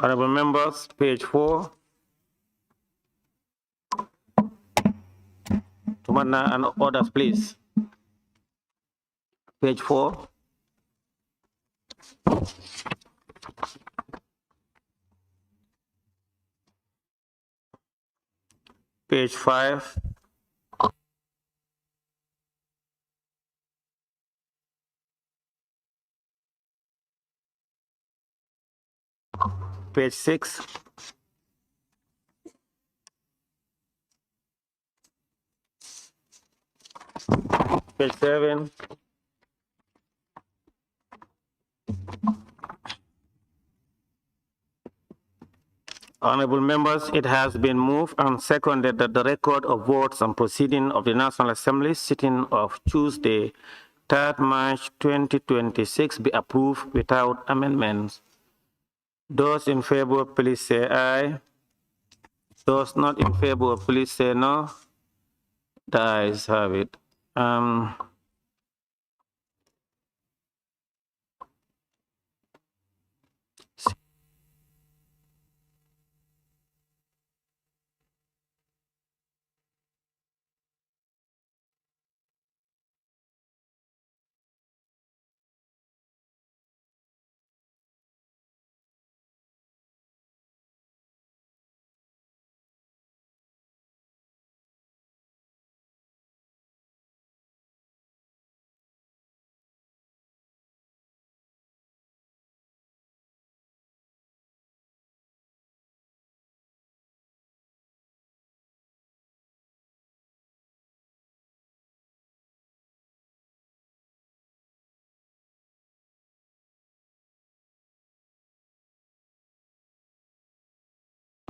Honorable members, page 4. Tumana and orders, please. Page 4. Page 5. Page 6. Page 7. Honorable members, it has been moved and seconded that the record of votes and proceeding of the National Assembly sitting of Tuesday, 3rd March 2026 be approved without amendments. Those in favor, please say aye. Those not in favor, please say no. The ayes have it.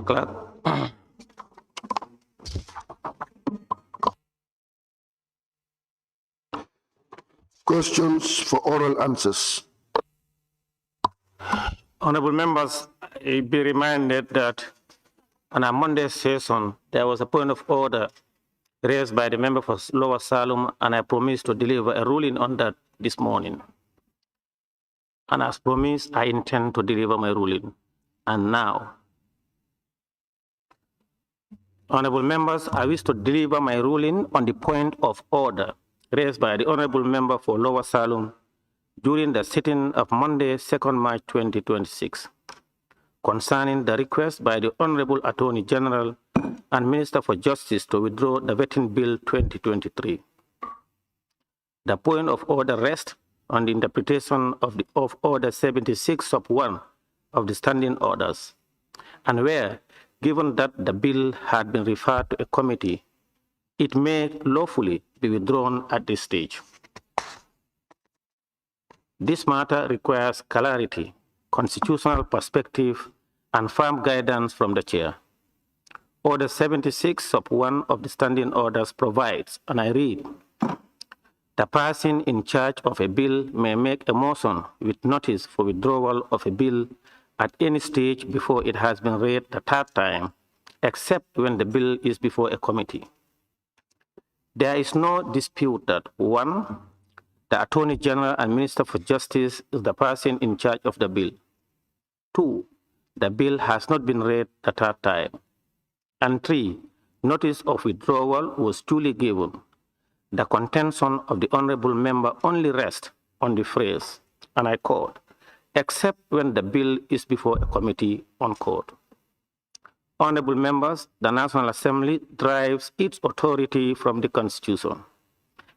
Clerk. Questions for oral answers. Honorable members, be reminded that on a Monday session, there was a point of order raised by the member for Lower Salem, and I promised to deliver a ruling on that this morning. And as promised, I intend to deliver my ruling. And now, honorable members, I wish to deliver my ruling on the point of order raised by the honorable member for Lower Salem during the sitting of Monday, 2nd March 2026, concerning the request by the Honorable Attorney General and Minister for Justice to withdraw the Vetting Bill 2023. The point of order rests on the interpretation of Order 76 sub 1 of the standing orders, and where, given that the bill had been referred to a committee, it may lawfully be withdrawn at this stage. This matter requires clarity, constitutional perspective, and firm guidance from the chair. Order 76 sub 1 of the standing orders provides, and I read, the person in charge of a bill may make a motion with notice for withdrawal of a bill at any stage before it has been read the third time, except when the bill is before a committee. There is no dispute that 1, the Attorney General and Minister for Justice is the person in charge of the bill. 2, the bill has not been read the third time. And 3, notice of withdrawal was duly given. The contention of the honorable member only rests on the phrase, and I quote, except when the bill is before a committee, unquote. Honorable members, the National Assembly derives its authority from the Constitution.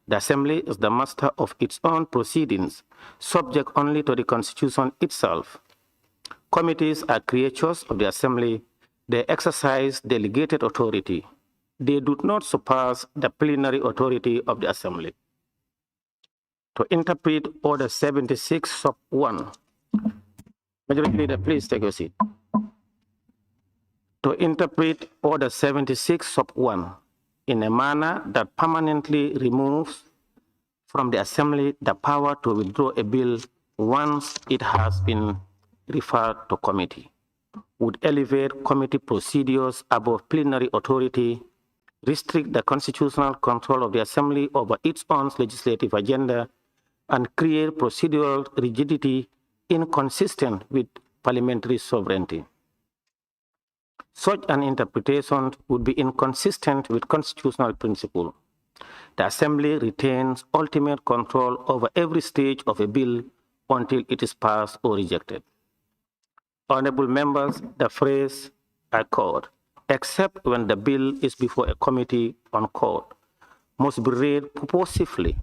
The Assembly is the master of its own proceedings, subject only to the Constitution itself. Committees are creatures of the Assembly. They exercise delegated authority. They do not surpass the plenary authority of the Assembly. To interpret Order 76 sub 1, Majority Leader, please take your seat. To interpret Order 76 sub 1 in a manner that permanently removes from the Assembly the power to withdraw a bill once it has been referred to committee, would elevate committee procedures above plenary authority, restrict the constitutional control of the Assembly over its own legislative agenda, and create procedural rigidity inconsistent with parliamentary sovereignty. Such an interpretation would be inconsistent with constitutional principle. The Assembly retains ultimate control over every stage of a bill until it is passed or rejected. Honorable members, the phrase "I quote," except when the bill is before a committee on court, must be read purposefully.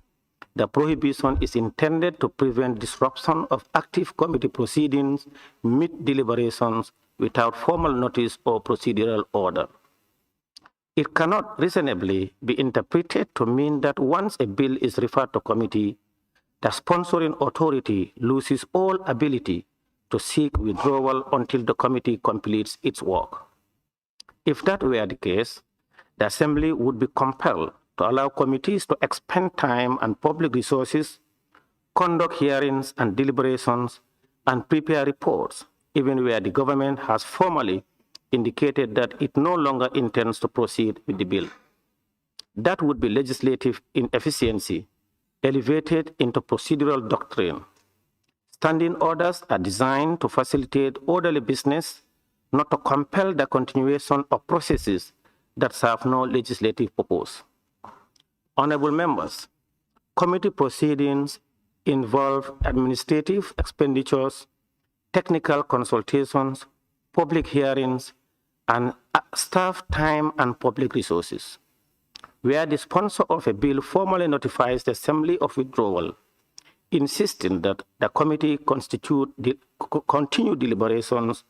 The prohibition is intended to prevent disruption of active committee proceedings mid-deliberations without formal notice or procedural order. It cannot reasonably be interpreted to mean that once a bill is referred to committee, the sponsoring authority loses all ability to seek withdrawal until the committee completes its work. If that were the case, the Assembly would be compelled to allow committees to expend time and public resources, conduct hearings and deliberations, and prepare reports, even where the government has formally indicated that it no longer intends to proceed with the bill. That would be legislative inefficiency elevated into procedural doctrine. Standing orders are designed to facilitate orderly business, not to compel the continuation of processes that serve no legislative purpose. Honorable members, committee proceedings involve administrative expenditures, technical consultations, public hearings, and staff time and public resources. Where the sponsor of a bill formally notifies the Assembly of withdrawal, insisting that the committee continue deliberations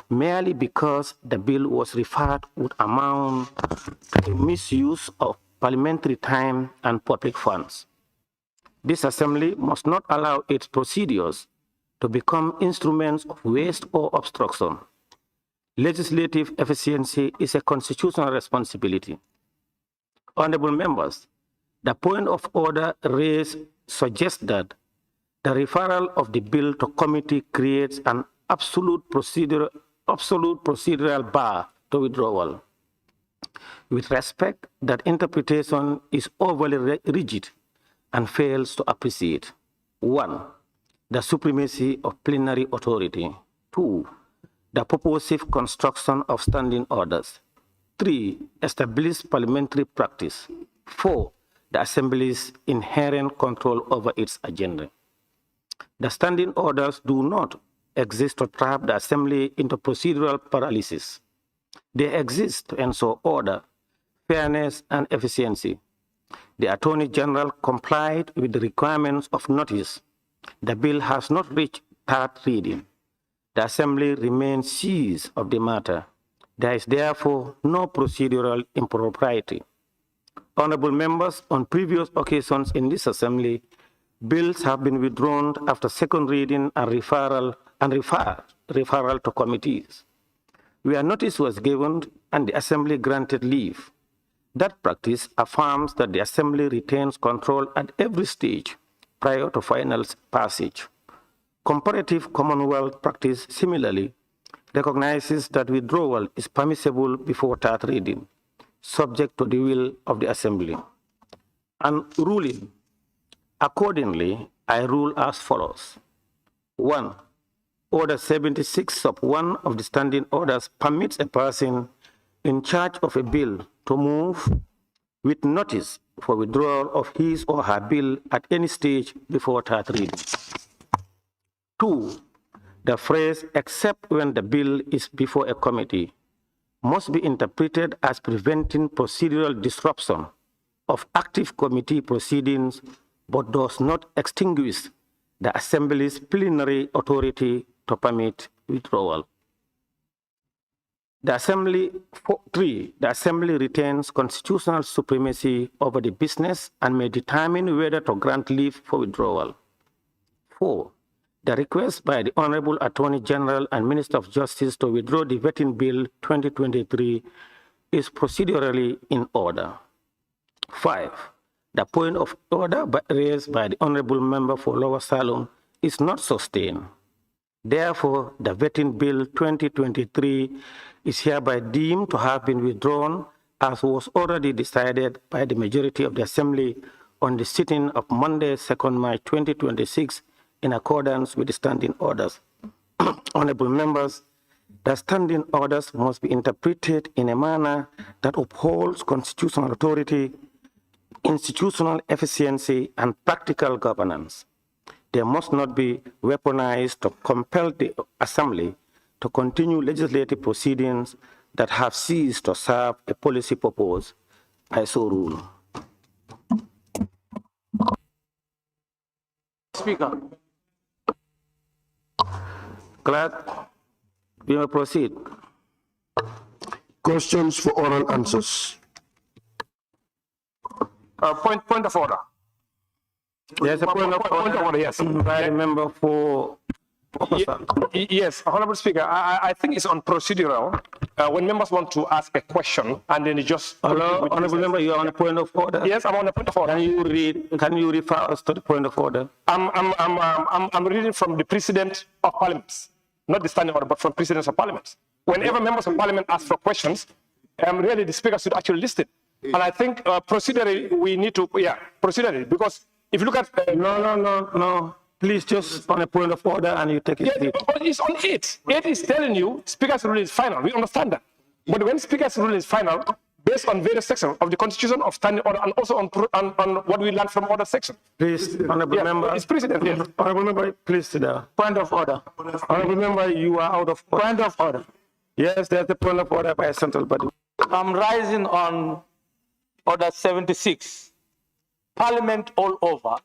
merely because the bill was referred would amount to a misuse of parliamentary time and public funds. This Assembly must not allow its procedures to become instruments of waste or obstruction. Legislative efficiency is a constitutional responsibility. Honorable members, the point of order raised suggests that the referral of the bill to committee creates an absolute procedural bar to withdrawal. With respect, that interpretation is overly rigid and fails to appreciate: 1, the supremacy of plenary authority; 2, the purposive construction of standing orders; 3, established parliamentary practice; 4, the Assembly's inherent control over its agenda. The standing orders do not exist to trap the Assembly into procedural paralysis. They exist to ensure order, fairness, and efficiency. The Attorney General complied with the requirements of notice. The bill has not reached third reading. The Assembly remains seized of the matter. There is therefore no procedural impropriety. Honorable members, on previous occasions in this Assembly, bills have been withdrawn after second reading and referral to committees, where notice was given and the Assembly granted leave. That practice affirms that the Assembly retains control at every stage prior to final passage. Comparative Commonwealth practice similarly recognizes that withdrawal is permissible before third reading, subject to the will of the Assembly. And ruling, accordingly, I rule as follows. 1. Order 76 of 1 of the standing orders permits a person in charge of a bill to move with notice for withdrawal of his or her bill at any stage before third reading. 2. The phrase "except when the bill is before a committee" must be interpreted as preventing procedural disruption of active committee proceedings, but does not extinguish the Assembly's plenary authority to permit withdrawal. The Assembly retains constitutional supremacy over the business and may determine whether to grant leave for withdrawal. 4. The request by the Honorable Attorney General and Minister of Justice to withdraw the Vetting Bill 2023 is procedurally in order. 5. The point of order raised by the Honorable Member for Lower Salon is not sustained. Therefore, the Vetting Bill 2023 is hereby deemed to have been withdrawn, as was already decided by the majority of the Assembly on the sitting of Monday, 2nd March 2026, in accordance with the standing orders. Honorable members, that standing orders must be interpreted in a manner that upholds constitutional authority, institutional efficiency, and practical governance. They must not be weaponized to compel the Assembly to continue legislative proceedings that have ceased to serve a policy purpose. I so rule. Speaker. Clerk, we may proceed. Questions for oral answers. Point of order. There's a point of order, yes. By the member for Yes, Honorable Speaker, I think it's on procedural. When members want to ask a question and then you just... Hello, Honorable Member, you are on a point of order. Yes, I'm on a point of order. Can you refer us to the point of order? I'm reading from the President of Parliament, not the standing order, but from Presidents of Parliament. Whenever members of Parliament ask for questions, really the Speaker should actually list it. And I think procedurally we need to, procedurally, because if you look at... No. Please just on a point of order and you take it. Yes, it's on 8. 8 is telling you Speaker's rule is final. We understand that. But when Speaker's rule is final, based on various sections of the Constitution of Standing Order and also on what we learned from other sections. Please, Honorable Member. It's President, yes. Honorable Member, please sit down. Point of order. Honorable Member, you are out of order. Point of order. Yes, there's a point of order by a central body. I'm rising on Order 76. Parliament all over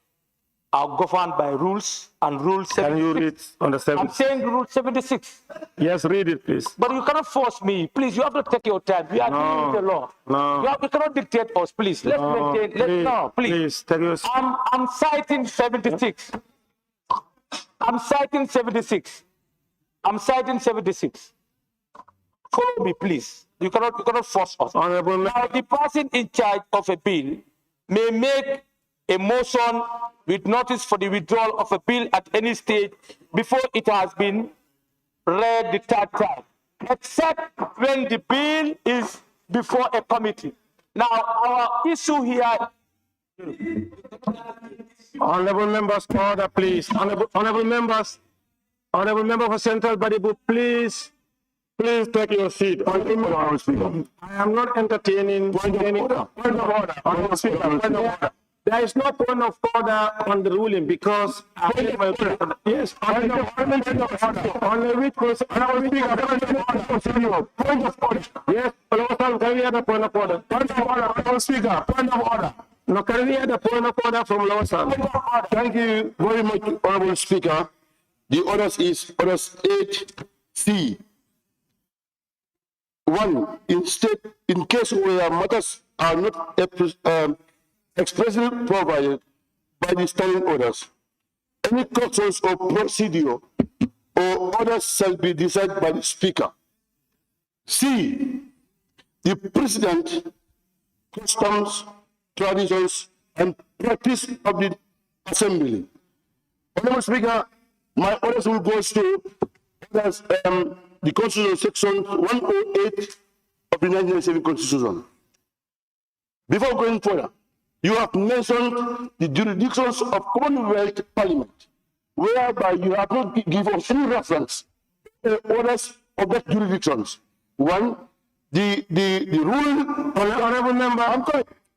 are governed by rules and Rule 76. Can you read on the 76? I'm saying Rule 76. Yes, read it, please. But you cannot force me. Please, you have to take your time. We are dealing with the law. No. You cannot dictate us, please. Let's maintain. Please, take your... I'm citing 76. I'm citing 76. I'm citing 76. Follow me, please. You cannot force us. Honorable Now, the person in charge of a bill may make a motion with notice for the withdrawal of a bill at any stage before it has been read the third time, except when the bill is before a committee. Now, our issue here... Honorable members, order, please. Honorable members for Central Body, please take your seat. I am not entertaining any point of order. There is no point of order on the ruling because yes, on which point of order. Yes, can we have a point of order? Point of order, Speaker. Point of order. No, can we have a point of order from Lawson? Thank you very much, Honorable Speaker. The orders is orders 8C. 1. In case where matters are not expressly provided by the standing orders, any questions or procedure or orders shall be decided by the Speaker. C. The President, customs, traditions, and practice of the Assembly. Honorable Speaker, my orders will go to orders, the Constitution section 108 of the 1997 Constitution. Before going further, you have mentioned the jurisdictions of Commonwealth Parliament, whereby you have not given us any reference to the orders of that jurisdictions. One, the rule... Honorable member,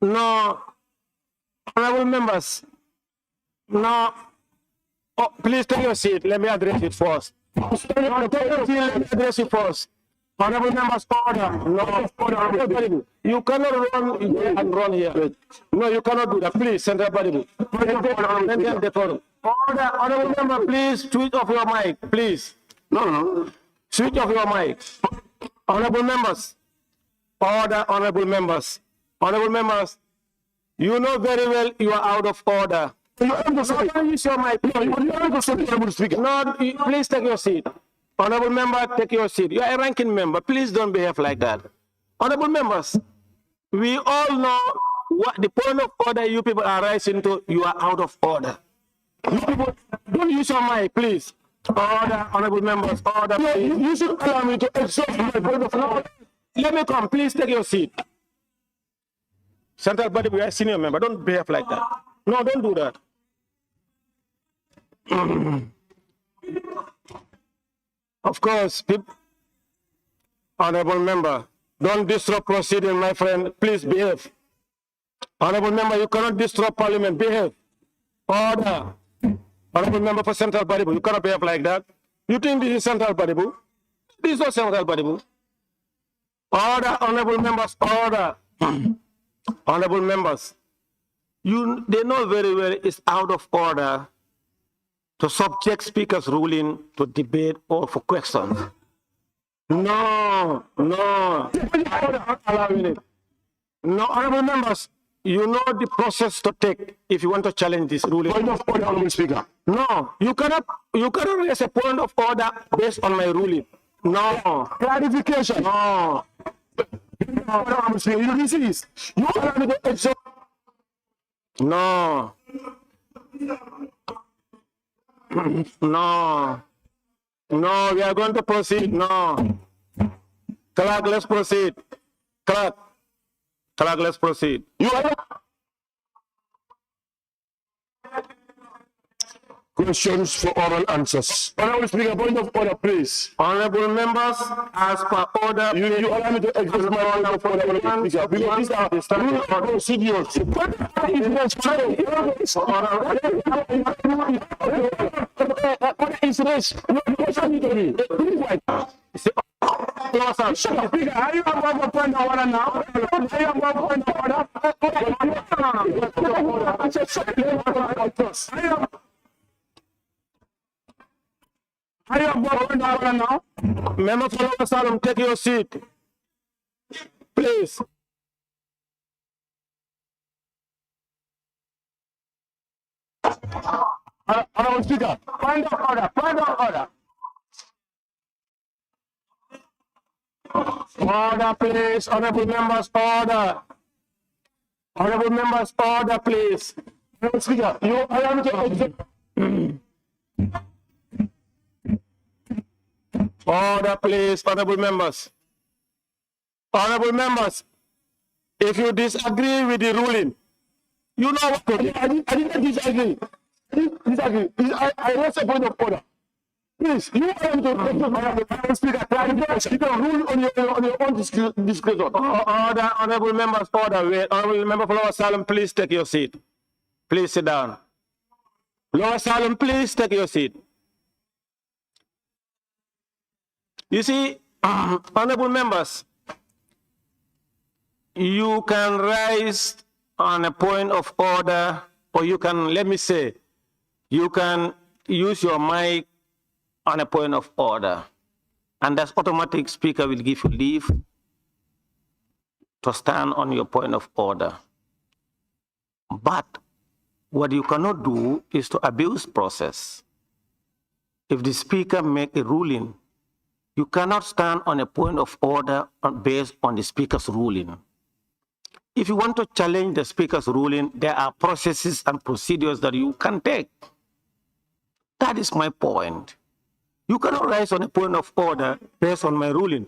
no. Honorable members, no. Oh, please take your seat. Let me address it first. Let me address it first. Honorable members, order. No, order. You cannot run and run here. No, you cannot do that. Please, Central Body. Order. Honorable member, please switch off your mic, please. No. Switch off your mic. Honorable members. Order, honorable members. Honorable members, you know very well you are out of order. Use your mic. No, please take your seat. Honorable member, take your seat. You are a ranking member. Please don't behave like that. Honorable members, we all know what the point of order you people are rising to. You are out of order. You people, don't use your mic, please. Order, honorable members, order. You should allow me to exhaust my point of order. Let me come. Please take your seat. Central Body, we are senior member. Don't behave like that. No, don't do that. Of course, Honorable member, don't disrupt proceeding, my friend. Please behave. Honorable member, you cannot disrupt parliament. Behave. Order. Honorable member for Central Baribu, you cannot behave like that. You think this is Central Baribu? This is not Central Baribu. Order, honorable members, order. Honorable members, they know very well it's out of order to subject speaker's ruling to debate or for questions. No. I'm not allowing it. No, honorable members, you know the process to take if you want to challenge this ruling. Point of order, Honorable Speaker. No, you cannot raise a point of order based on my ruling. No. Clarification. No. Honorable Speaker, you resist. You allow me to exert. No. No. No, we are going to proceed. No. Clerk, let's proceed. Clerk, let's proceed. You allow. Questions for oral answers. Honorable Speaker, point of order, please. Honorable members, as per order, You allow me to exert my point of order, Honorable Speaker. Because these are rule of procedures. What is this? What are you doing? Shut up, Speaker. Are you above a point of order now? Are you above a point of order? Are you above a point of order now? Member for Lower Salem, take your seat. Please. Honorable Speaker, point of order, point of order. Order, please. Honorable members, order. Honorable members, order, please. Honorable Speaker, you allow me to exert. Order, please, honorable members. Honorable members, if you disagree with the ruling, you know what to do. I didn't disagree. I raised a point of order. Please, you are to Speaker. You can rule on your own discretion. Order, honorable members, order. Wait, honorable member for Lower Salem, please take your seat. Please sit down. Lower Salem, please take your seat. You see, honorable members, you can rise on a point of order, or you can, let me say, you can use your mic on a point of order, and that's automatic. Speaker will give you leave to stand on your point of order. But what you cannot do is to abuse process. If the speaker make a ruling, you cannot stand on a point of order based on the speaker's ruling. If you want to challenge the speaker's ruling, there are processes and procedures that you can take. That is my point. You cannot rise on a point of order based on my ruling.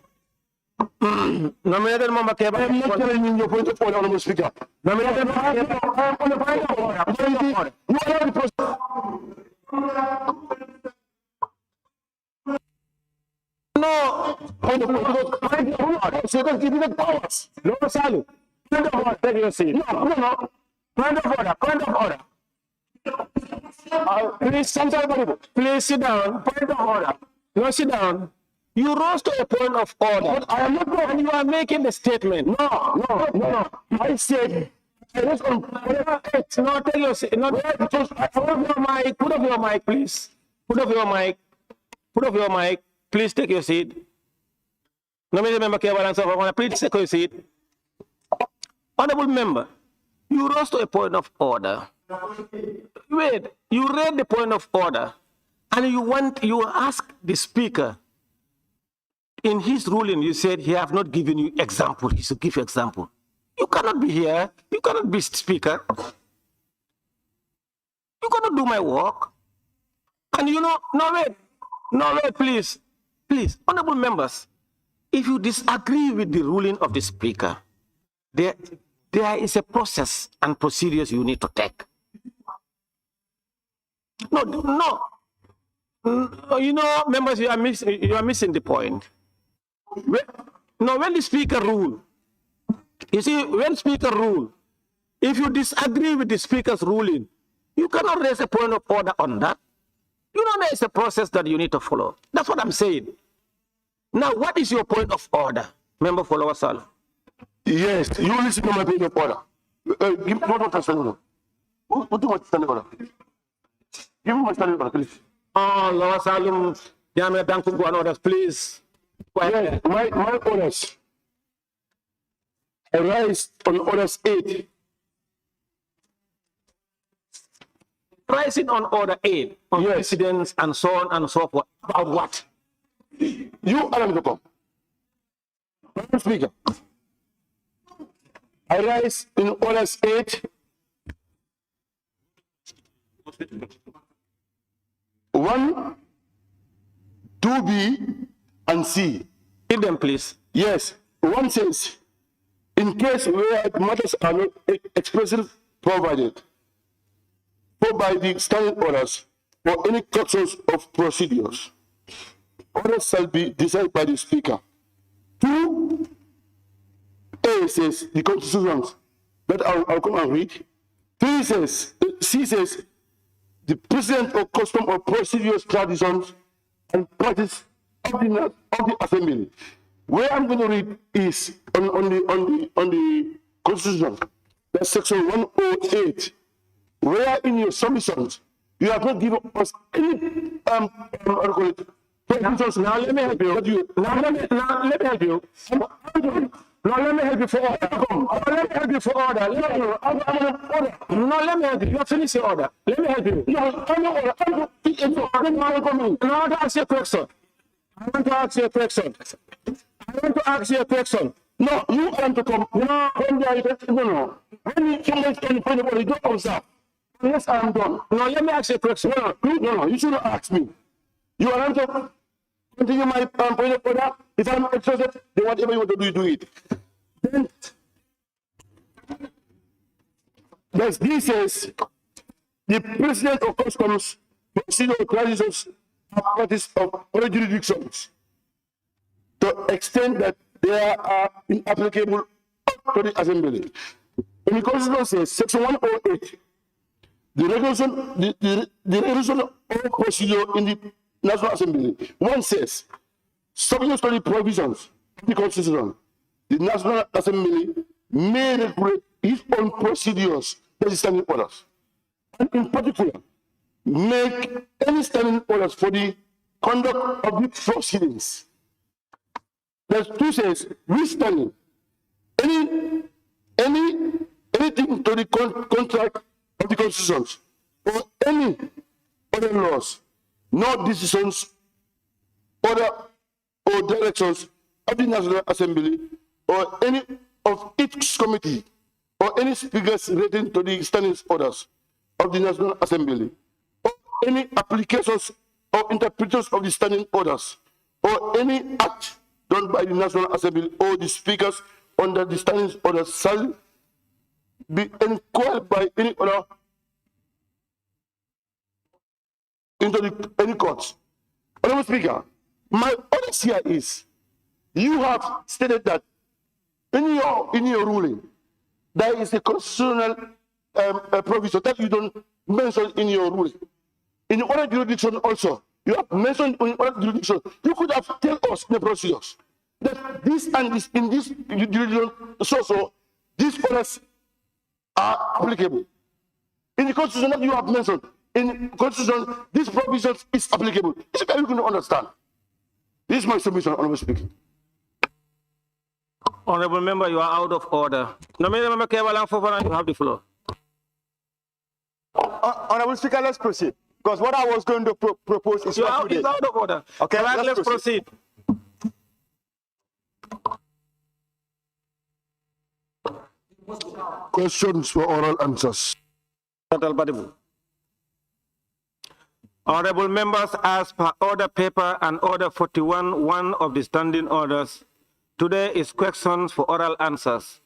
Nominated Mama Keba, I am not challenging your point of order, Honorable Speaker. Nominated Mama Keba, I am on the point of order. You allow the process. no, Point of order. So don't give me the powers. no, Salu. Point of order, take your seat. No. Point of order, point of order. Please, please sit down. Point of order. No, sit down. You rose to a point of order. I am not going. And you are making the statement. No. I said, I was on. No, take your seat. No, put up your mic. Put up your mic, please. Put up your mic. Put up your mic. Please take your seat. Nominated member Kevalan, please take your seat. Honorable member, you rose to a point of order. Wait, you read the point of order, and you ask the speaker. In his ruling, you said he have not given you example. He should give you example. You cannot be here. You cannot be speaker. You cannot do my work. And you know, no wait, please, honorable members, if you disagree with the ruling of the speaker, there is a process and procedures you need to take. No. You know, members, you are missing the point. No, when the speaker rule, you see, when speaker rule, if you disagree with the speaker's ruling, you cannot raise a point of order on that. You know, there is a process that you need to follow. That's what I'm saying. Now, what is your point of order, Member Follower Sal? Yes, you listen to my point of order. Give what I'm standing on. What do you want to stand on? Give me my standing order, please. Oh, Lower Salum, Yamia Dankungu and others, please. Yes, my orders. I rise on orders 8. Rising on order 8 on Yes. precedents and so on and so forth. About what? You allow me to come. Madam Speaker, I rise in orders 8. 1, 2B, and C. Read them, please. Yes, 1 says, in case where matters are not expressly provided for by the standing orders or any corrections of procedures, orders shall be decided by the Speaker. 2A says the constitutions that I'll come and read. 3 says, C says, the President of Custom or Procedures, Traditions, and Practice of the Assembly. Where I'm going to read is on the Constitution, that's section 108, where in your submissions you have not given us any provisions. Now let me help you. Now let me help you. Now let me help you for order. Let me help you for order. No, let me help you. You have finished your order. Let me help you. No, I'm not order. I want to ask you a question. I want to ask you a question. No, you want to come. No. When you come to the point of order, you don't observe. Yes, I'm done. No, let me ask you a question. No, you shouldn't ask me. You are to continue my point of order. If I'm exhausted, then whatever you want to do, do it. Then, this says, the President of Customs, Procedure, Traditions, and Practice of all jurisdictions, to extent that they are inapplicable to the Assembly. And the Constitution says, Section 108, the regulation of procedure in the National Assembly. 1 says, subject to the provisions of the Constitution, the National Assembly may regulate its own procedures by the standing orders. And in particular, make any standing orders for the conduct of the proceedings. That 2 says, withstanding anything to the contract of the constitutions or any other laws, no decisions, order or directions of the National Assembly or any of its committee or any speakers relating to the standing orders of the National Assembly or any applications or interpretations of the standing orders or any act done by the National Assembly or the speakers under the standing orders shall be inquired by any other into any courts. Honorable Speaker, my orders here is, you have stated that in your ruling, there is a constitutional provision that you don't mention in your ruling. In other jurisdiction also, you have mentioned in other jurisdiction, you could have tell us the procedures that this and this in this jurisdiction, so these orders are applicable. In the constitution that you have mentioned, in constitution, this provision is applicable. It's very good to understand. This is my submission, Honorable Speaker. Honorable member, you are out of order. No, member Kevalang Fofana, you have the floor. Honorable Speaker, let's proceed. Because what I was going to propose is You are out of order. Okay, let's proceed. Questions for oral answers. Honorable members, as per order paper and order 41(1) of the standing orders, today is questions for oral answers.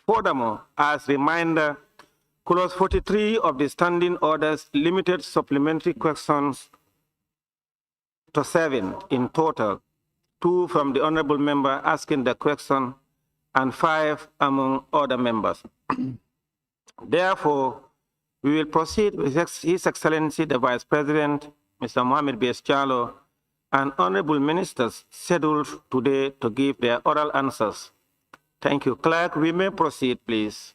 Furthermore, as reminder, clause 43 of the standing orders limited supplementary questions to 7 in total. 2 from the honorable member asking the question, and 5 among other members. Therefore, we will proceed with His Excellency the Vice President, Mr. Mohamed B.S. Chalo, and honorable ministers scheduled today to give their oral answers. Thank you. Clerk, we may proceed, please.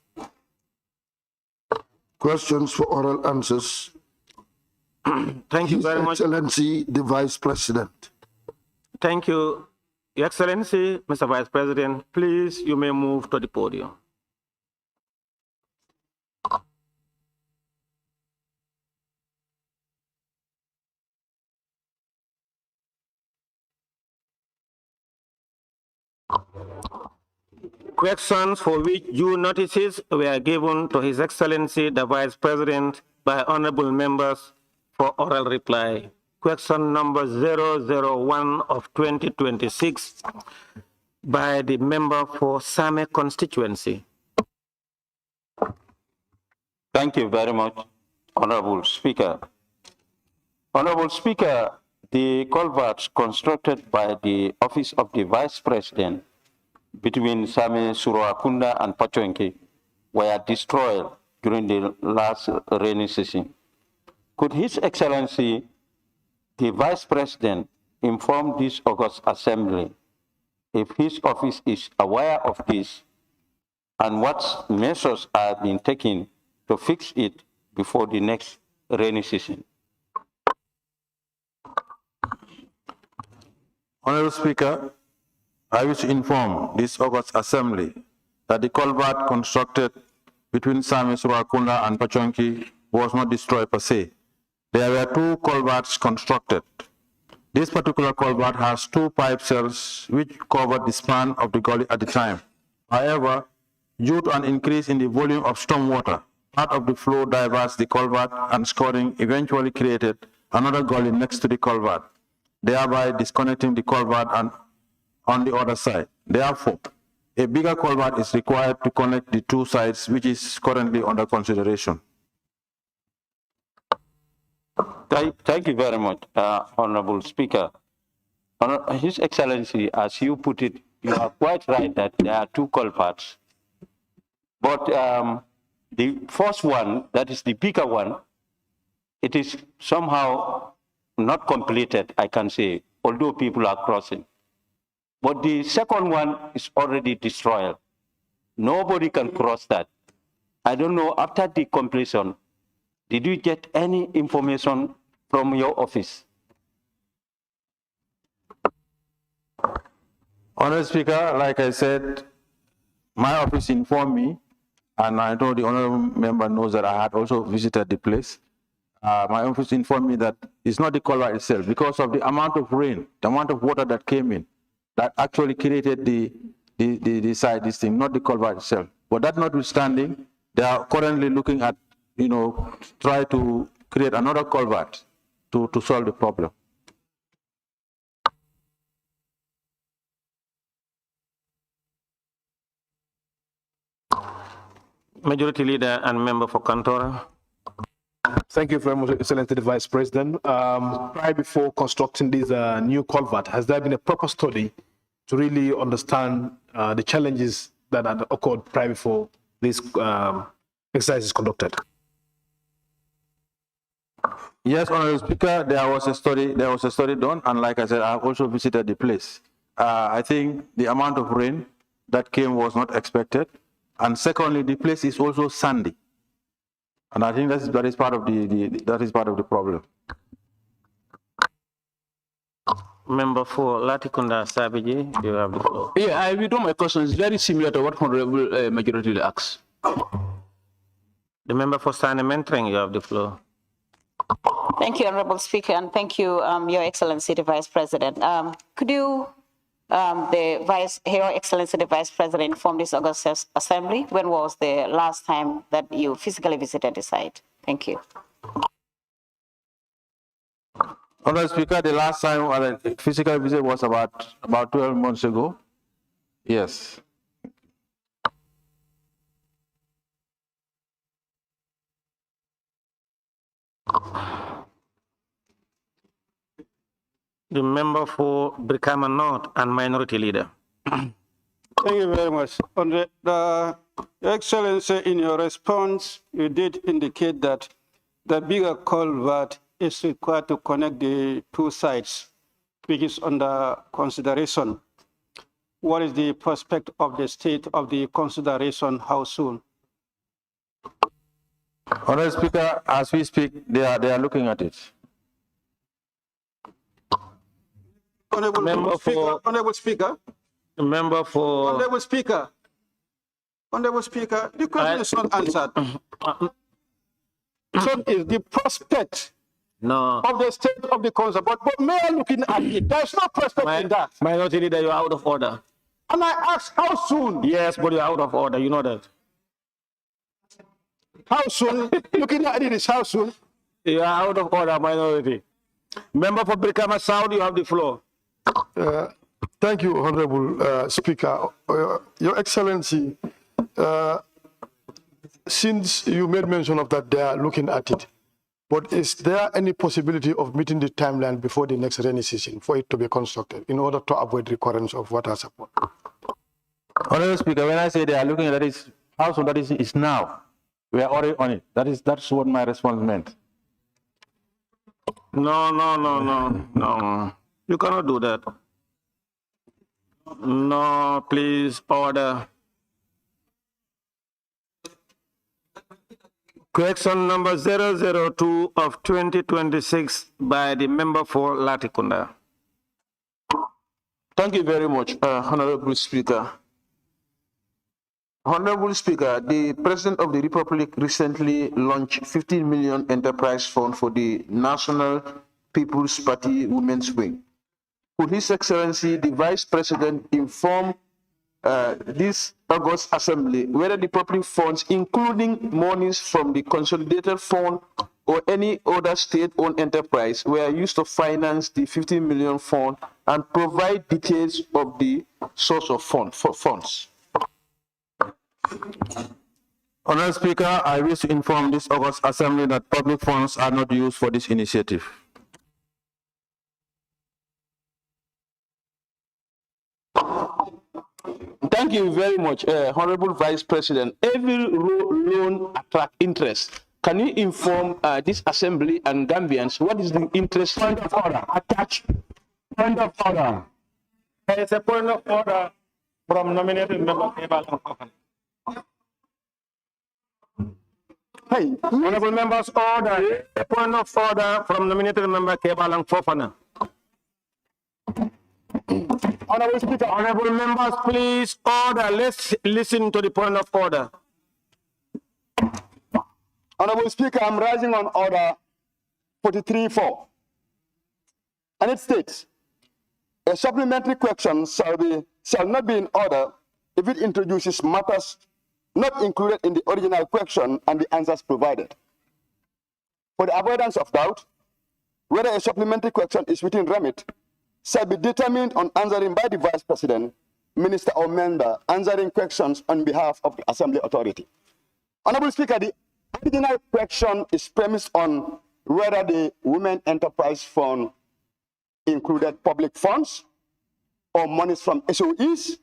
Questions for oral answers. Thank you His very much. Excellency, the Vice President. Thank you, Your Excellency, Mr. Vice President. Please, you may move to the podium. Questions for which due notices were given to His Excellency the Vice President by honorable members for oral reply. Question number 001 of 2026 by the member for Same constituency. Thank you very much, Honorable Speaker. Honorable Speaker, the culverts constructed by the Office of the Vice President between Same Suruakunda and Pachonki were destroyed during the last rainy season. Could His Excellency, the Vice President, inform this August Assembly if his office is aware of this and what measures are being taken to fix it before the next rainy season? Honorable Speaker, I wish to inform this August Assembly that the culvert constructed between Same Suruakunda and Pachonki was not destroyed per se. There were 2 culverts constructed. This particular culvert has 2 pipe cells which covered the span of the gully at the time. However, due to an increase in the volume of stormwater, part of the flow diverts the culvert and scoring eventually created another gully next to the culvert, thereby disconnecting the culvert and on the other side. Therefore, a bigger culvert is required to connect the 2 sides, which is currently under consideration. Thank you very much, Honorable Speaker. His Excellency, as you put it, you are quite right that there are 2 culverts. But the first one, that is the bigger one, it is somehow not completed, I can say, although people are crossing. But the second one is already destroyed. Nobody can cross that. I don't know, after the completion, did you get any information from your office? Honorable Speaker, like I said, my office informed me, and I know the honorable member knows that I had also visited the place. My office informed me that it's not the culvert itself, because of the amount of rain, the amount of water that came in, that actually created the side, this thing, not the culvert itself. But that notwithstanding, they are currently looking at, try to create another culvert to solve the problem. Majority Leader and member for Kantora. Thank you very much, Excellency the Vice President. Prior before constructing this new culvert, has there been a proper study to really understand the challenges that had occurred prior before this exercise is conducted? Yes, Honorable Speaker, there was a study done, and like I said, I have also visited the place. I think the amount of rain that came was not expected, and secondly, the place is also sandy, and I think that is part of the problem. Member for Latikunda Sabiji, you have the floor. Yeah, I withdraw my question. It's very similar to what Honorable Majority Leader asks. The member for Sane Mentreng, you have the floor. Thank you, Honorable Speaker, and thank you, Your Excellency, the Vice President. Could you, Your Excellency, the Vice President, inform this August Assembly? When was the last time that you physically visited the site? Thank you. Honorable Speaker, the last time I physical visit was about 12 months ago. Yes. The member for Brikama North and Minority Leader. Thank you very much. Your Excellency, in your response, you did indicate that the bigger culvert is required to connect the two sides, which is under consideration. What is the prospect of the state of the consideration? How soon? Honorable Speaker, as we speak, they are looking at it. Honorable Speaker, Honorable Speaker, The member for... Honorable Speaker, Honorable Speaker, the question is not answered. So is the prospect No. of the state of the concern, but may I looking at it? There's no prospect in that. Minority Leader, you're out of order. And I ask, how soon? Yes, but you're out of order. You know that. How soon? Looking at it is how soon? You are out of order, Minority. Member for Brikama South, you have the floor. Thank you, Honorable Speaker. Your Excellency, since you made mention of that, they are looking at it. But is there any possibility of meeting the timeline before the next rainy season for it to be constructed in order to avoid recurrence of water support? Honorable Speaker, when I say they are looking at it, how soon that is now. We are already on it. That's what my response meant. No. You cannot do that. No, please, order. Question number 002 of 2026 by the member for Latikunda. Thank you very much, Honorable Speaker. Honorable Speaker, the President of the Republic recently launched 15 million enterprise fund for the National People's Party Women's Wing. Could His Excellency, the Vice President, inform this August Assembly whether the public funds, including monies from the Consolidated Fund or any other state-owned enterprise, were used to finance the 15 million fund, and provide details of the source of funds? Honorable Speaker, I wish to inform this August Assembly that public funds are not used for this initiative. Thank you very much, Honorable Vice President. Every loan attracts interest. Can you inform this Assembly and Gambians what is the interest? Point of order. Attached. Point of order. There is a point of order from nominated member Kebal. Hey, honorable members, order. A point of order from nominated member Kebalang Fofana. Honorable Speaker, Honorable members, please order. Let's listen to the point of order. Honorable Speaker, I'm rising on order 43.4. And it states, a supplementary question shall not be in order if it introduces matters not included in the original question and the answers provided. For the avoidance of doubt, whether a supplementary question is within remit shall be determined on answering by the Vice President, Minister or member answering questions on behalf of the Assembly Authority. Honorable Speaker, the original question is premised on whether the Women Enterprise Fund included public funds or monies from SOEs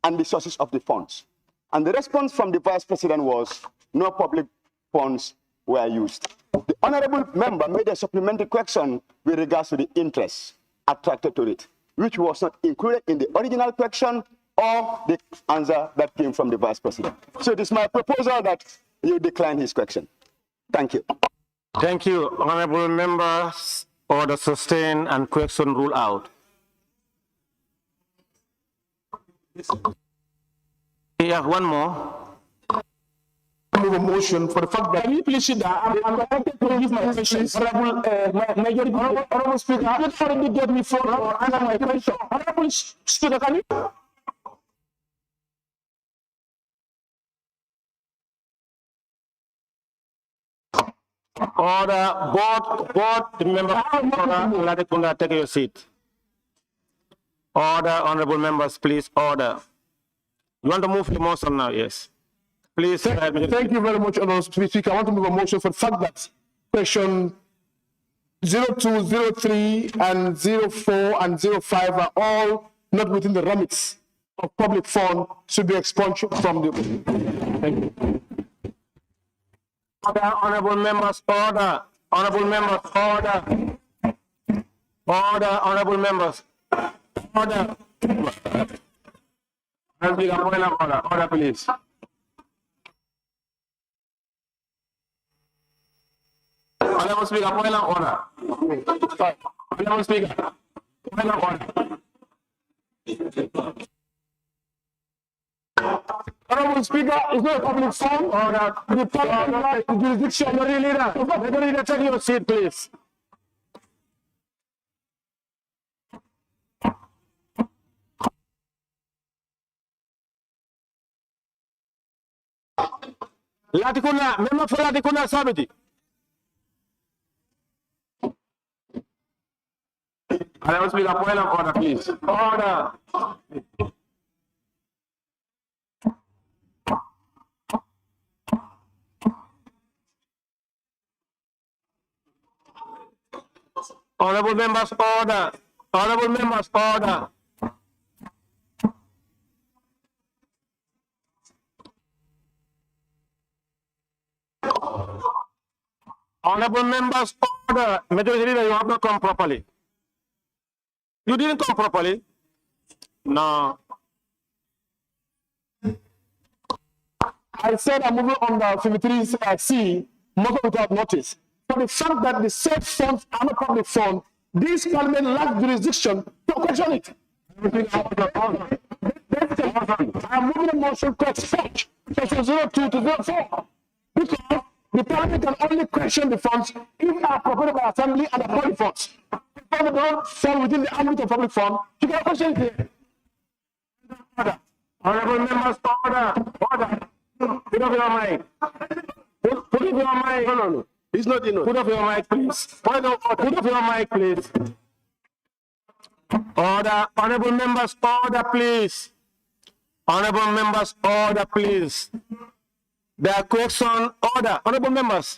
and the sources of the funds. And the response from the Vice President was no public funds were used. The honorable member made a supplementary question with regards to the interest attracted to it, which was not included in the original question or the answer that came from the Vice President. So it is my proposal that you decline his question. Thank you. Thank you, honorable members. Order sustained and question rule out. Yeah, one more. move a motion for the fact that. Can you please sit down? I'm expected to give my question. Honorable Speaker, I have already get me for answer my question. Honorable Speaker, can you? Order, board, remember, order, take your seat. Order, honorable members, please, order. You want to move the motion now? Yes. Please. Thank you very much, Honorable Speaker. I want to move a motion for the fact that question 0203 and 04 and 05 are all not within the remits of public fund, should be expunged from the. Thank you. Order, honorable members, order. Honorable members, order. Order, honorable members. Order. Order, please. Honorable Speaker, point of order. Honorable Speaker, point of order. Honorable Speaker, it's not a public fund. Order. The public jurisdiction. Majority leader, take your seat, please. Latikuna, member for Latikuna Sabiti. Honorable Speaker, point of order, please. Order. Honorable members, order. Honorable members, order. Honorable members, order. Majority leader, you have not come properly. You didn't come properly. No. I said I'm moving on the 53C, not without notice. For the fact that the said funds are not public fund, this parliament lacks jurisdiction to question it. I'm moving a motion to export section 02 to 04 because the parliament can only question the funds if they are provided by assembly and the public funds. If they don't fall within the ambit of public fund, you can question it here. Order. Honorable members, order. Order. Put up your mic. Put up your mic. No. It's not in. Put up your mic, please. Put up your mic, please. Order. Honorable members, order, please. Honorable members, order, please. The question, order. Honorable members,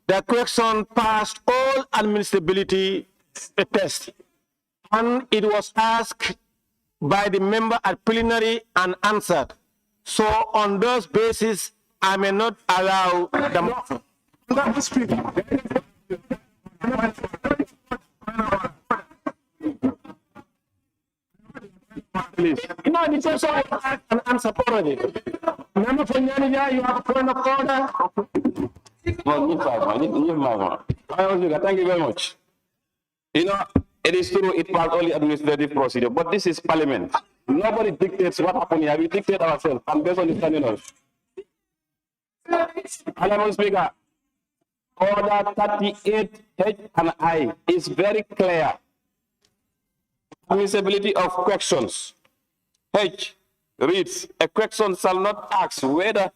the question passed all administrability test, and it was asked by the member at plenary and answered. So on those basis, I may not allow the motion. Mr. Speaker. Please. You know, it's also an answer already. Member for Nyanja, you have a point of order. Thank you very much. You know, it is true, it was only administrative procedure, but this is parliament. Nobody dictates what happened here. We dictate ourselves and based on the standing of. Honorable Speaker, order 38 H and I is very clear. Admissibility of questions. H reads, a question shall not ask whether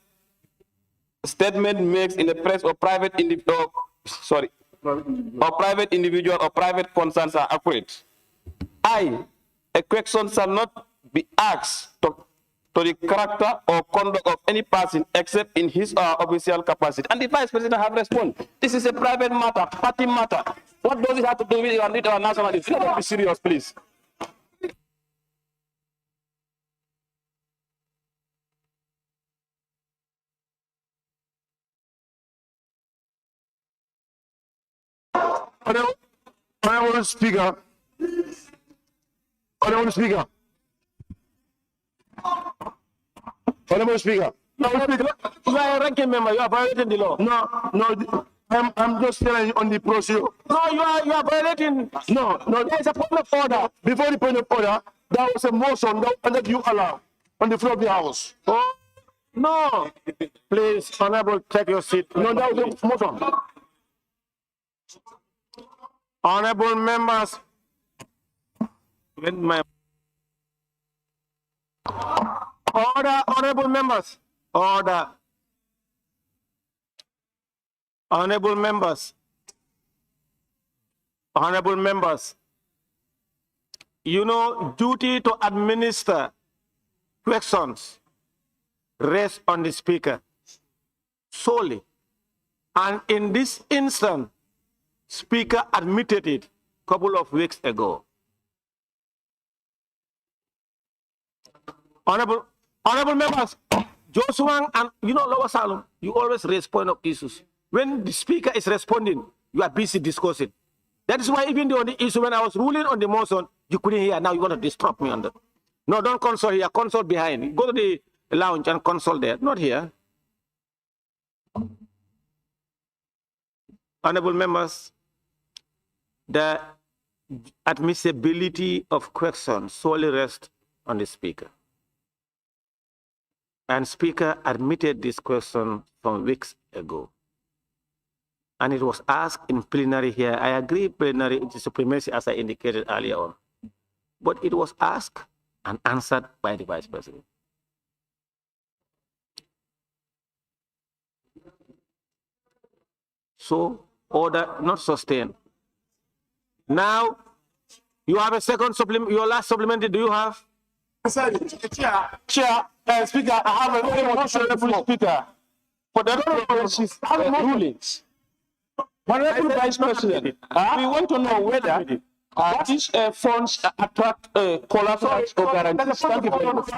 statement makes in the press or private individual, or private individual or private concerns are accurate. I, a question shall not be asked to the character or conduct of any person except in his or her official capacity. And the Vice President have responded. This is a private matter, party matter. What does it have to do with our national interest? Let's be serious, please. Honorable Speaker. Honorable Speaker. Honorable Speaker. You are a ranking member. You are violating the law. No. I'm just telling you on the procedure. No, you are violating. No. There is a point of order. Before the point of order, there was a motion that you allow on the floor of the House. Oh, no. Please, Honorable, take your seat. No, that was a motion. Honorable members, order, honorable members, order. Honorable members, you know, duty to administer questions rests on the speaker solely. And in this instance, Speaker admitted it a couple of weeks ago. Honorable members, Joshua and Lower Salem, you always raise point of issues. When the speaker is responding, you are busy discussing. That is why even on the issue when I was ruling on the motion, you couldn't hear. Now you want to disrupt me on that. No, don't consult here. Consult behind. Go to the lounge and consult there. Not here. Honorable members, the admissibility of questions solely rests on the speaker. And speaker admitted this question from weeks ago. And it was asked in plenary here. I agree plenary is supremacy as I indicated earlier on. But it was asked and answered by the Vice President. So, order not sustained. Now, you have a second supplement, your last supplementary, do you have? Chair, Speaker, I have a very honorable speaker. For the rulings. Honorable Vice President, we want to know whether these funds attract collaterals or guarantees. Thank you very much.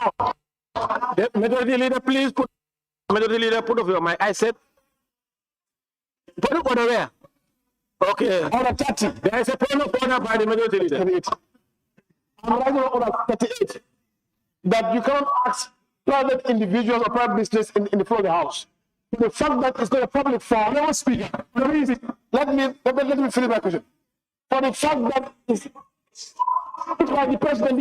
Majority Leader, please put. Majority Leader, put off your mic. I said. Put it order where? Okay. Order 30. There is a point of order by the Majority Leader. I'm writing order 38. That you cannot ask private individuals or private business in the floor of the House. The fact that it's not a public forum, no speaker. Let me finish my question. For the fact that it's by the president,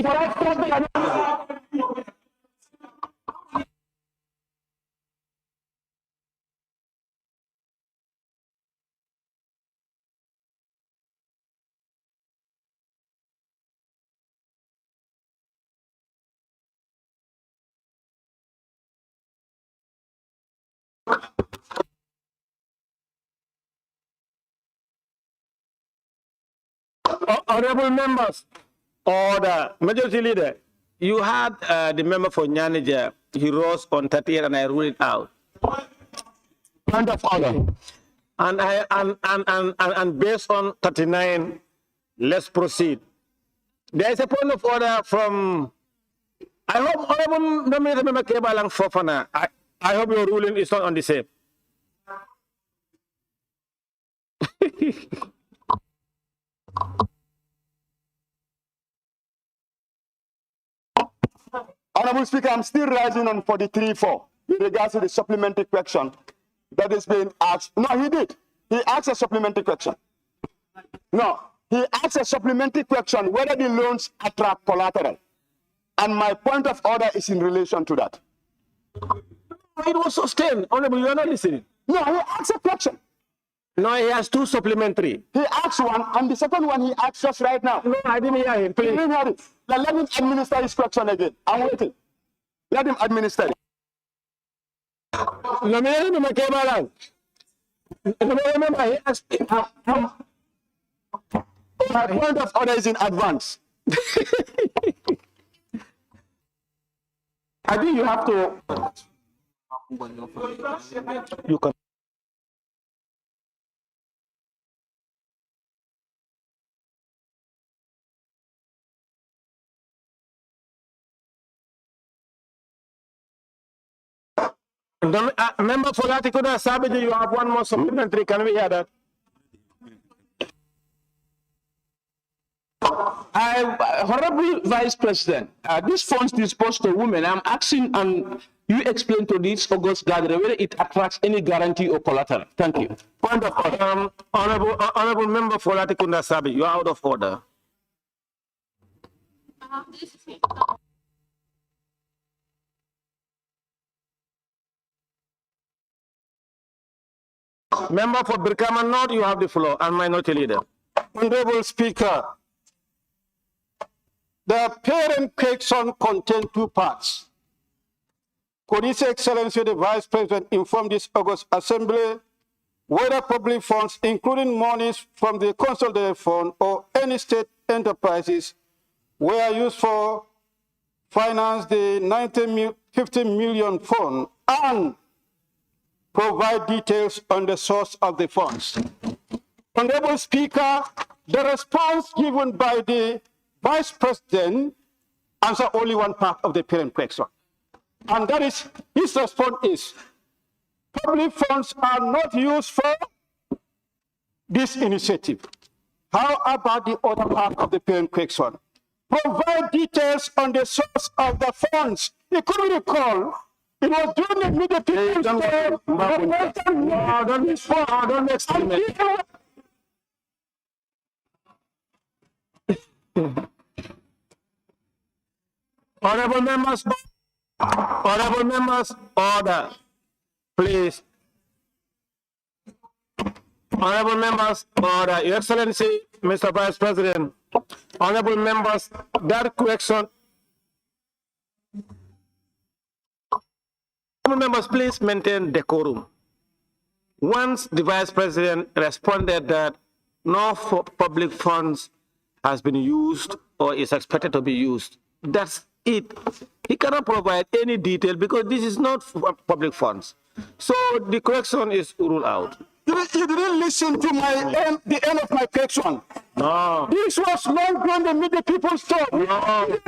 Honorable members, order. Majority Leader, you had the member for Nyanaja. He rose on 38 and I ruled it out. Point of order. And based on 39, let's proceed. There is a point of order from. I hope Honorable Member Kebalang Fofana. I hope your ruling is not on the same. Honorable Speaker, I'm still rising on 43-4 with regards to the supplementary question that is being asked. No, he did. He asked a supplementary question. No, he asked a supplementary question whether the loans attract collateral. And my point of order is in relation to that. It was sustained. Honorable, you are not listening. No, he asked a question. No, he has two supplementary. He asked one, and the second one he asked just right now. No, I didn't hear him. Please. He didn't hear it. Now let him administer his question again. I'm waiting. Let him administer it. No, he asked. My point of order is in advance. I think you have to. You can. Member for Latikuna Sabiji, you have one more supplementary. Can we hear that? Honorable Vice President, these funds disbursed to women, I'm asking and you explain to this August gathering whether it attracts any guarantee or collateral. Thank you. Point of order. Honorable Member for Latikuna Sabi, you are out of order. Member for Birkaman North, you have the floor, and Minority Leader. Honorable Speaker, the parent question contains two parts. Could His Excellency the Vice President inform this August Assembly whether public funds, including monies from the Consolidated Fund or any state enterprises, were used for finance the 50 million fund and provide details on the source of the funds? Honorable Speaker, the response given by the Vice President answers only one part of the parent question. And that is, his response is, public funds are not used for this initiative. How about the other part of the parent question? Provide details on the source of the funds. You could recall, it was during the Media People's Day. Don't experiment. Honorable members, order, please. Honorable members, order. Your Excellency, Mr. Vice President, honorable members, that question. Honorable members, please maintain decorum. Once the Vice President responded that no public funds has been used or is expected to be used, that's it. He cannot provide any detail because this is not public funds. So the correction is ruled out. You didn't listen to the end of my question. No. This was long gone the Media People's Day. No.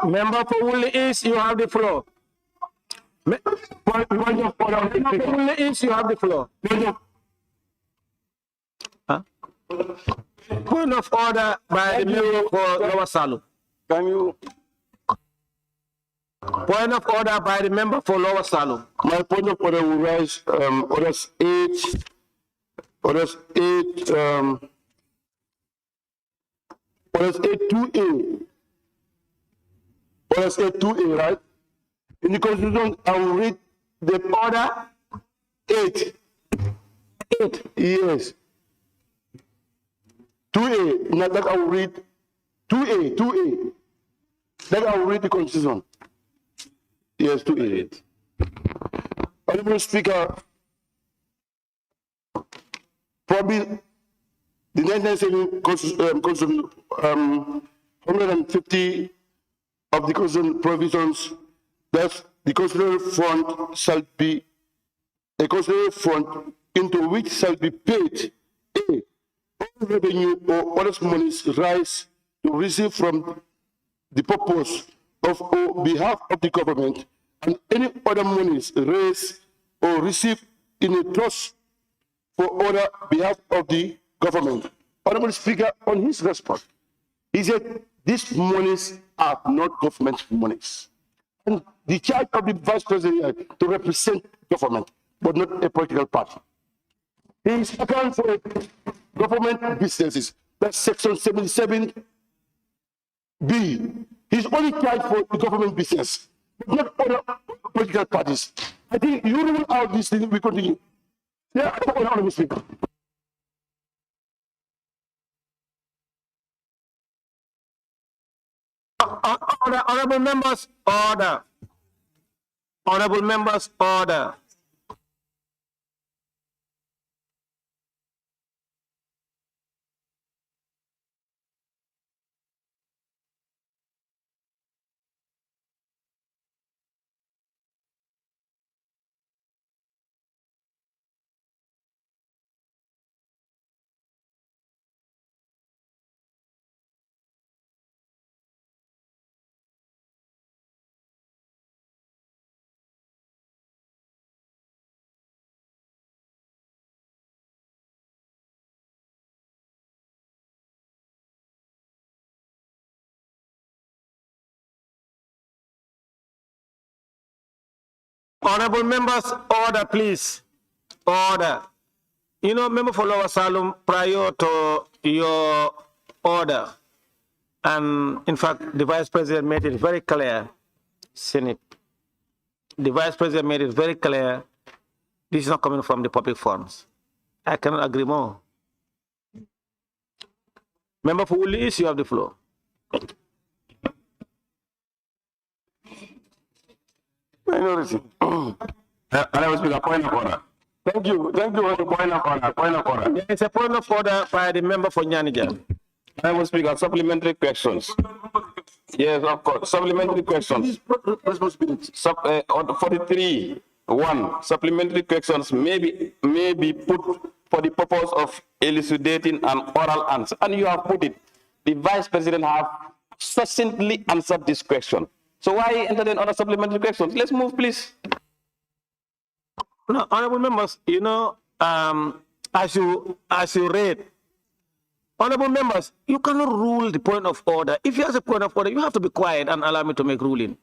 Member for Woolly East, you have the floor. Member for Woolly East, you have the floor. Huh? Point of order by the member for Lower Salum. Can you? Point of order by the member for Lower Salum. My point of order will rise, orders 8, orders 2A. Orders 2A, right? In the Constitution, I will read the order 8. 8, yes. 2A, now that I will read 2A. Then I will read the Constitution. Yes, 2A. Honorable Speaker, probably the 1997 Constitution, 150 of the Constitution provisions that the Constitutional Fund shall be a Constitutional Fund into which shall be paid A, all revenue or other monies rise to receive from the purpose of or behalf of the government, and any other monies raised or received in a trust for other behalf of the government. Honorable Speaker, on his response, he said these monies are not government monies. And the charge of the Vice President to represent government, but not a political party. He is account for government businesses. That's Section 77B. He's only charged for the government business, but not other political parties. I think you rule out this thing, we continue. Yeah, Honorable Speaker. Honorable members, order. Honorable members, order. Honorable members, order, please. Order. You know, member for Lower Salum, prior to your order, and in fact, the Vice President made it very clear, Senate. The Vice President made it very clear, this is not coming from the public funds. I cannot agree more. Member for Woolly East, you have the floor. Minority. I was with a point of order. Thank you for the point of order. Point of order. There is a point of order by the member for Nyanija. I will speak on supplementary questions. Yes, of course. Supplementary questions. Responsibility. 43. 1. Supplementary questions may be put for the purpose of elucidating an oral answer. And you have put it. The Vice President have succinctly answered this question. So why entertain other supplementary questions? Let's move, please. No, honorable members, you know, as you read, honorable members, you cannot rule the point of order. If you have a point of order, you have to be quiet and allow me to make ruling.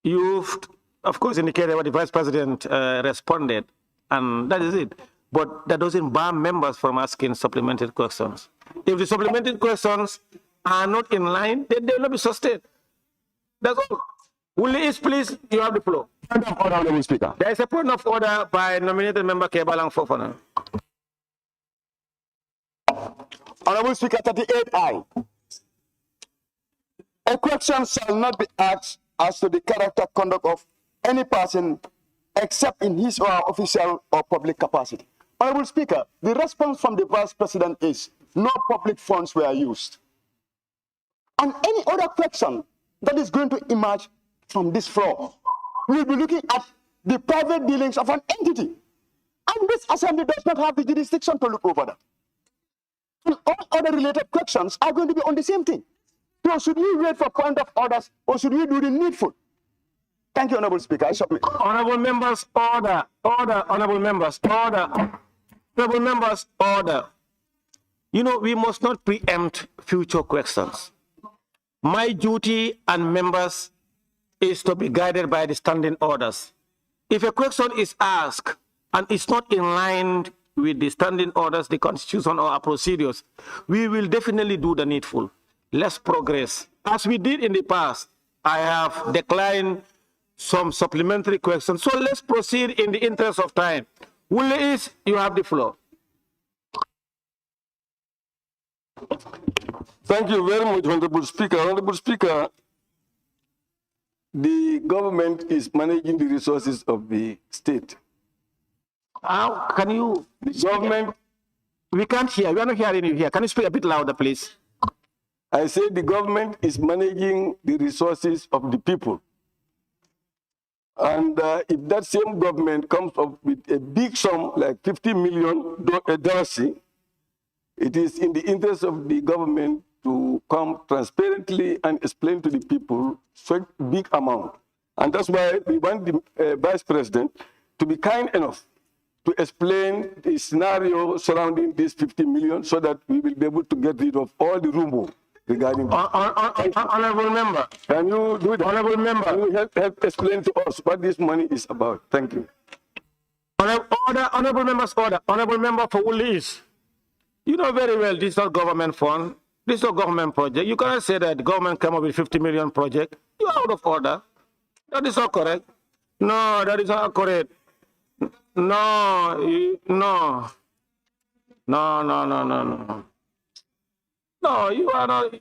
You've, of course, indicated what the Vice President responded, and that is it. But that doesn't ban members from asking supplementary questions. If the supplementary questions are not in line, then they will not be sustained. That's all. Will you please, you have the floor. Point of order, Honorable Speaker. There is a point of order by nominated member Kebalang Fofana. Honorable Speaker, 38I. A question shall not be asked as to the character conduct of any person except in his or her official or public capacity. Honorable Speaker, the response from the Vice President is no public funds were used. And any other question that is going to emerge from this floor, we'll be looking at the private dealings of an entity. And this assembly does not have the jurisdiction to look over that. And all other related questions are going to be on the same thing. So should we wait for point of orders or should we do the needful? Thank you, Honorable Speaker. I submit. Honorable members, order. Order, honorable members, order. Honorable members, order. You know, we must not preempt future questions. My duty and members is to be guided by the standing orders. If a question is asked and it's not in line with the standing orders, the Constitution, or our procedures, we will definitely do the needful. Let's progress. As we did in the past, I have declined some supplementary questions. So let's proceed in the interest of time. Willis, you have the floor. Thank you very much, Honorable Speaker. Honorable Speaker, the government is managing the resources of the state. How can you? The government. We can't hear. We are not hearing you here. Can you speak a bit louder, please? I say the government is managing the resources of the people. And if that same government comes up with a big sum, like $50 million, it is in the interest of the government to come transparently and explain to the people such big amount. And that's why we want the Vice President to be kind enough to explain the scenario surrounding this 50 million so that we will be able to get rid of all the rumor regarding Honorable member. Can you do it? Honorable member. Can you help explain to us what this money is about? Thank you. Order, honorable members, order. Honorable member for Willis. You know very well this is not government fund. This is not government project. You cannot say that the government came up with 50 million project. You are out of order. That is not correct. No, that is not correct. No, no. No, you are not.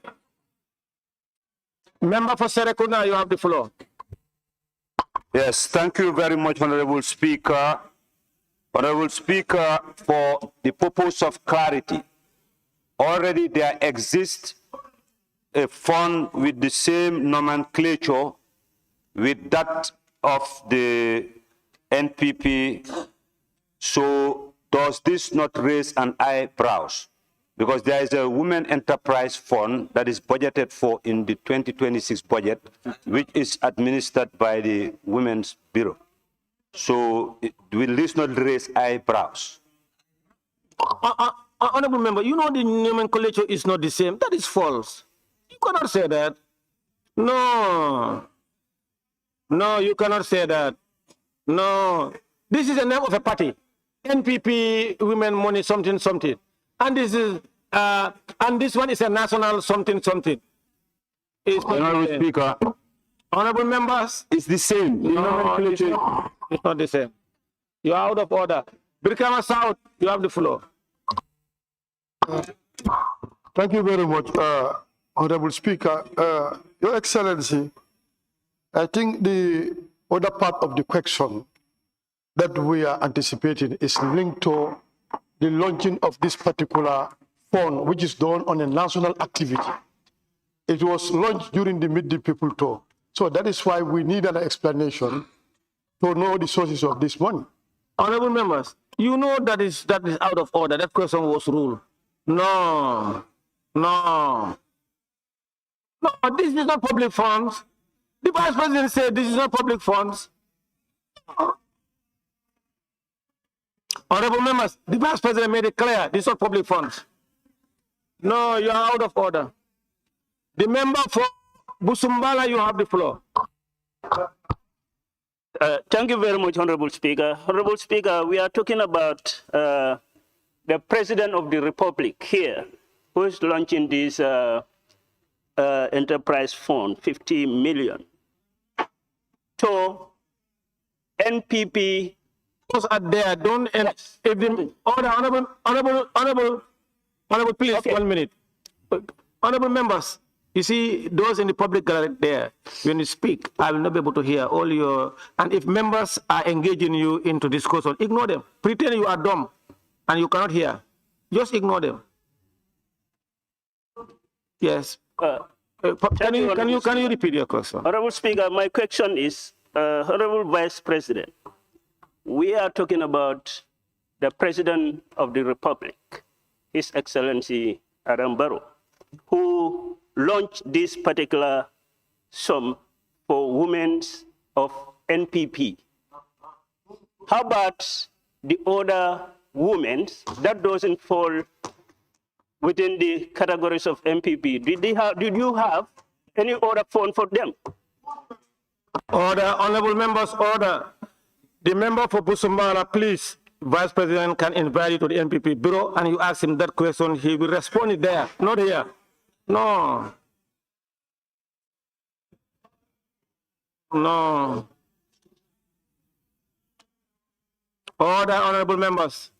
Member for Serekunda, you have the floor. Yes, thank you very much, Honorable Speaker. Honorable Speaker, for the purpose of clarity, already there exists a fund with the same nomenclature with that of the NPP. So does this not raise an eyebrows? Because there is a Women Enterprise Fund that is budgeted for in the 2026 budget, which is administered by the Women's Bureau. So will this not raise eyebrows? Honorable member, you know the nomenclature is not the same. That is false. You cannot say that. No. No, you cannot say that. No. This is the name of a party. NPP, Women Money, something, something. And this is, and this one is a national something, something. Honorable Speaker. Honorable members. It's the same. No, it's not the same. You are out of order. Brikama South, you have the floor. Thank you very much, Honorable Speaker. Your Excellency, I think the other part of the question that we are anticipating is linked to the launching of this particular fund, which is done on a national activity. It was launched during the Meet the People tour. So that is why we need an explanation to know the sources of this money. Honorable members, you know that is out of order. That question was ruled. No. This is not public funds. The Vice President said this is not public funds. Honorable members, the Vice President made it clear this is not public funds. No, you are out of order. The member for Busumbala, you have the floor. Thank you very much, Honorable Speaker. Honorable Speaker, we are talking about the President of the Republic here, who is launching this enterprise fund, 50 million. So, NPP. Those are there. Don't. Yes. If the honorable, please, okay. 1 minute. Honorable members, you see those in the public gallery there. When you speak, I will not be able to hear all your. And if members are engaging you into discussion, ignore them. Pretend you are dumb and you cannot hear. Just ignore them. Yes. Can you repeat your question? Honorable Speaker, my question is, Honorable Vice President, we are talking about the President of the Republic, His Excellency Adam Barrow, who launched this particular sum for women of NPP. How about the other women that doesn't fall within the categories of NPP? Did you have any other fund for them? Order, honorable members, order. The member for Busumbala, please, Vice President can invite you to the NPP bureau and you ask him that question, he will respond it there, not here. No. Order, honorable members.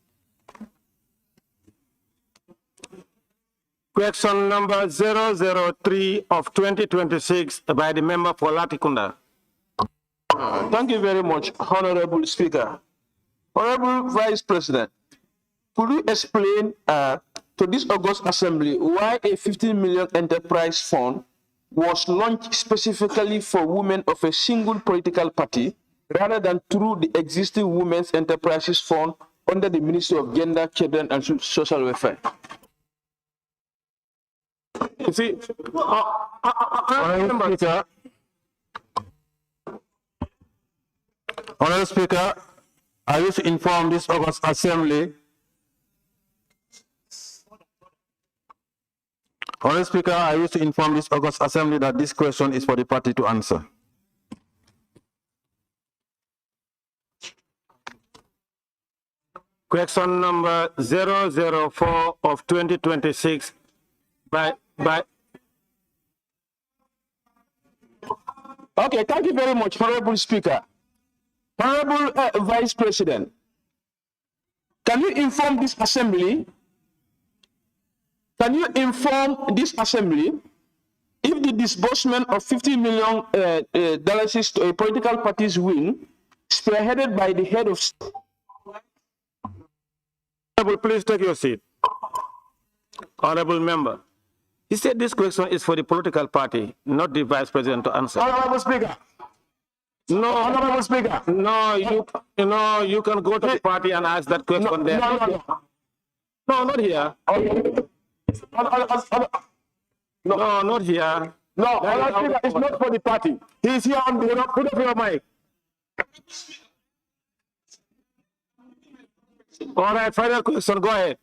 Question number 003 of 2026 by the member for Latikunda. Thank you very much, Honorable Speaker. Honorable Vice President, could you explain to this August Assembly why a 15 million enterprise fund was launched specifically for women of a single political party rather than through the existing Women's Enterprises Fund under the Ministry of Gender, Children and Social Welfare? You see, Honorable Speaker, I wish to inform this August Assembly. Honorable Speaker, I wish to inform this August Assembly that this question is for the party to answer. Question number 004 of 2026 by. Okay, thank you very much, Honorable Speaker. Honorable Vice President, can you inform this Assembly? Can you inform this Assembly if the disbursement of $50 million to a political party's wing, spearheaded by the head of state? Honorable, please take your seat. Honorable member, he said this question is for the political party, not the Vice President to answer. Honorable Speaker. No, Honorable Speaker. No, you can go to the party and ask that question there. No, not here. No, not here. No, Honorable Speaker, it's not for the party. He's here on the put up your mic. All right, final question, go ahead.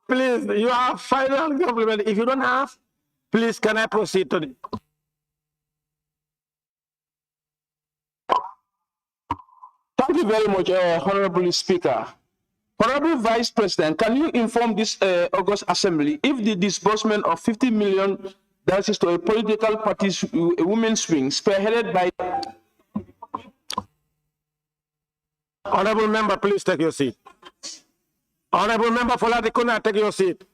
Please, you have final compliment. If you don't have, please, can I proceed to the... Thank you very much, Honorable Speaker. Honorable Vice President, can you inform this August Assembly if the disbursement of $50 million to a political party's women's wing, spearheaded by... Honorable member, please take your seat. Honorable member for Latikuna, take your seat.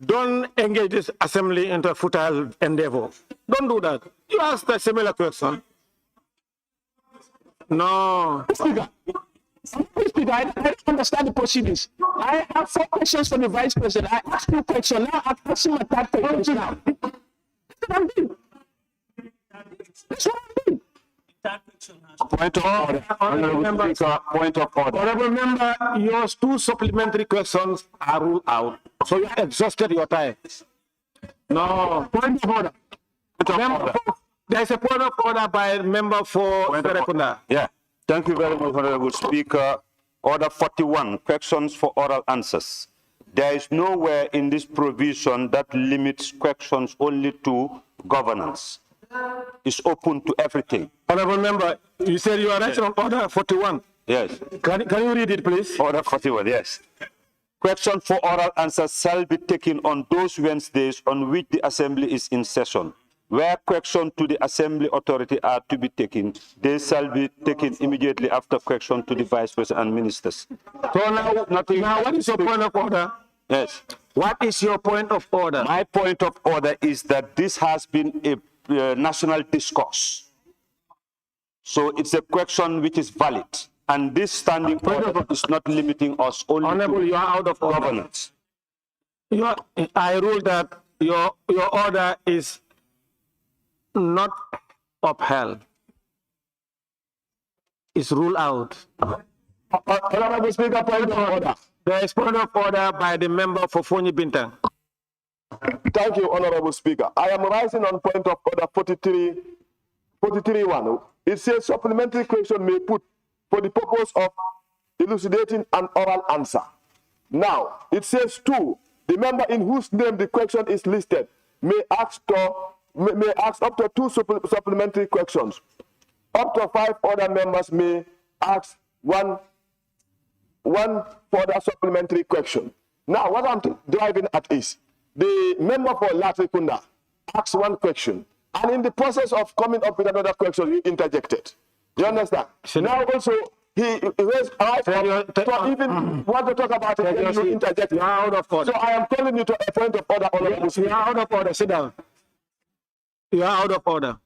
Don't engage this assembly into a futile endeavor. Don't do that. You asked a similar question. No. I don't understand the proceedings. I have 4 questions for the Vice President. I asked 2 questions. Now I'm asking my 3rd question now. That's what I'm doing. That's what I'm doing. Point of order. Honorable Speaker, point of order. Honorable member, your 2 supplementary questions are ruled out. So you have exhausted your time. No, point of order. There's a point of order by member for Serekunda. Yeah. Thank you very much, Honorable Speaker. Order 41, questions for oral answers. There is nowhere in this provision that limits questions only to governance. It's open to everything. Honorable member, you said you are writing on order 41. Yes. Can you read it, please? Order 41, yes. Questions for oral answers shall be taken on those Wednesdays on which the Assembly is in session. Where questions to the Assembly authority are to be taken, they shall be taken immediately after question to the Vice President and Ministers. So now, what is your point of order? Yes. What is your point of order? My point of order is that this has been a national discourse. So it's a question which is valid. And this standing order is not limiting us only Honorable, you are out of order. governance. I rule that your order is not upheld. It's ruled out. Honorable Speaker, point of order. There is point of order by the member for Fonyi Bintang. Thank you, Honorable Speaker. I am rising on point of order 43.1. It says supplementary question may put for the purpose of elucidating an oral answer. Now, it says 2, the member in whose name the question is listed may ask up to 2 supplementary questions. Up to 5 other members may ask one further supplementary question. Now, what I'm driving at is, the member for Latrikunda asked 1 question, and in the process of coming up with another question, he interjected. You understand? Now also, he raised right to even want to talk about it, and you interject. You are out of order. So I am calling you to a point of order, Honorable Speaker. You are out of order. Sit down. You are out of order.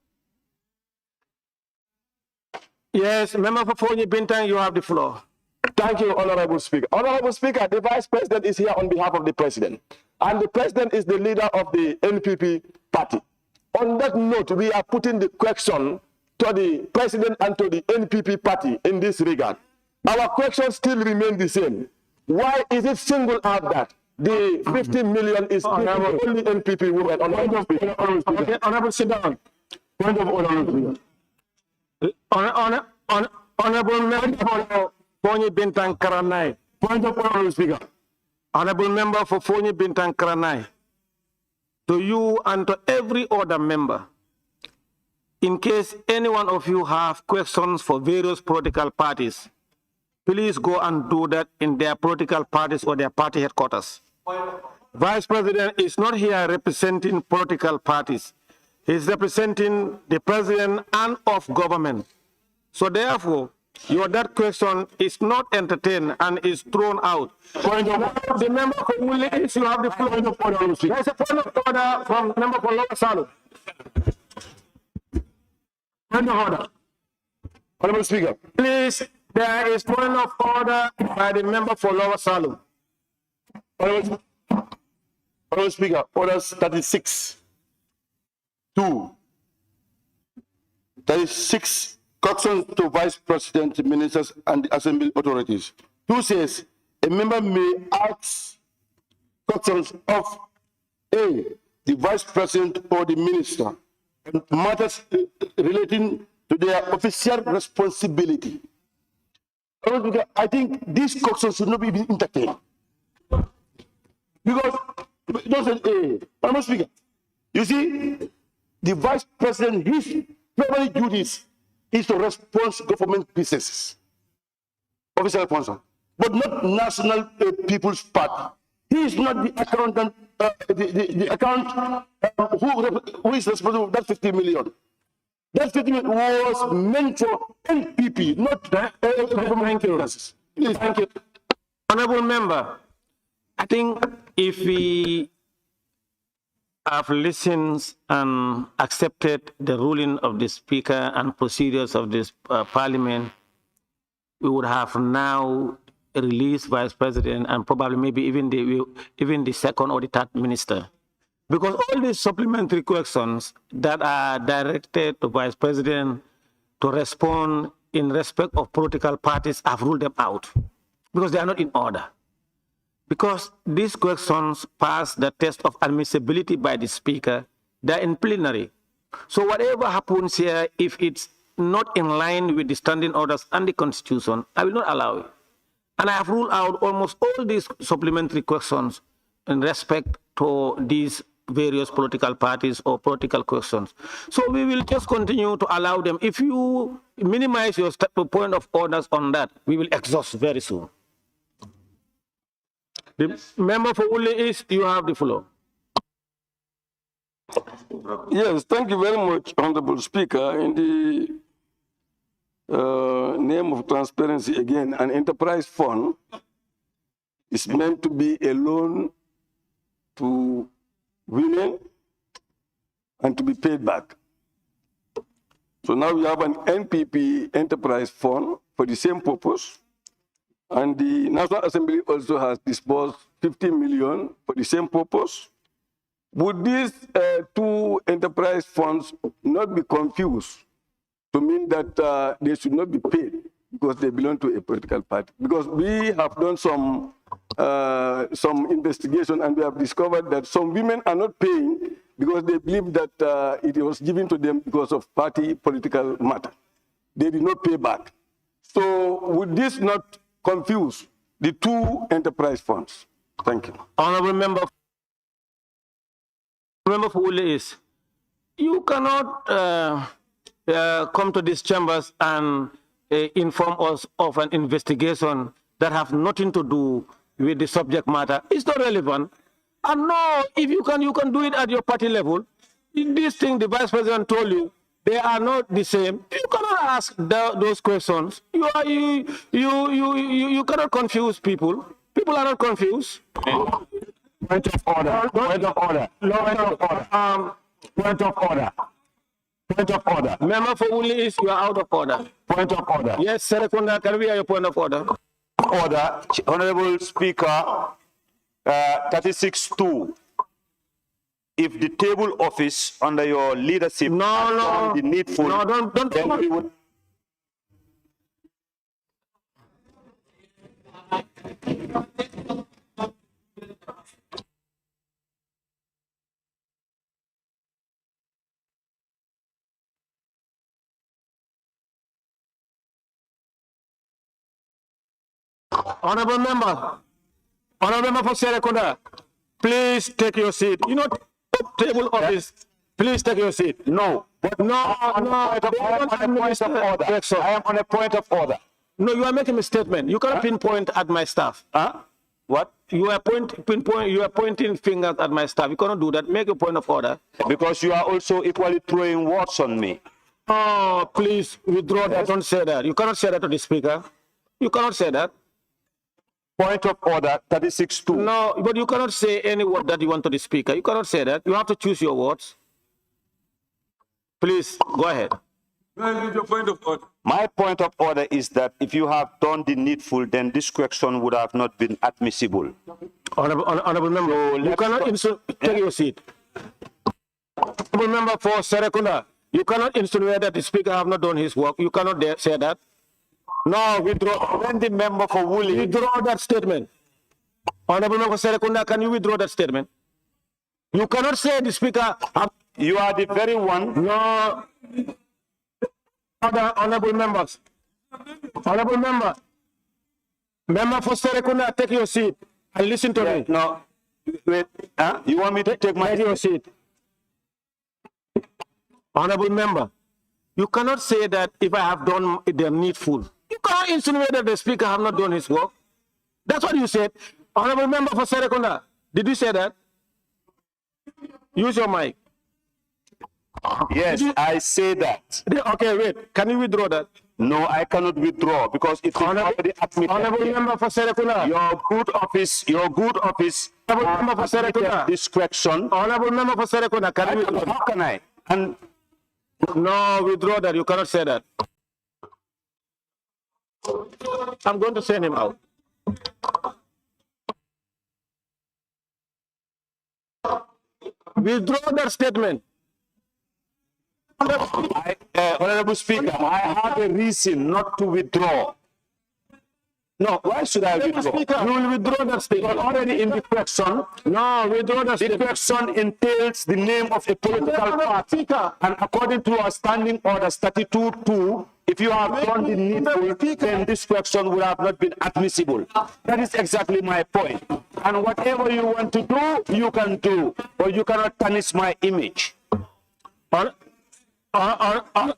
Yes, member for Fonyi Bintang, you have the floor. Thank you, Honorable Speaker. Honorable Speaker, the Vice President is here on behalf of the President, and the President is the leader of the NPP party. On that note, we are putting the question to the President and to the NPP party in this regard. Our questions still remain the same. Why is it singled out that the 50 million is only NPP women? Honorable Speaker. Okay, Honorable, sit down. Point of order, Honorable member for Fonyi Bintang Karanai. Point of order, Speaker. Honorable member for Fonyi Bintang Karanai. To you and to every other member, in case any one of you have questions for various political parties, please go and do that in their political parties or their party headquarters. Vice President is not here representing political parties. He's representing the President and of government. So therefore, that question is not entertained and is thrown out. Point of order. The member for Woolix, you have the floor. Point of order. There's a point of order from member for Lower Salum. Point of order. Honorable Speaker. Please, there is point of order by the member for Lower Salum. Honorable Speaker, orders 36. 2. 36 questions to Vice President, Ministers, and the Assembly authorities. 2 says, a member may ask questions of A, the Vice President or the Minister, on matters relating to their official responsibility. I think these questions should not be entertained. Because, Honorable Speaker, you see, the Vice President, his primary duties is to respond to government businesses, official function, but not National People's Party. He is not the accountant, the account who is responsible for that 50 million. That 50 million was meant for NPP, not government. Thank you. Please, thank you. Honorable member, I think if we have listened and accepted the ruling of the Speaker and procedures of this Parliament, we would have now released Vice President and probably maybe even the second or the third minister. Because all these supplementary questions that are directed to Vice President to respond in respect of political parties, I've ruled them out because they are not in order. Because these questions pass the test of admissibility by the Speaker, they're in plenary. So whatever happens here, if it's not in line with the standing orders and the Constitution, I will not allow it. And I have ruled out almost all these supplementary questions in respect to these various political parties or political questions. So we will just continue to allow them. If you minimize your point of orders on that, we will exhaust very soon. The member for Ule East, you have the floor. Yes, thank you very much, Honorable Speaker. In the name of transparency, again, an enterprise fund is meant to be a loan to women and to be paid back. So now we have an NPP enterprise fund for the same purpose. And the National Assembly also has disbursed 50 million for the same purpose. Would these two enterprise funds not be confused to mean that they should not be paid because they belong to a political party? Because we have done some investigation and we have discovered that some women are not paying because they believe that it was given to them because of party political matter. They did not pay back. So would this not confuse the two enterprise funds? Thank you. Honorable member for Ule is, you cannot come to these chambers and inform us of an investigation that have nothing to do with the subject matter. It's not relevant. And no, if you can do it at your party level. In this thing, the Vice President told you, they are not the same. You cannot ask those questions. You cannot confuse people. People are not confused. Point of order. Point of order. Point of order. Point of order. Point of order. Member for Uli is, you are out of order. Point of order. Yes, Serekunda, can we hear your point of order? Order. Honorable Speaker, 36-2. If the table office under your leadership the needful, don't then we would. Honorable member for Serekunda, please take your seat. You know, table office, please take your seat. No, but I am on a point of order. No, you are making a statement. You cannot pinpoint at my staff. What? You are pointing fingers at my staff. You cannot do that. Make a point of order. Because you are also equally throwing words on me. Oh, please withdraw that. Don't say that. You cannot say that to the speaker. You cannot say that. Point of order, 36-2. No, but you cannot say any word that you want to the speaker. You cannot say that. You have to choose your words. Please, go ahead. Your point of order. My point of order is that if you have done the needful, then this question would have not been admissible. Honorable member, so you cannot take your seat. Honorable member for Serekunda, you cannot insinuate that the speaker have not done his work. You cannot dare say that. No, withdraw. When the member for Woolly, withdraw that statement. Honorable member for Serekunda, can you withdraw that statement? You cannot say the speaker. You are the very one. No. Other honorable members. Honorable member. Member for Serekunda, take your seat and listen to me. No. Wait. You want me to take my seat? Honorable member, you cannot say that if I have done the needful. You cannot insinuate that the speaker have not done his work. That's what you said. Honorable member for Serekunda, did you say that? Use your mic. Yes, I say that. Okay, wait. Can you withdraw that? No, I cannot withdraw because it is already admitted. Honorable member for Serekunda. Your good office. Honorable member for Serekunda. This question. Honorable member for Serekunda, can you withdraw? How can I? And no, withdraw that. You cannot say that. I'm going to send him out. Withdraw that statement. Honorable Speaker, I have a reason not to withdraw. No, why should I withdraw? You will withdraw that statement. Already in the question, No, withdraw that the statement. question entails the name of a political party. And according to our standing order 32.2, if you have done the needful, then this question would have not been admissible. That is exactly my point. And whatever you want to do, you can do, but you cannot tarnish my image. Honorable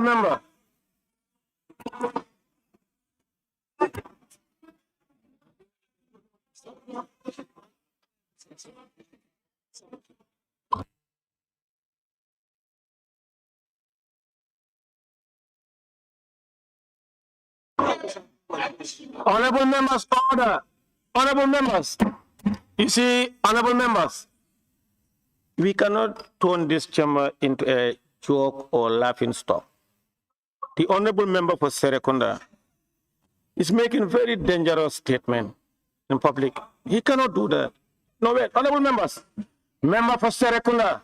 member. Honorable members, order. Honorable members. You see, honorable members, we cannot turn this chamber into a joke or laughing stock. The honorable member for Serekunda is making very dangerous statement in public. He cannot do that. No, wait, honorable members, member for Serekunda,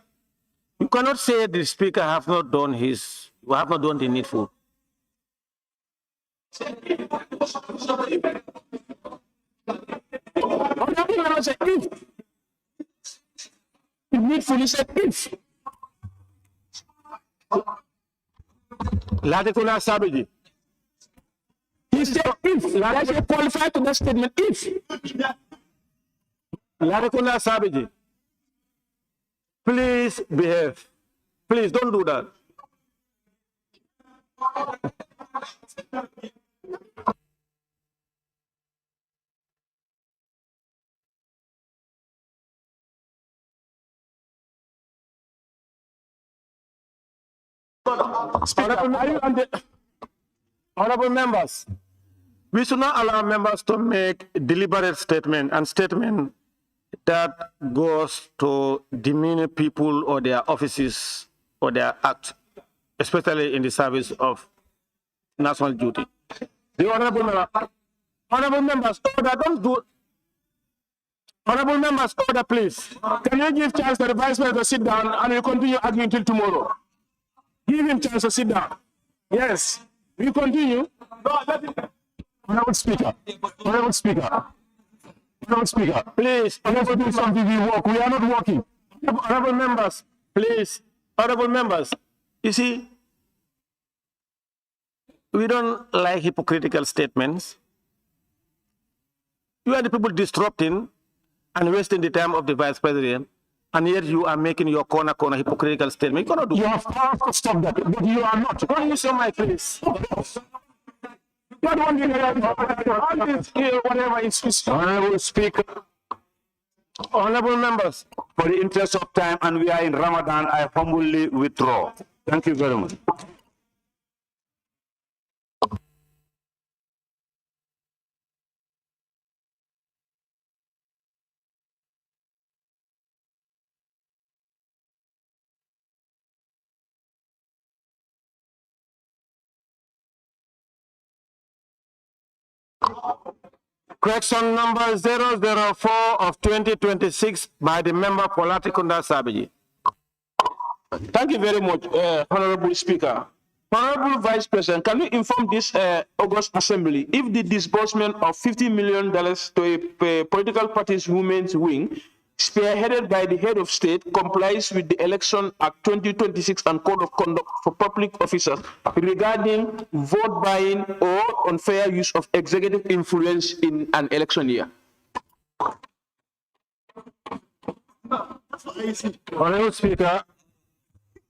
you cannot say the speaker have not done the needful. Honorable member said if. The needful, he said if. Ladekuna Sabiji. He said if. Ladekuna qualified to that statement if. Ladekuna Sabiji. Please behave. Please don't do that. Honorable members, we should not allow members to make deliberate statement and statement that goes to demean people or their offices or their act, especially in the service of national duty. The honorable members, order, don't do. Honorable members, order, please. Can you give chance to the vice president to sit down and we continue arguing until tomorrow? Give him chance to sit down. Yes, we continue. Honorable Speaker, Honorable Speaker, Honorable Speaker, please, Honorable do something we work. We are not working. Honorable members, please, honorable members, you see, we don't like hypocritical statements. You are the people disrupting and wasting the time of the vice president, and yet you are making your corner hypocritical statement. You cannot do. You have to stop that, but you are not. Don't use your mic, please. You are the one doing whatever is. Honorable Speaker, Honorable members, for the interest of time and we are in Ramadan, I humbly withdraw. Thank you very much. Question number 004 of 2026 by the member for Latrikunda Sabiji. Thank you very much, Honorable Speaker. Honorable Vice President, can you inform this August Assembly if the disbursement of $50 million to a political party's women's wing, spearheaded by the head of state, complies with the Election Act 2026 and Code of Conduct for Public Officers regarding vote buying or unfair use of executive influence in an election year? Honorable Speaker,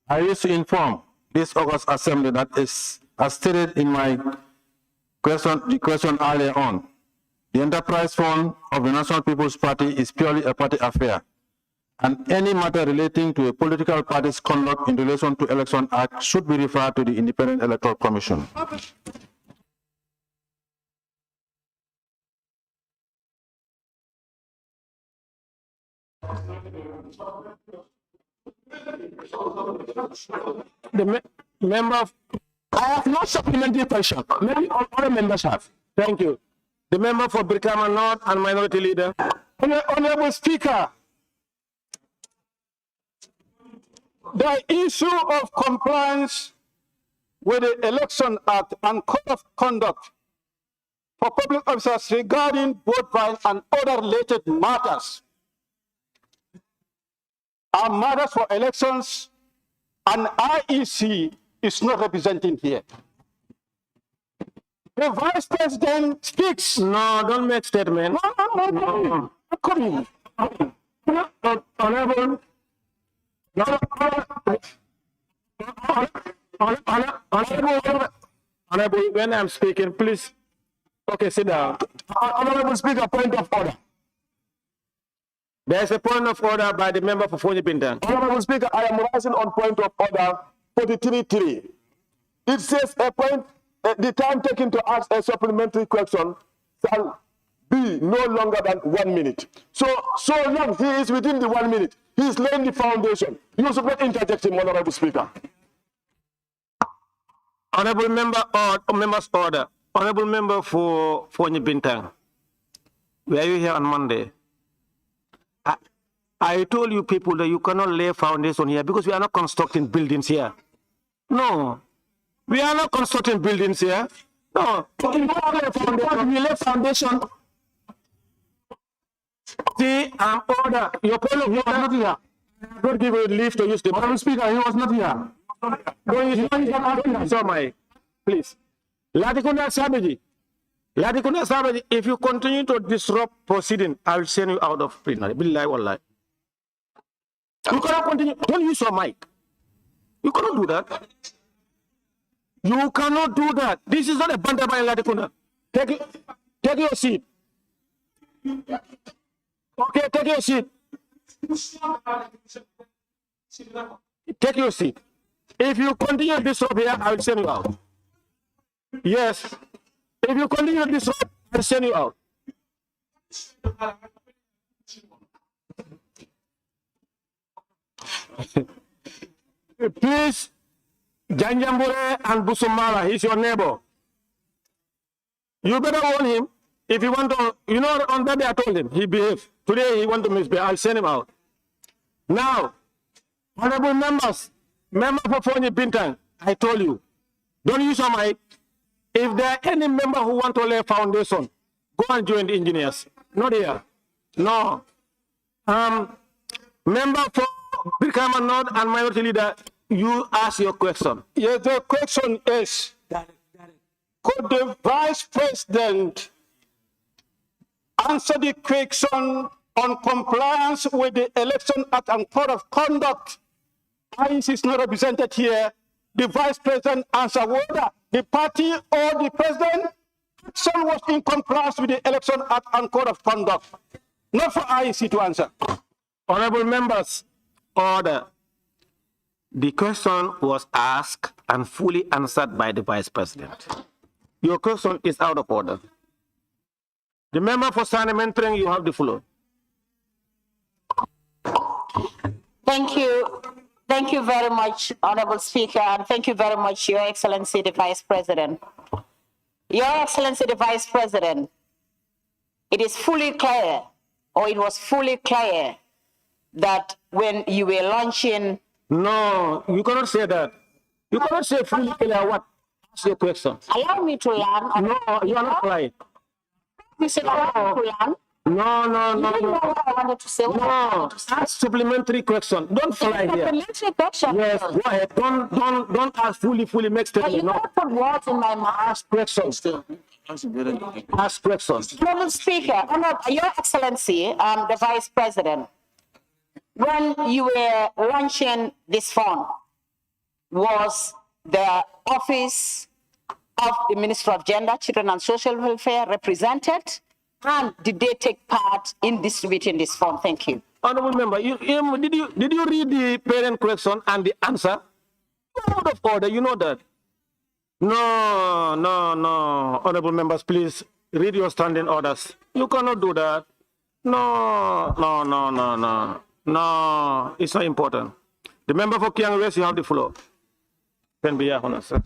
I wish to inform this August Assembly that is, as stated in my question earlier on, the enterprise fund of the National People's Party is purely a party affair, and any matter relating to a political party's conduct in relation to Election Act should be referred to the Independent Electoral Commission. The member I have no supplementary question. Maybe all other members have. Thank you. The member for Brikama North and Minority Leader. Honorable Speaker, the issue of compliance with the Election Act and Code of Conduct for public officers regarding vote buying and other related matters are matters for elections, and IEC is not representing here. The Vice President speaks. No, don't make statement. No. Come in. Honorable, Honorable, when I'm speaking, please. Okay, sit down. Honorable Speaker, point of order. There's a point of order by the member for Fonyi Bintang. Honorable Speaker, I am rising on point of order 43.3. It says the time taken to ask a supplementary question shall be no longer than 1 minute. So long he is within the 1 minute. He is laying the foundation. You should not interject him, Honorable Speaker. Honorable member or members order. Honorable member for Fonyi Bintang. Were you here on Monday? I told you people that you cannot lay foundation here because we are not constructing buildings here. No, we are not constructing buildings here. No, we lay foundation. See, order. Your point of view was not here. Don't give a leave to use the. Honorable Speaker, he was not here. Don't use my, please. Latikunda Sabaji, if you continue to disrupt proceeding, I will send you out of plenary. Billahi wallahi. You cannot continue. Don't use your mic. You cannot do that. You cannot do that. This is not a bandaba in Latikunda. Take your seat. Okay, take your seat. Take your seat. If you continue to disrupt here, I will send you out. Yes. If you continue to disrupt, I will send you out. Please, Janjambure and Busumala, he's your neighbor. You better warn him. If you want to, you know, on that day I told him, he behaved. Today he want to misbehave, I'll send him out. Now, honorable members, member for Fonyi Bintang, I told you, don't use your mic. If there are any member who want to lay foundation, go and join the engineers. Not here. No. Member for Brikama North and Minority Leader, you ask your question. Yes, the question is, could the Vice President answer the question on compliance with the Election Act and Code of Conduct? IEC is not represented here. The Vice President answer whether the party or the President action was in compliance with the Election Act and Code of Conduct. Not for IEC to answer. Honorable members, order. The question was asked and fully answered by the Vice President. Your question is out of order. The member for Sanementring, you have the floor. Thank you. Thank you very much, Honorable Speaker, and thank you very much, Your Excellency, the Vice President. Your Excellency, the Vice President, it is fully clear, or it was fully clear, that when you were launching... No, you cannot say that. You cannot say fully clear what? Ask your question. Allow me to learn. No, you are not right. You said allow me to learn. No. You didn't know what I wanted to say. No, ask supplementary question. Don't fly here. Supplementary question. Yes, go ahead. Don't ask fully make statement. You No. put words in my mouth. Ask questions. Ask questions. Honorable Speaker, Your Excellency, the Vice President, when you were launching this fund, was the Office of the Minister of Gender, Children and Social Welfare represented? And did they take part in distributing this fund? Thank you. Honorable member, did you read the parent question and the answer? Out of order, you know that. No. Honorable members, please read your standing orders. You cannot do that. No. It's not important. The member for Kiang West, you have the floor. Can be here, Honor, sir.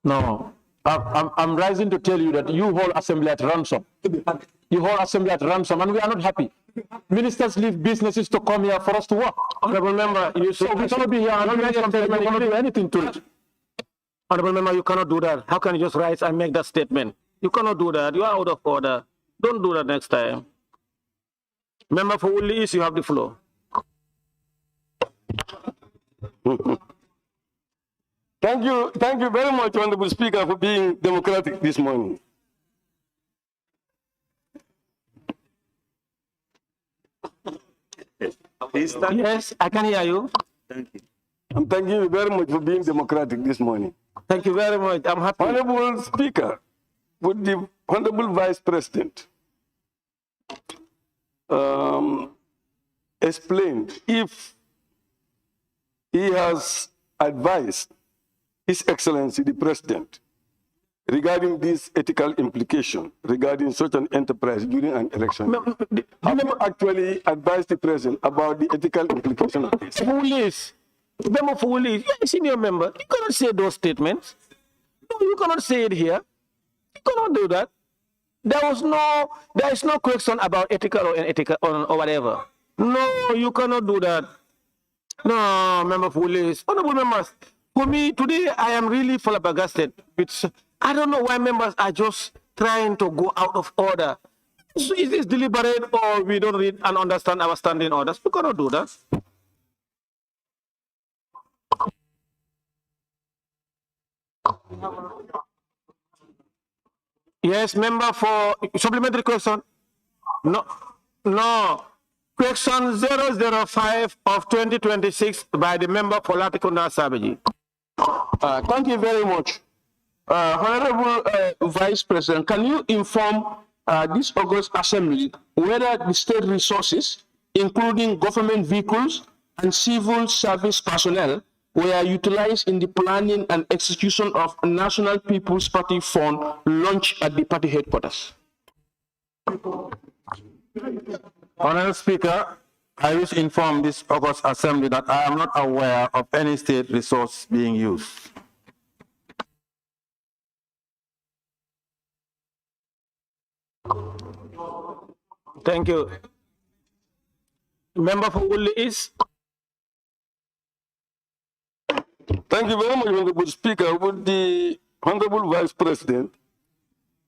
No, I'm rising to tell you that you hold assembly at ransom. You hold assembly at ransom, and we are not happy. Ministers leave businesses to come here for us to work. Honorable member, you So we cannot be here and you cannot do anything to it. Honorable member, you cannot do that. How can you just rise and make that statement? You cannot do that. You are out of order. Don't do that next time. Member for Woodley East, you have the floor. Thank you very much, Honorable Speaker, for being democratic this morning. Yes, I can hear you. Thank you. I'm thanking you very much for being democratic this morning. Thank you very much. I'm happy. Honorable Speaker, would the Honorable Vice President explain if he has advised His Excellency the President regarding this ethical implication regarding such an enterprise during an election? Have you actually advised the President about the ethical implication of this? Foolish. Member for Woodley, you are a senior member. You cannot say those statements. No, you cannot say it here. You cannot do that. There is no question about ethical or unethical or whatever. No, you cannot do that. No, member for Woodley. Honorable members, for me, today I am really flabbergasted. I don't know why members are just trying to go out of order. So is this deliberate or we don't read and understand our standing orders? We cannot do that. Yes, member for supplementary question. No. Question 005 of 2026 by the member for Latikunda Sabaji. Thank you very much. Honorable Vice President, can you inform this August Assembly whether the state resources, including government vehicles and civil service personnel, were utilized in the planning and execution of National People's Party Fund launch at the party headquarters? Honorable Speaker, I wish to inform this August Assembly that I am not aware of any state resource being used. Thank you. Member for Woodley East. Thank you very much, Honorable Speaker. Would the Honorable Vice President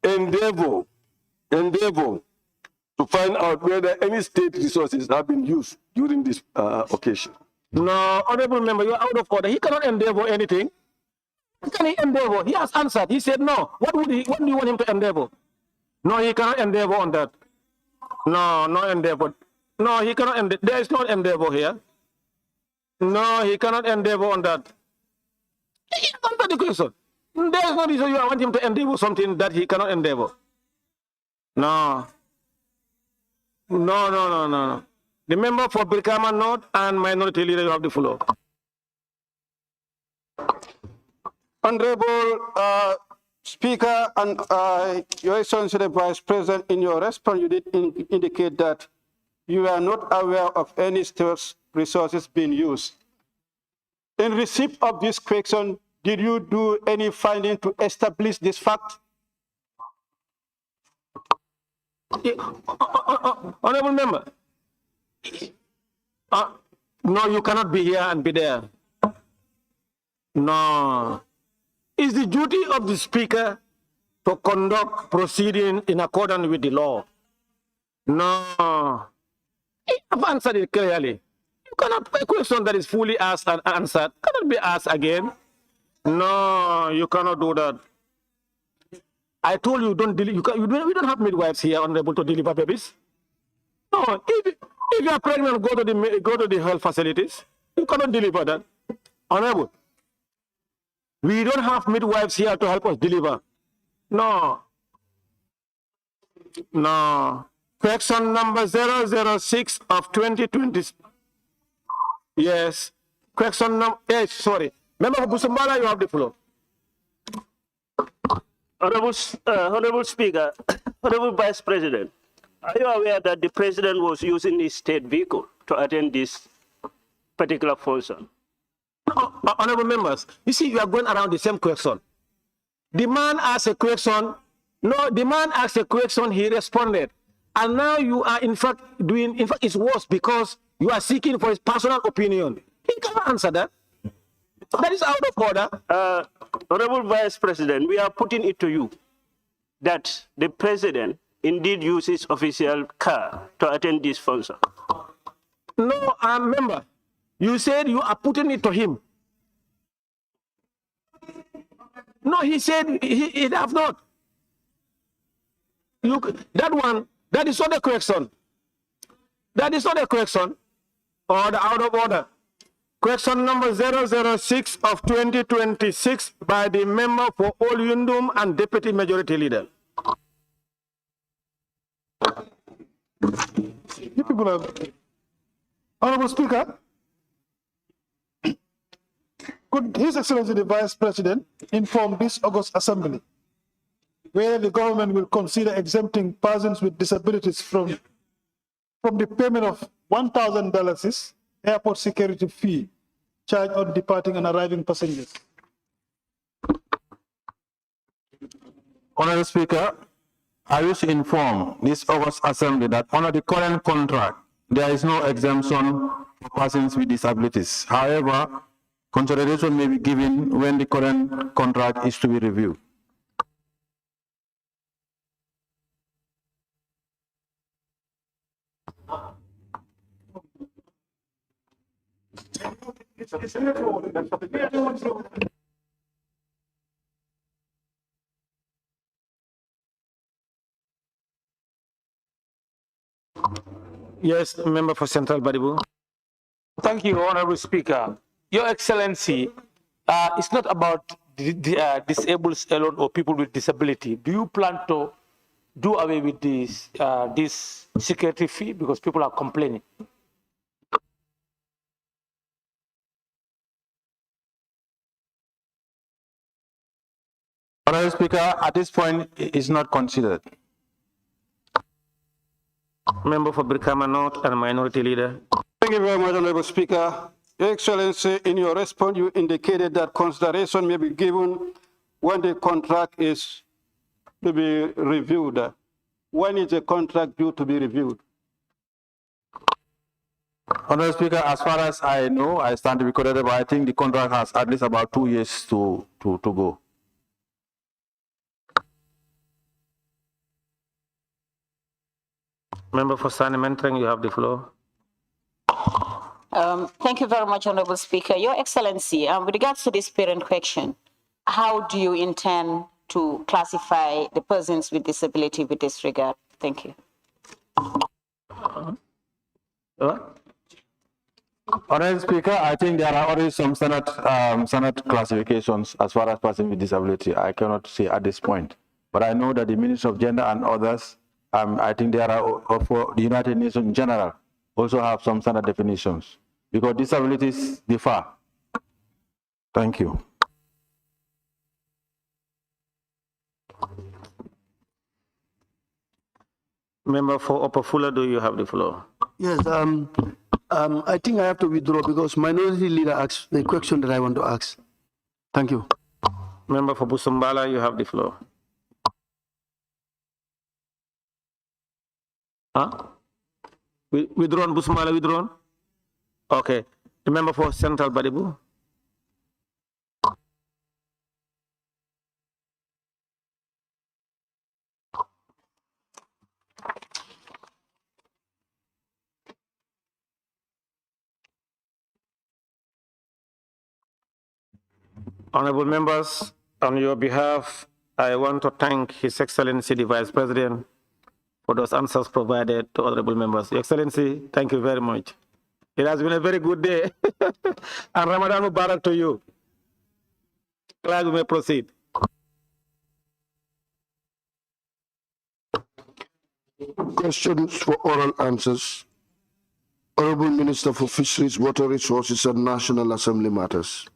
endeavor to find out whether any state resources have been used during this occasion? No, honorable member, you are out of order. He cannot endeavor anything. How can he endeavor? He has answered. He said no. What do you want him to endeavor? No, he cannot endeavor on that. No endeavor. No, he cannot endeavor. There is no endeavor here. No, he cannot endeavor on that. He answered the question. There is no reason you want him to endeavor something that he cannot endeavor. No. The member for Brikama North and Minority Leader, you have the floor. Honorable Speaker and Your Excellency the Vice President, in your response, you did indicate that you are not aware of any state resources being used. In receipt of this question, did you do any finding to establish this fact? Honorable member, no, you cannot be here and be there. No. It's the duty of the Speaker to conduct proceedings in accordance with the law. No. I've answered it clearly. You cannot, a question that is fully asked and answered cannot be asked again. No, you cannot do that. I told you, we don't have midwives here, Honorable, to deliver babies. No, if you are pregnant, go to the health facilities. You cannot deliver that. Honorable, we don't have midwives here to help us deliver. No. Question number 006 of 2020. Yes. Question number, yes, sorry. Member of Busumbala, you have the floor. Honorable Speaker, Honorable Vice President, are you aware that the President was using his state vehicle to attend this particular function? No, honorable members, you see, you are going around the same question. The man asked a question. No, the man asked a question, he responded. And now you are in fact it's worse because you are seeking for his personal opinion. He cannot answer that. That is out of order. Honorable Vice President, we are putting it to you that the president indeed uses official car to attend this function. No, member, you said you are putting it to him. No, he said he have not. That is not a correction. That is not a correction or the out of order. Question number 006 of 2026 by the member for Olyundum and Deputy Majority Leader. You people have... Honorable Speaker, could His Excellency the Vice President inform this August Assembly whether the government will consider exempting persons with disabilities from the payment of $1,000 airport security fee charged on departing and arriving passengers? Honorable Speaker, I wish to inform this August Assembly that under the current contract, there is no exemption for persons with disabilities. However, consideration may be given when the current contract is to be reviewed. Yes, member for Central Badibu. Thank you, Honorable Speaker. Your Excellency, it's not about disabled alone or people with disability. Do you plan to do away with this security fee because people are complaining? Honorable Speaker, at this point, it is not considered. Member for Brikama North and Minority Leader. Thank you very much, Honorable Speaker. Your Excellency, in your response, you indicated that consideration may be given when the contract is to be reviewed. When is the contract due to be reviewed? Honorable Speaker, as far as I know, I stand to be corrected, but I think the contract has at least about 2 years to go. Member for Sani Mentreng, you have the floor. Thank you very much, Honorable Speaker. Your Excellency, with regards to this parent question, how do you intend to classify the persons with disability with this regard? Thank you. Honorable Speaker, I think there are already some standard classifications as far as persons with disability. I cannot say at this point, but I know that the Ministry of Gender and others, I think there are, for the United Nations in general, also have some standard definitions because disabilities differ. Thank you. Member for Opafula, do you have the floor? Yes, I think I have to withdraw because Minority Leader asked the question that I want to ask. Thank you. Member for Busumbala, you have the floor. Huh? Withdrawn, Busumbala, withdrawn? Okay. The member for Central Badibu. Honorable members, on your behalf, I want to thank His Excellency the Vice President for those answers provided to honorable members. Your Excellency, thank you very much. It has been a very good day. And Ramadan Mubarak to you. Glad we may proceed. Questions for oral answers. Honorable Minister for Fisheries, Water Resources and National Assembly Matters.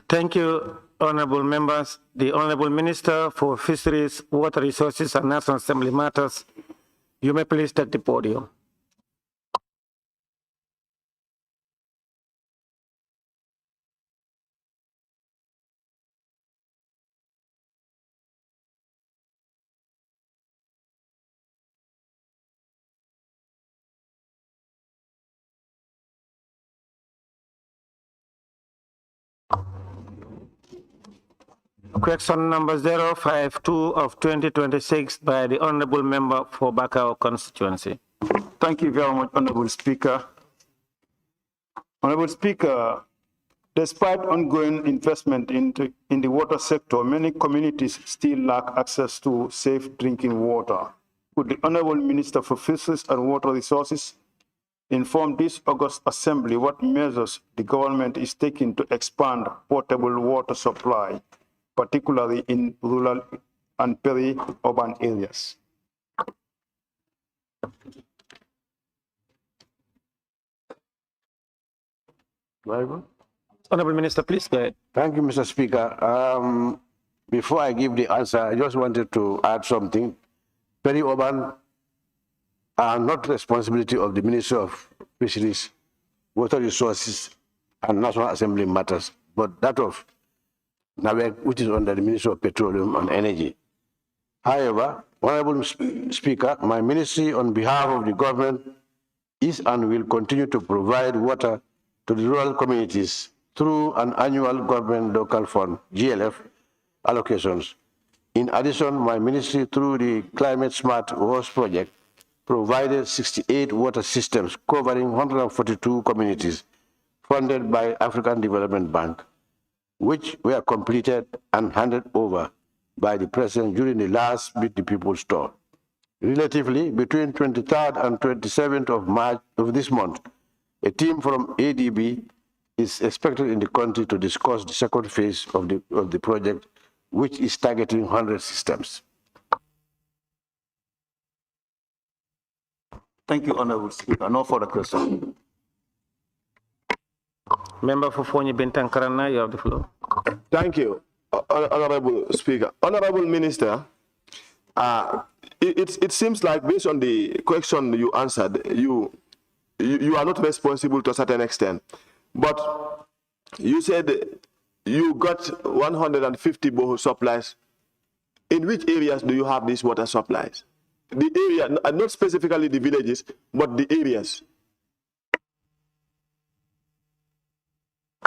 Thank you, honorable members. The Honorable Minister for Fisheries, Water Resources and National Assembly Matters, you may please take the podium. Question number 052 of 2026 by the Honorable Member for Bakau constituency. Thank you very much, Honorable Speaker. Honorable Speaker, despite ongoing investment in the water sector, many communities still lack access to safe drinking water. Could the Honorable Minister for Fisheries and Water Resources inform this August Assembly what measures the government is taking to expand potable water supply, particularly in rural and peri-urban areas? Honorable Minister, please go ahead. Thank you, Mr. Speaker. Before I give the answer, I just wanted to add something. Peri-urban are not responsibility of the Ministry of Fisheries, Water Resources, and National Assembly Matters, but that of NAWEC, which is under the Ministry of Petroleum and Energy. However, Honorable Speaker, my ministry, on behalf of the government, is and will continue to provide water to the rural communities through an annual government local fund, GLF, allocations. In addition, my ministry, through the Climate Smart Wars project, provided 68 water systems covering 142 communities funded by African Development Bank, which were completed and handed over by the President during the last Meet the People's tour. Relatively, between 23rd and 27th of March of this month, a team from ADB is expected in the country to discuss the second phase of the project, which is targeting 100 systems. Thank you, Honorable Speaker. No further questions. Member for Fonyi Bintankarana, you have the floor. Thank you, Honorable Speaker. Honorable Minister, it seems like based on the question you answered, you are not responsible to a certain extent. But you said you got 150 borehole supplies. In which areas do you have these water supplies? The area, not specifically the villages, but the areas.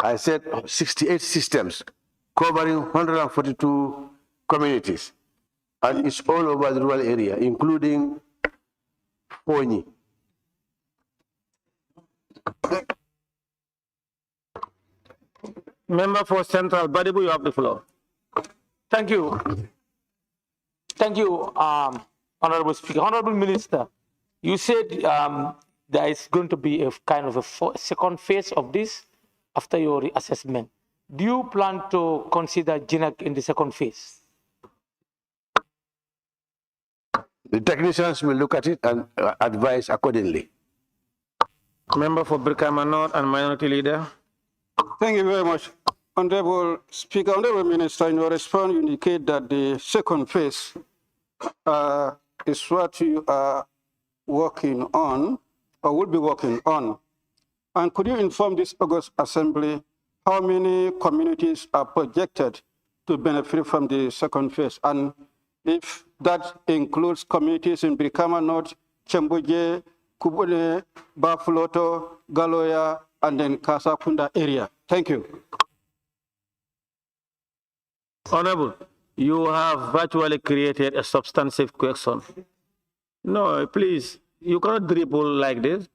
I said 68 systems covering 142 communities, and it's all over the rural area, including Fonyi. Member for Central Badibu, you have the floor. Thank you. Thank you, Honorable Speaker. Honorable Minister, you said there is going to be a kind of a second phase of this after your reassessment. Do you plan to consider GINAC in the second phase? The technicians will look at it and advise accordingly. Member for Brikama North and Minority Leader. Thank you very much. Honorable Speaker, Honorable Minister, in your response, you indicate that the second phase is what you are working on, or will be working on. And could you inform this August Assembly how many communities are projected to benefit from the second phase? And if that includes communities in Brikama North, Chembuje, Kubune, Bafuloto, Galoya, and then Kasakunda area. Thank you. Honorable, you have virtually created a substantive question. No, please, you cannot dribble like this.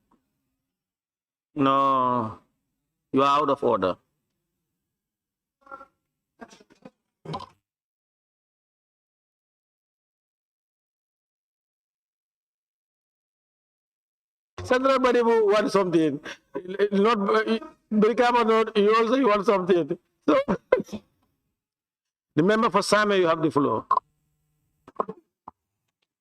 No, you are out of order. Central Badibu wants something. Not Brikama North, you also want something. So, the member for Same, you have the floor.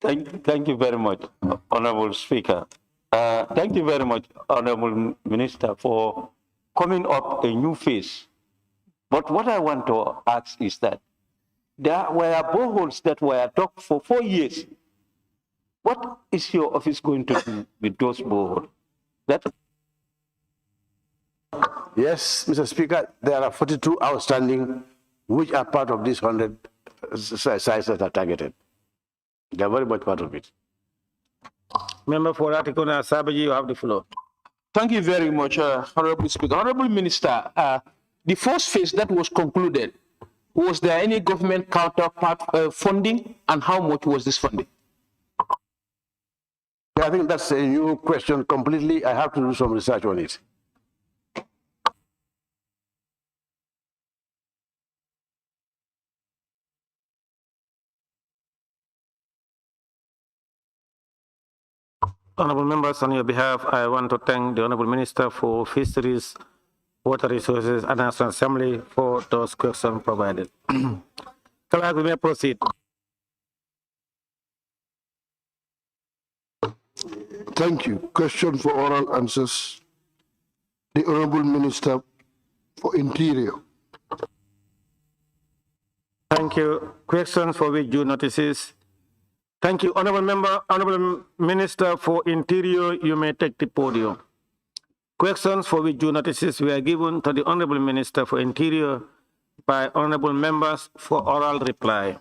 Thank you very much, Honorable Speaker. Thank you very much, Honorable Minister, for coming up a new phase But what I want to ask is that there were boreholes that were dug for 4 years. What is your office going to do with those boreholes? Yes, Mr. Speaker, there are 42 outstanding, which are part of these 100 sites that are targeted. They are very much part of it. Member for Atikuna Sabaji, you have the floor. Thank you very much, Honorable Speaker. Honorable Minister, the first phase that was concluded, was there any government counterpart funding, and how much was this funding? I think that's a new question completely. I have to do some research on it. Honorable members, on your behalf, I want to thank the Honorable Minister for Fisheries, Water Resources and National Assembly for those questions provided. Clerk, we may proceed. Thank you. Question for oral answers. The Honorable Minister for Interior. Thank you. Questions for which due notices. Thank you, Honorable Member. Honorable Minister for Interior, you may take the podium. Questions for which due notices were given to the Honorable Minister for Interior by honorable members for oral reply.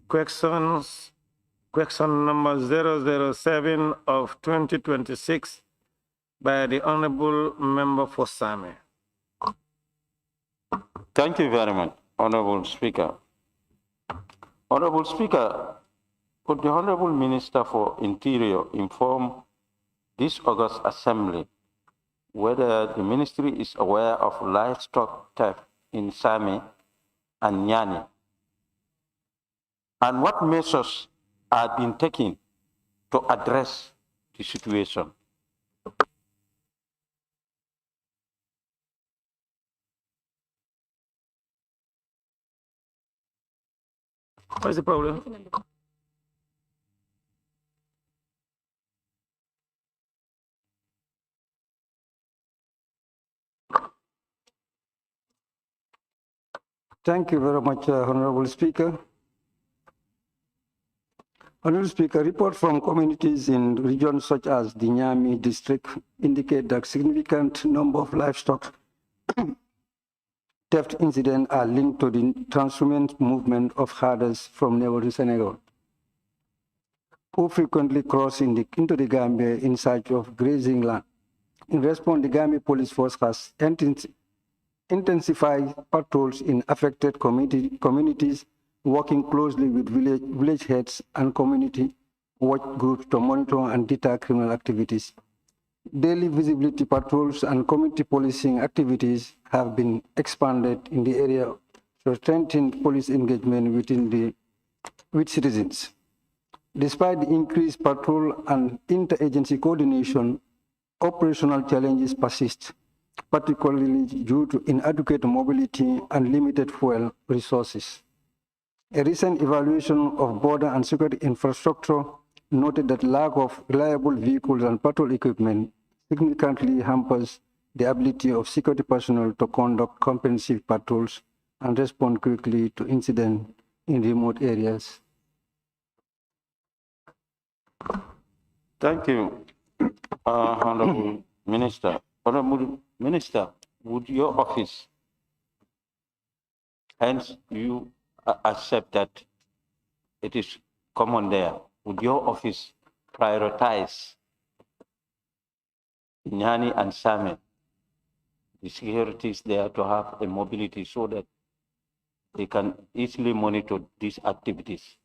Question number 007 of 2026 by the Honorable Member for Same. Thank you very much, Honorable Speaker. Honorable Speaker, could the Honorable Minister for Interior inform this August Assembly whether the Ministry is aware of livestock theft in Same and Nyani, and what measures are being taken to address the situation? What is the problem? Thank you very much, Honorable Speaker. Honorable Speaker, report from communities in regions such as the Nyami district indicate that significant number of livestock theft incidents are linked to the transshumant movement of herders from neighboring Senegal, who frequently cross into the Gambia in search of grazing land. In response, the Gambia Police Force has intensified patrols in affected communities, working closely with village heads and community watch groups to monitor and deter criminal activities. Daily visibility patrols and community policing activities have been expanded in the area to strengthen police engagement with citizens. Despite the increased patrol and interagency coordination, operational challenges persist, particularly due to inadequate mobility and limited fuel resources. A recent evaluation of border and security infrastructure noted that lack of reliable vehicles and patrol equipment significantly hampers the ability of security personnel to conduct comprehensive patrols and respond quickly to incidents in remote areas. Thank you, Honorable Minister. Honorable Minister, would your office, hence you accept that it is common there, would your office prioritize Nyani and Same, the securities there, to have a mobility so that they can easily monitor these activities?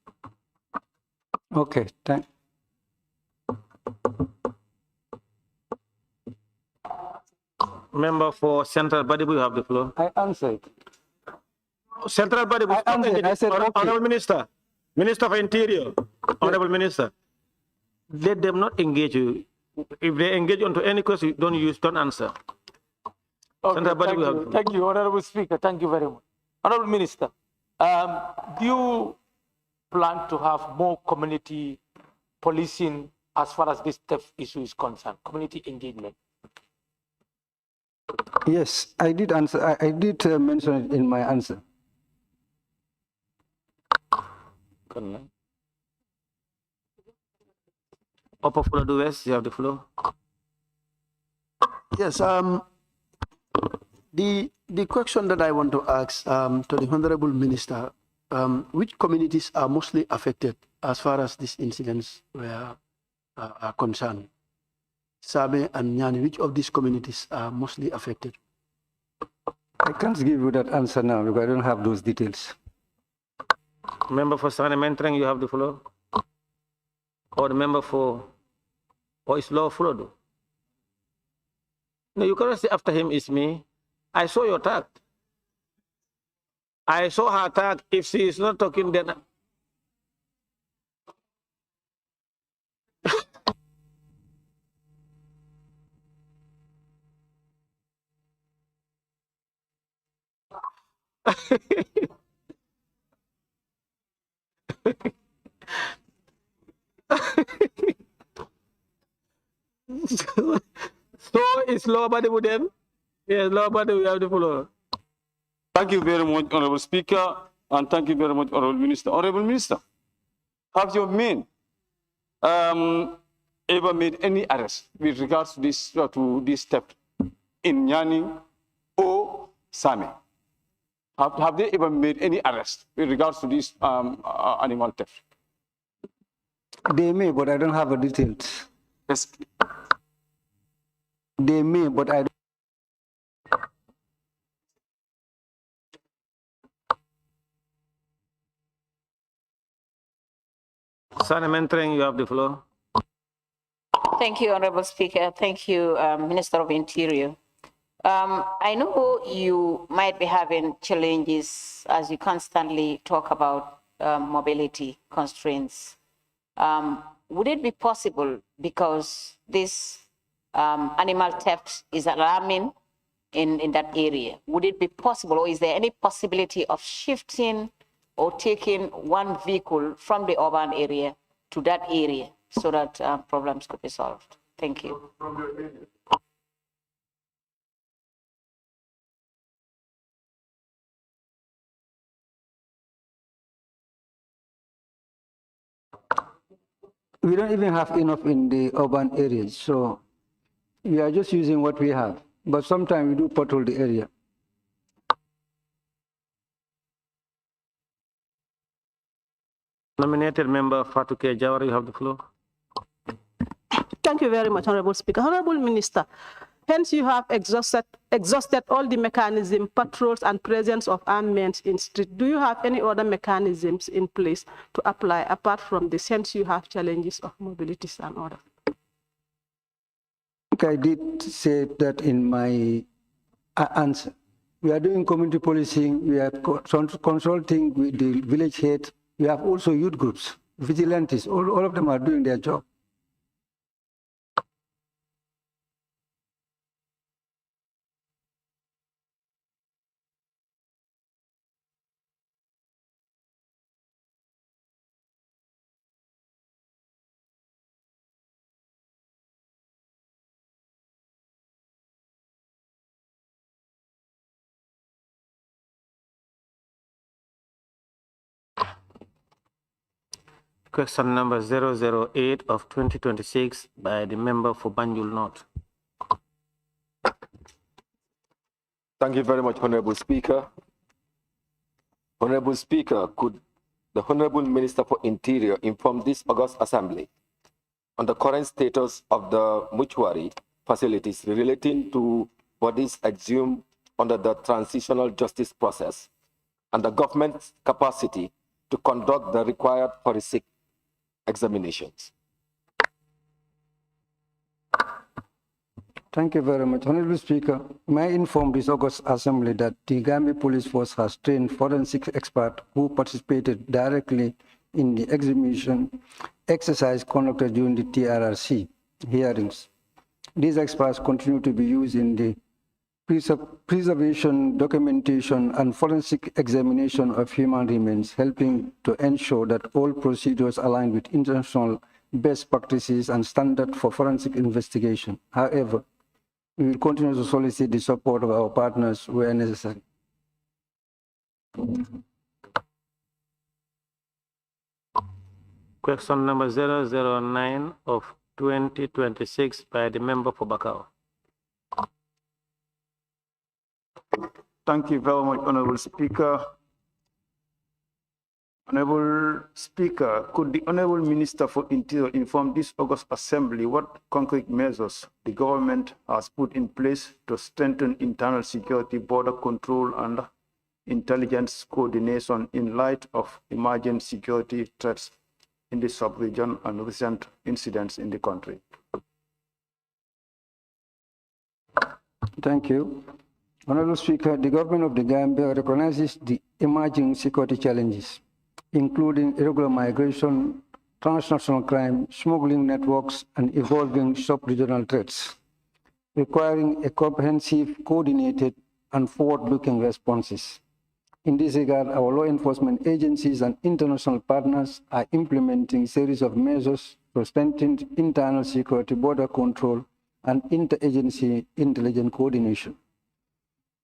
Okay, thank. Member for Central Badibu, you have the floor. I answered. Central Badibu, I said, okay. Honorable Minister. Minister of Interior, Honorable Minister, let them not engage you. If they engage onto any question, don't answer. Okay, thank you, Honorable Speaker. Thank you very much. Honorable Minister, do you plan to have more community policing as far as this theft issue is concerned, community engagement? Yes, I did answer. I did mention it in my answer. Upper Floor West, you have the floor. Yes, the question that I want to ask to the Honorable Minister, which communities are mostly affected as far as these incidents are concerned? Sabe and Nyani, which of these communities are mostly affected? I can't give you that answer now because I don't have those details. Member for Sane Mentreng, you have the floor. Or the member for Islo Flodo. No, you cannot say after him is me. I saw your tag. I saw her tag. If she is not talking, then so it's lower body with them. Yes, lower body, we have the floor. Thank you very much, Honorable Speaker, and thank you very much, Honorable Minister. Honorable Minister, have your men ever made any arrest with regards to this theft in Nyani or Same? Have they ever made any arrest with regards to this animal theft? They may, but I don't have the details. Yes. They may, but I don't. Sane Mentreng, you have the floor. Thank you, Honorable Speaker. Thank you, Minister of Interior. I know you might be having challenges as you constantly talk about mobility constraints. Would it be possible, because this animal theft is alarming in that area, would it be possible, or is there any possibility of shifting or taking one vehicle from the urban area to that area so that problems could be solved? Thank you. We don't even have enough in the urban areas, so we are just using what we have. But sometimes we do patrol the area. Nominated member Fatuke Jawara, you have the floor. Thank you very much, Honorable Speaker. Honorable Minister, hence you have exhausted all the mechanism, patrols and presence of armed men in street. Do you have any other mechanisms in place to apply apart from this, hence you have challenges of mobilities and others? I did say that in my answer. We are doing community policing, we are consulting with the village head, we have also youth groups, vigilantes, all of them are doing their job. Question number 008 of 2026 by the member for Banjul North. Thank you very much, Honorable Speaker. Honorable Speaker, could the Honorable Minister for Interior inform this August Assembly on the current status of the mortuary facilities relating to bodies exhumed under the transitional justice process and the government's capacity to conduct the required forensic examinations? Thank you very much. Honorable Speaker, may I inform this August Assembly that the Gambia Police Force has trained forensic experts who participated directly in the exercise conducted during the TRRC hearings. These experts continue to be used in the preservation, documentation, and forensic examination of human remains, helping to ensure that all procedures align with international best practices and standards for forensic investigation. However, we will continue to solicit the support of our partners where necessary. Question number 009 of 2026 by the member for Bakau. Thank you very much, Honorable Speaker. Honorable Speaker, could the Honorable Minister for Interior inform this August Assembly what concrete measures the government has put in place to strengthen internal security, border control, and intelligence coordination in light of emerging security threats in the sub-region and recent incidents in the country? Thank you. Honorable Speaker, the government of the Gambia recognizes the emerging security challenges, including irregular migration, transnational crime, smuggling networks, and evolving sub-regional threats, requiring a comprehensive, coordinated, and forward-looking responses. In this regard, our law enforcement agencies and international partners are implementing a series of measures to strengthen internal security, border control, and interagency intelligence coordination.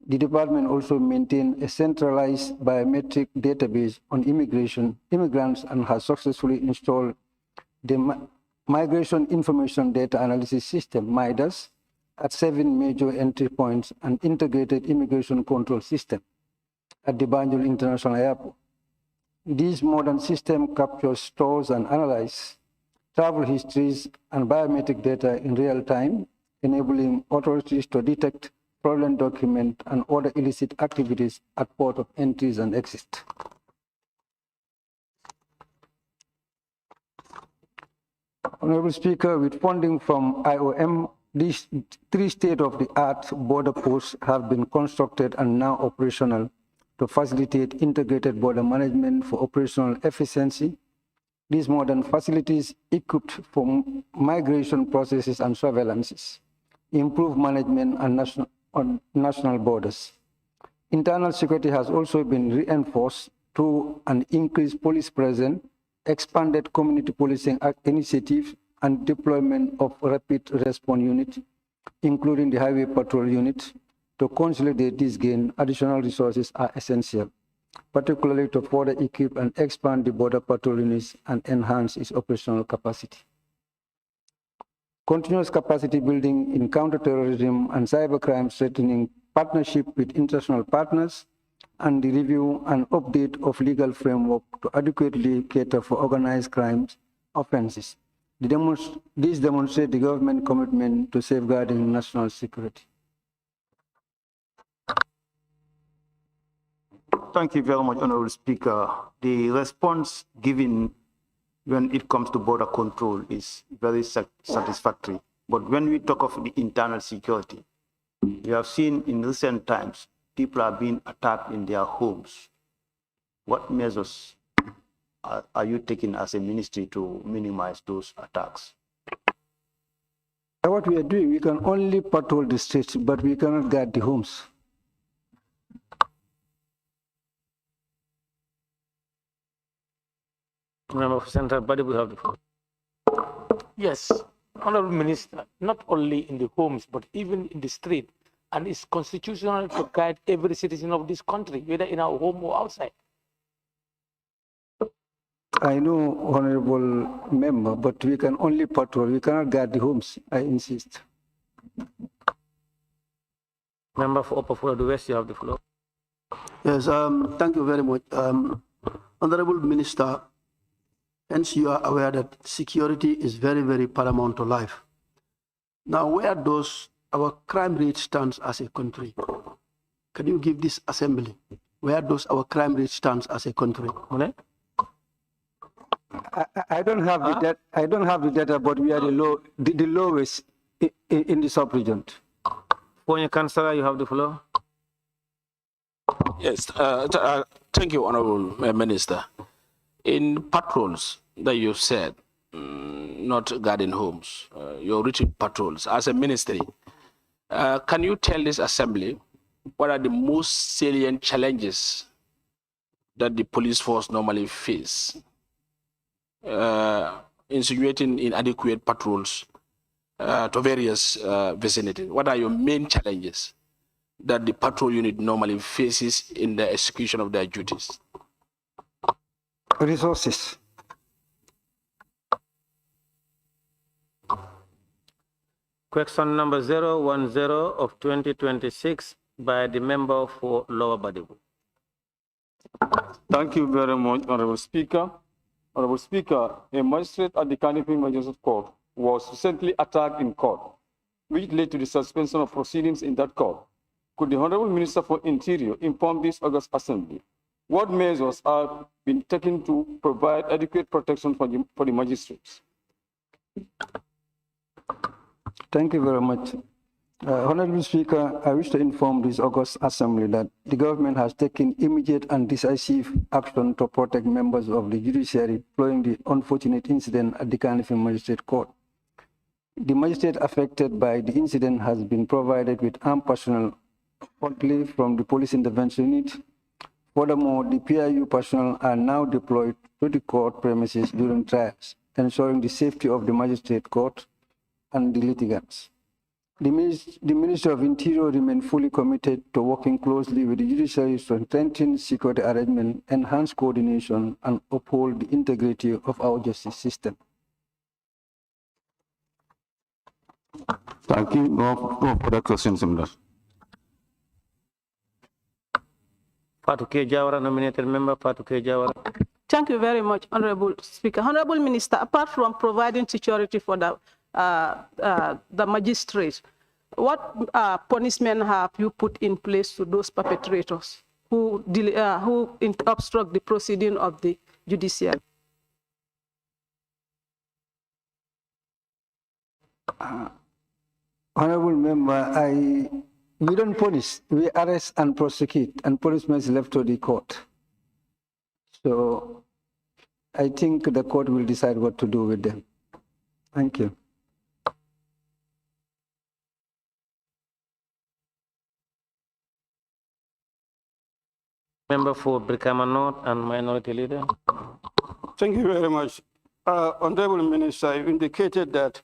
The department also maintains a centralized biometric database on immigrants and has successfully installed the Migration Information Data Analysis System, MIDAS, at 7 major entry points and integrated immigration control system at the Banjul International Airport. This modern system captures, stores, and analyzes travel histories and biometric data in real time, enabling authorities to detect fraudulent documents and other illicit activities at port of entries and exit. Honorable Speaker, with funding from IOM, these 3 state-of-the-art border posts have been constructed and now operational to facilitate integrated border management for operational efficiency. These modern facilities equipped for migration processes and surveillances, improve management and on national borders. Internal security has also been reinforced through an increased police presence, expanded community policing initiatives, and deployment of rapid response units, including the highway patrol unit. To consolidate this gain, additional resources are essential, particularly to further equip and expand the border patrol units and enhance its operational capacity. Continuous capacity building in counterterrorism and cybercrime, strengthening partnership with international partners, and the review and update of legal framework to adequately cater for organized crimes offenses. This demonstrates the government commitment to safeguarding national security. Thank you very much, Honorable Speaker. The response given when it comes to border control is very satisfactory. But when we talk of the internal security, we have seen in recent times, people are being attacked in their homes. What measures are you taking as a ministry to minimize those attacks? What we are doing, we can only patrol the streets, but we cannot guard the homes. Member of Central Body, we have the floor. Yes, Honorable Minister, not only in the homes, but even in the street. And it's constitutional to guide every citizen of this country, whether in our home or outside. I know, Honorable Member, but we can only patrol. We cannot guard the homes, I insist. Member for Upper Florida West, you have the floor. Yes, thank you very much. Honorable Minister, hence you are aware that security is very, very paramount to life. Now, where does our crime rate stands as a country? Can you give this assembly? Where does our crime rate stands as a country? I don't have the data. I don't have the data, but we are the lowest in the sub-region. Ponya Councillor, you have the floor. Yes, thank you, Honorable Minister. In patrols that you said, not garden homes, your routine patrols, as a ministry, can you tell this assembly what are the most salient challenges that the police force normally face? Insinuating inadequate patrols to various vicinities. What are your main challenges that the patrol unit normally faces in the execution of their duties? Resources. Question number 010 of 2026 by the member for Lower Badibu. Thank you very much, Honorable Speaker. Honorable Speaker, a magistrate at the Kanifing Magistrate Court was recently attacked in court, which led to the suspension of proceedings in that court. Could the Honorable Minister for Interior inform this August Assembly what measures have been taken to provide adequate protection for the magistrates? Thank you very much. Honorable Speaker, I wish to inform this August Assembly that the government has taken immediate and decisive action to protect members of the judiciary following the unfortunate incident at the Kanifing Magistrate Court. The magistrate affected by the incident has been provided with armed personnel only from the police intervention unit. Furthermore, the PIU personnel are now deployed to the court premises during trials, ensuring the safety of the magistrate court and the litigants. The Ministry of Interior remains fully committed to working closely with the judiciary to strengthen security arrangement, enhance coordination, and uphold the integrity of our justice system. Thank you. No further questions on that. Fatou K. Jawara, nominated member. Fatou K. Jawara. Thank you very much, Honorable Speaker. Honorable Minister, apart from providing security for the magistrates, what punishment have you put in place to those perpetrators who obstruct the proceeding of the judiciary? Honorable Member, we don't punish, we arrest and prosecute, and punishment is left to the court. So I think the court will decide what to do with them. Thank you. Member for Brikama North and Minority Leader. Thank you very much. Honorable Minister, you indicated that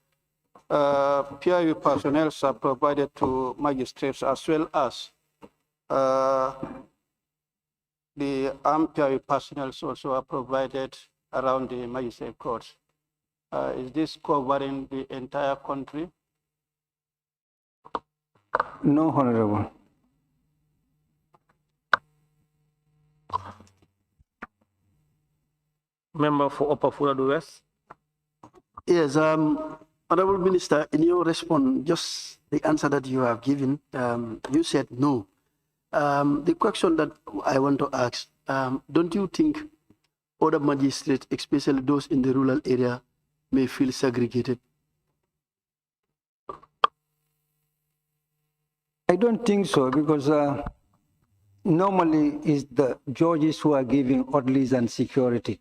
PIU personnel are provided to magistrates as well as the armed PIU personnel also are provided around the magistrate courts. Is this covering the entire country? No, Honorable. Member for Upper Fuladu West. Yes, Honorable Minister, in your response, just the answer that you have given, you said no. The question that I want to ask, don't you think other magistrates, especially those in the rural area, may feel segregated? I don't think so, because normally it's the judges who are giving orderlies and security.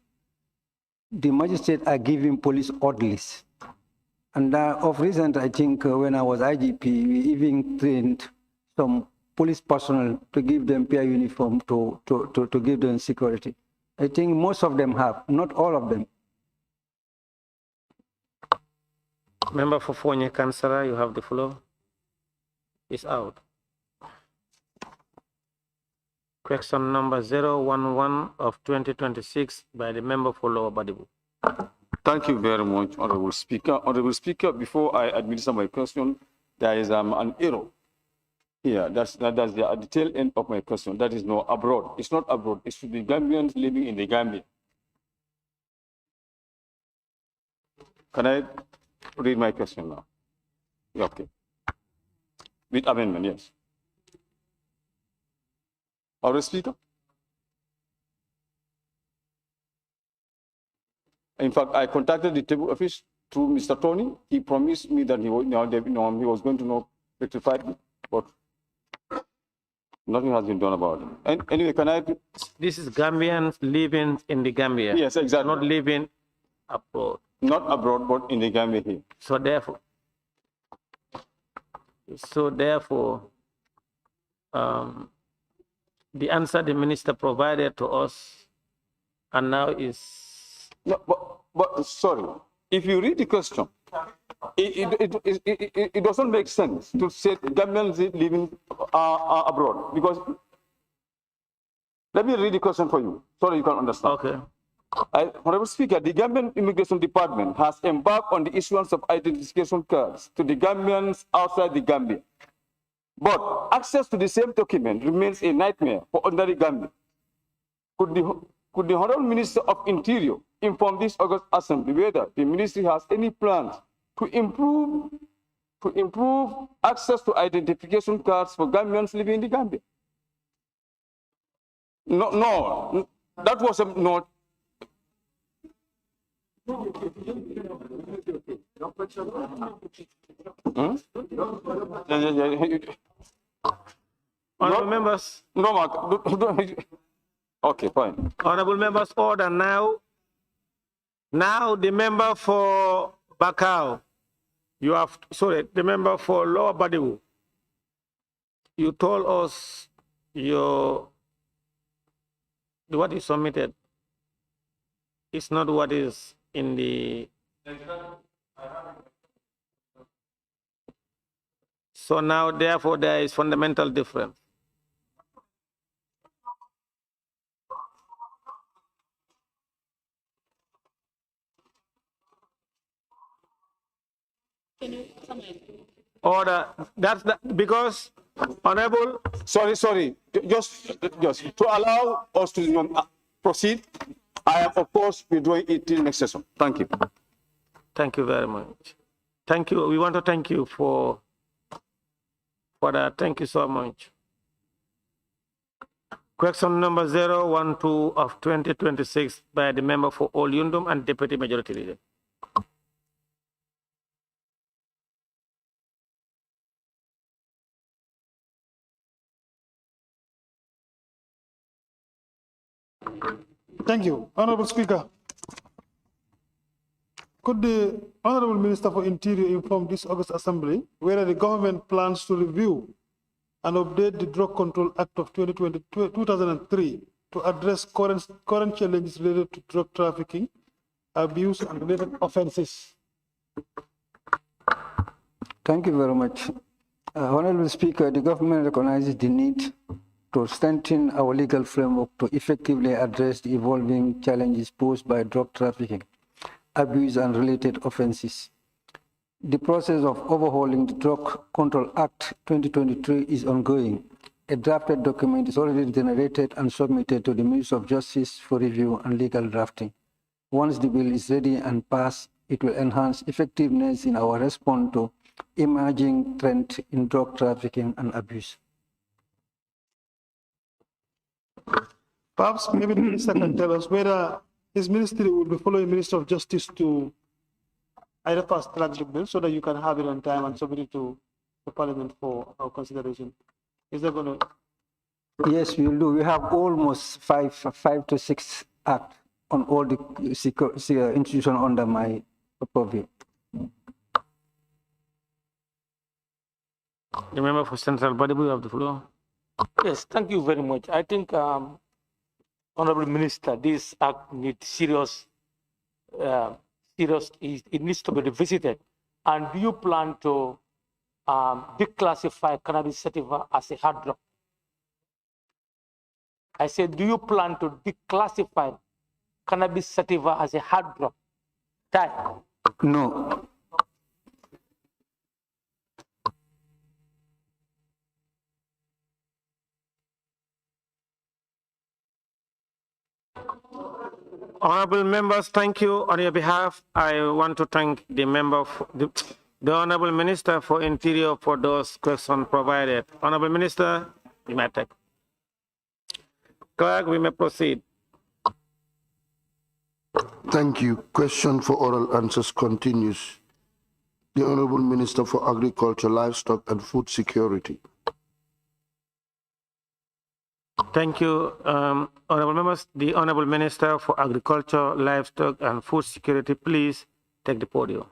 The magistrates are giving police orderlies. And of recent, I think when I was IGP, we even trained some police personnel to give them PI uniform to give them security. I think most of them have, not all of them. Member for Fonye Kansara, you have the floor. It's out. Question number 011 of 2026 by the member for Lower Badibu. Thank you very much, Honorable Speaker. Honorable Speaker, before I administer my question, there is an error here. That's the tail end of my question. That is no abroad. It's not abroad. It's to the Gambians living in the Gambia. Can I read my question now? Yeah, okay. With amendment, yes. Honorable Speaker. In fact, I contacted the table office through Mr. Tony. He promised me that he was going to rectify it, but Nothing has been done about it. And anyway, can I? This is Gambians living in the Gambia. Yes, exactly. Not living abroad. Not abroad, but in the Gambia here. So therefore, the answer the minister provided to us, and now is. No, but sorry, if you read the question, it doesn't make sense to say Gambians living abroad, because let me read the question for you so that you can understand. Okay. Honorable Speaker, the Gambian Immigration Department has embarked on the issuance of identification cards to the Gambians outside the Gambia. But access to the same document remains a nightmare for ordinary Gambians. Could the Honorable Minister of Interior inform this August Assembly whether the ministry has any plans to improve access to identification cards for Gambians living in the Gambia? No, that was a note. Honorable members. No, Mark. Okay, fine. Honorable members, order now. Now the member for Bakau, you have, sorry, the member for Lower Badiwu, you told us what is submitted is not what is in the. So now, therefore, there is fundamental difference. Order. That's because, Honorable. Sorry. Just to allow us to proceed, I am, of course, withdrawing it till next session. Thank you. Thank you very much. Thank you. We want to thank you for that. Thank you so much. Question number 012 of 2026 by the member for Olyundum and Deputy Majority Leader. Thank you. Honorable Speaker, could the Honorable Minister for Interior inform this August Assembly whether the government plans to review and update the Drug Control Act of 2003 to address current challenges related to drug trafficking, abuse, and related offenses? Thank you very much. Honorable Speaker, the government recognizes the need to strengthen our legal framework to effectively address the evolving challenges posed by drug trafficking, abuse, and related offenses. The process of overhauling the Drug Control Act 2023 is ongoing. A drafted document is already generated and submitted to the Ministry of Justice for review and legal drafting. Once the bill is ready and passed, it will enhance effectiveness in our response to emerging trends in drug trafficking and abuse. Perhaps maybe the minister can tell us whether his ministry will be following Minister of Justice to either fast track the bill so that you can have it on time and submit it to the Parliament for our consideration. Is that going to? Yes, we will do. We have almost five to six acts on all the institutions under my purview. The member for Central Body, you have the floor. Yes, thank you very much. I think, Honorable Minister, this act needs serious, it needs to be revisited. And do you plan to declassify cannabis sativa as a hard drug? I said, do you plan to declassify cannabis sativa as a hard drug? No. Honorable members, thank you. On your behalf, I want to thank the member, the Honorable Minister for Interior for those questions provided. Honorable Minister, you may take. Clerk, we may proceed. Thank you. Question for oral answers continues. The Honorable Minister for Agriculture, Livestock and Food Security. Thank you, honorable members. The Honorable Minister for Agriculture, Livestock and Food Security, please take the podium.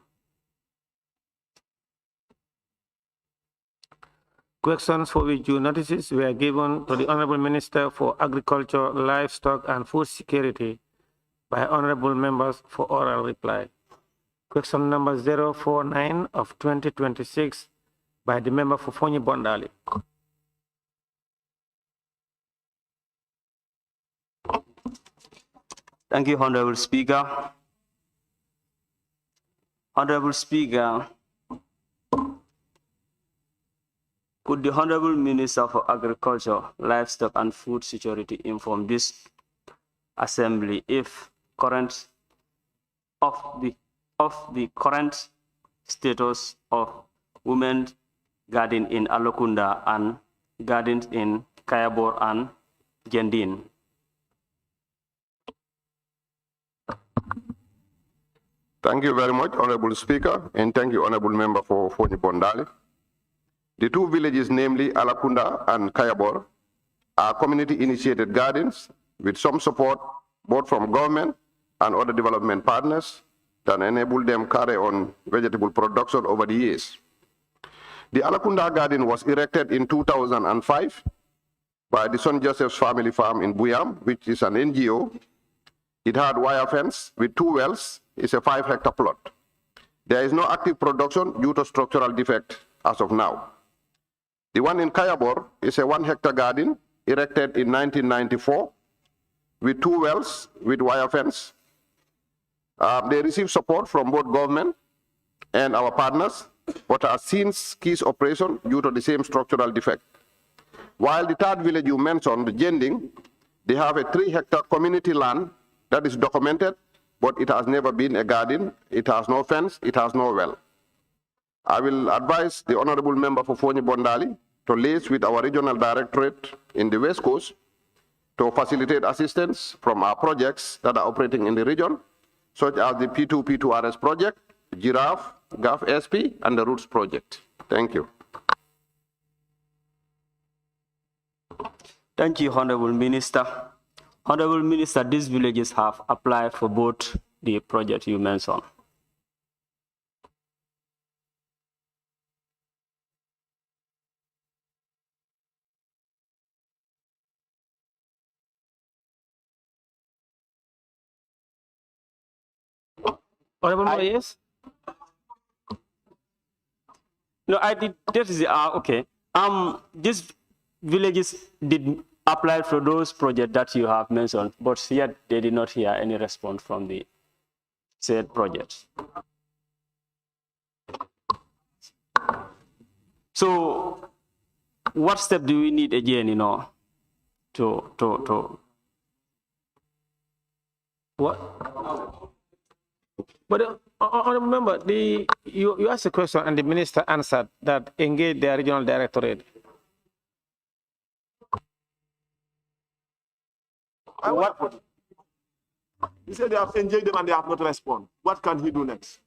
Questions for which due notices were given to the Honorable Minister for Agriculture, Livestock and Food Security by honorable members for oral reply. Question number 049 of 2026 by the member for Fonyi Bondali. Thank you, Honorable Speaker. Honorable Speaker, could the Honorable Minister for Agriculture, Livestock and Food Security inform this Assembly if the current status of women garden in Alakunda and gardens in Kayabor and Gendin? Thank you very much, Honorable Speaker, and thank you, Honorable Member for Fonyi Bondali. The two villages, namely Alakunda and Kayabor, are community-initiated gardens with some support both from government and other development partners that enable them carry on vegetable production over the years. The Alakunda garden was erected in 2005 by the Son Joseph's Family Farm in Buyam, which is an NGO. It had wire fence with 2 wells. It's a 5-hectare plot. There is no active production due to structural defect as of now. The one in Kayabor is a 1-hectare garden erected in 1994 with 2 wells with wire fence. They receive support from both government and our partners, but are since ceased operation due to the same structural defect. While the third village you mentioned, the Jending, they have a 3-hectare community land that is documented, but it has never been a garden. It has no fence, it has no well. I will advise the Honorable Member for Fonyi Bondali to liaise with our regional directorate in the West Coast to facilitate assistance from our projects that are operating in the region, such as the P2P2RS project, Giraffe, GAF SP, and the Roots project. Thank you. Thank you, Honorable Minister. Honorable Minister, these villages have applied for both the project you mentioned. Honorable yes? No, I did. That is okay. These villages did apply for those projects that you have mentioned, but yet they did not hear any response from the said projects. So, what step do we need again, to what? But remember, you asked a question and the minister answered that engage the regional directorate. What? He said they have engaged them and they have not responded. What can he do next?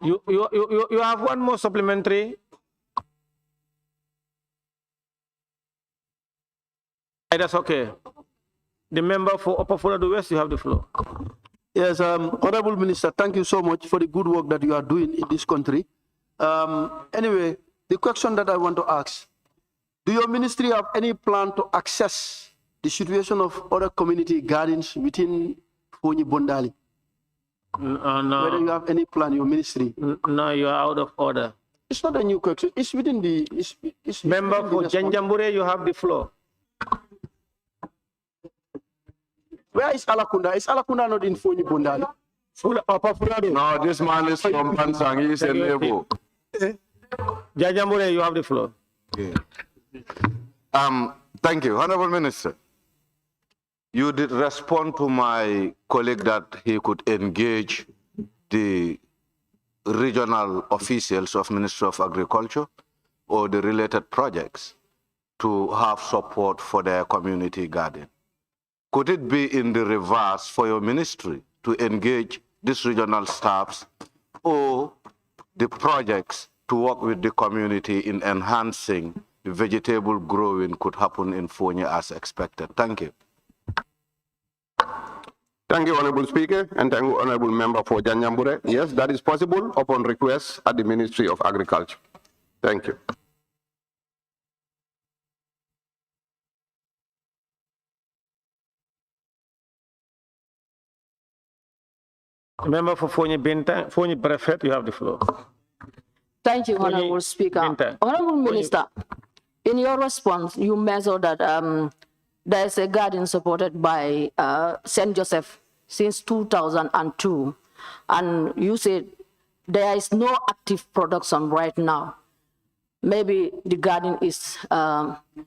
You have one more supplementary. That's okay. The member for Upper Fuladu West, you have the floor. Yes, Honorable Minister, thank you so much for the good work that you are doing in this country. Anyway, the question that I want to ask, do your ministry have any plan to access the situation of other community gardens within Fonyi Bondali? No. Whether you have any plan, your ministry? No, you are out of order. It's not a new question. It's within the... Member for Janjambure, you have the floor. Where is Alakunda? Is Alakunda not in Fonyi Bondali? No, this man is from Bansang. He is a neighbor. Janjambure, you have the floor. Yeah. Thank you. Honorable Minister, you did respond to my colleague that he could engage the regional officials of Ministry of Agriculture or the related projects to have support for their community garden. Could it be in the reverse for your ministry to engage these regional staffs or the projects to work with the community in enhancing the vegetable growing could happen in Fonya as expected. Thank you. Thank you, Honorable Speaker, and thank you, Honorable Member for Janyambure. Yes, that is possible upon request at the Ministry of Agriculture. Thank you. Member for Fonyi Binta, Fonyi Brefet, you have the floor. Thank you, Honorable Speaker. Binta. Honorable Minister, in your response, you mentioned that there is a garden supported by St. Joseph since 2002, and you said there is no active production right now. Maybe the garden is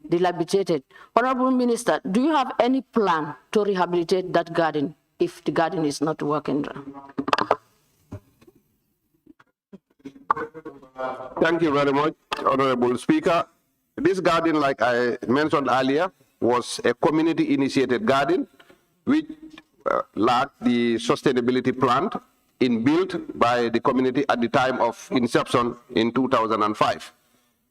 dilapidated. Honorable Minister, do you have any plan to rehabilitate that garden if the garden is not working? Thank you very much, Honorable Speaker. This garden, like I mentioned earlier, was a community-initiated garden which lacked the sustainability plan built by the community at the time of inception in 2005.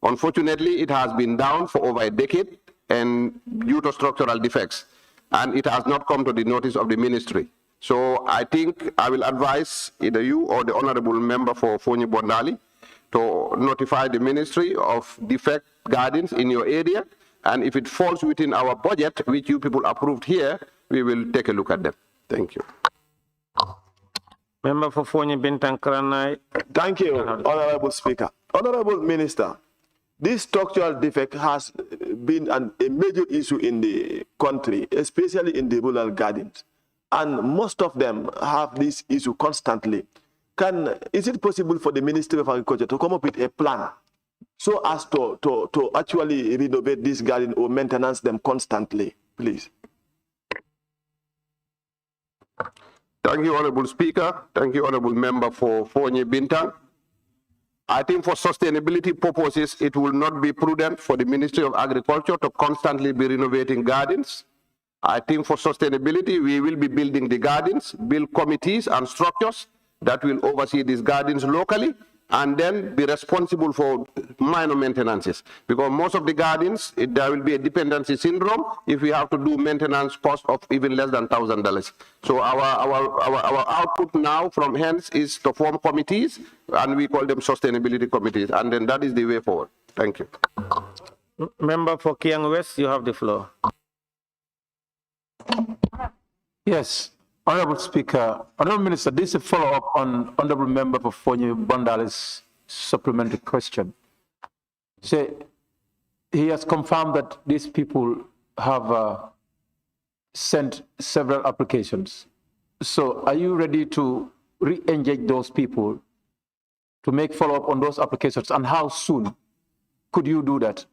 Unfortunately, it has been down for over a decade and due to structural defects, and it has not come to the notice of the ministry. So I think I will advise either you or the honorable member for Fonyi Bondali to notify the ministry of defect gardens in your area, and if it falls within our budget, which you people approved here, we will take a look at them. Thank you. Member for Fonyi Bintang Kranai. Thank you, Honorable Speaker. Honorable Minister, this structural defect has been a major issue in the country, especially in the rural gardens. And most of them have this issue constantly. Is it possible for the Ministry of Agriculture to come up with a plan so as to actually renovate this garden or maintenance them constantly, please? Thank you, Honorable Speaker. Thank you, Honorable Member for Fonyi Bintang. I think for sustainability purposes, it will not be prudent for the Ministry of Agriculture to constantly be renovating gardens. I think for sustainability, we will be building the gardens, build committees and structures that will oversee these gardens locally, and then be responsible for minor maintenances. Because most of the gardens, there will be a dependency syndrome if we have to do maintenance cost of even less than $1,000. So our output now from hence is to form committees, and we call them sustainability committees, and then that is the way forward. Thank you. Member for Kiang West, you have the floor. Yes, Honorable Speaker, Honorable Minister, this is a follow-up on Honorable Member for Fonyi Bondali's supplementary question. So he has confirmed that these people have sent several applications. So are you ready to re-engage those people to make follow-up on those applications, and how soon could you do that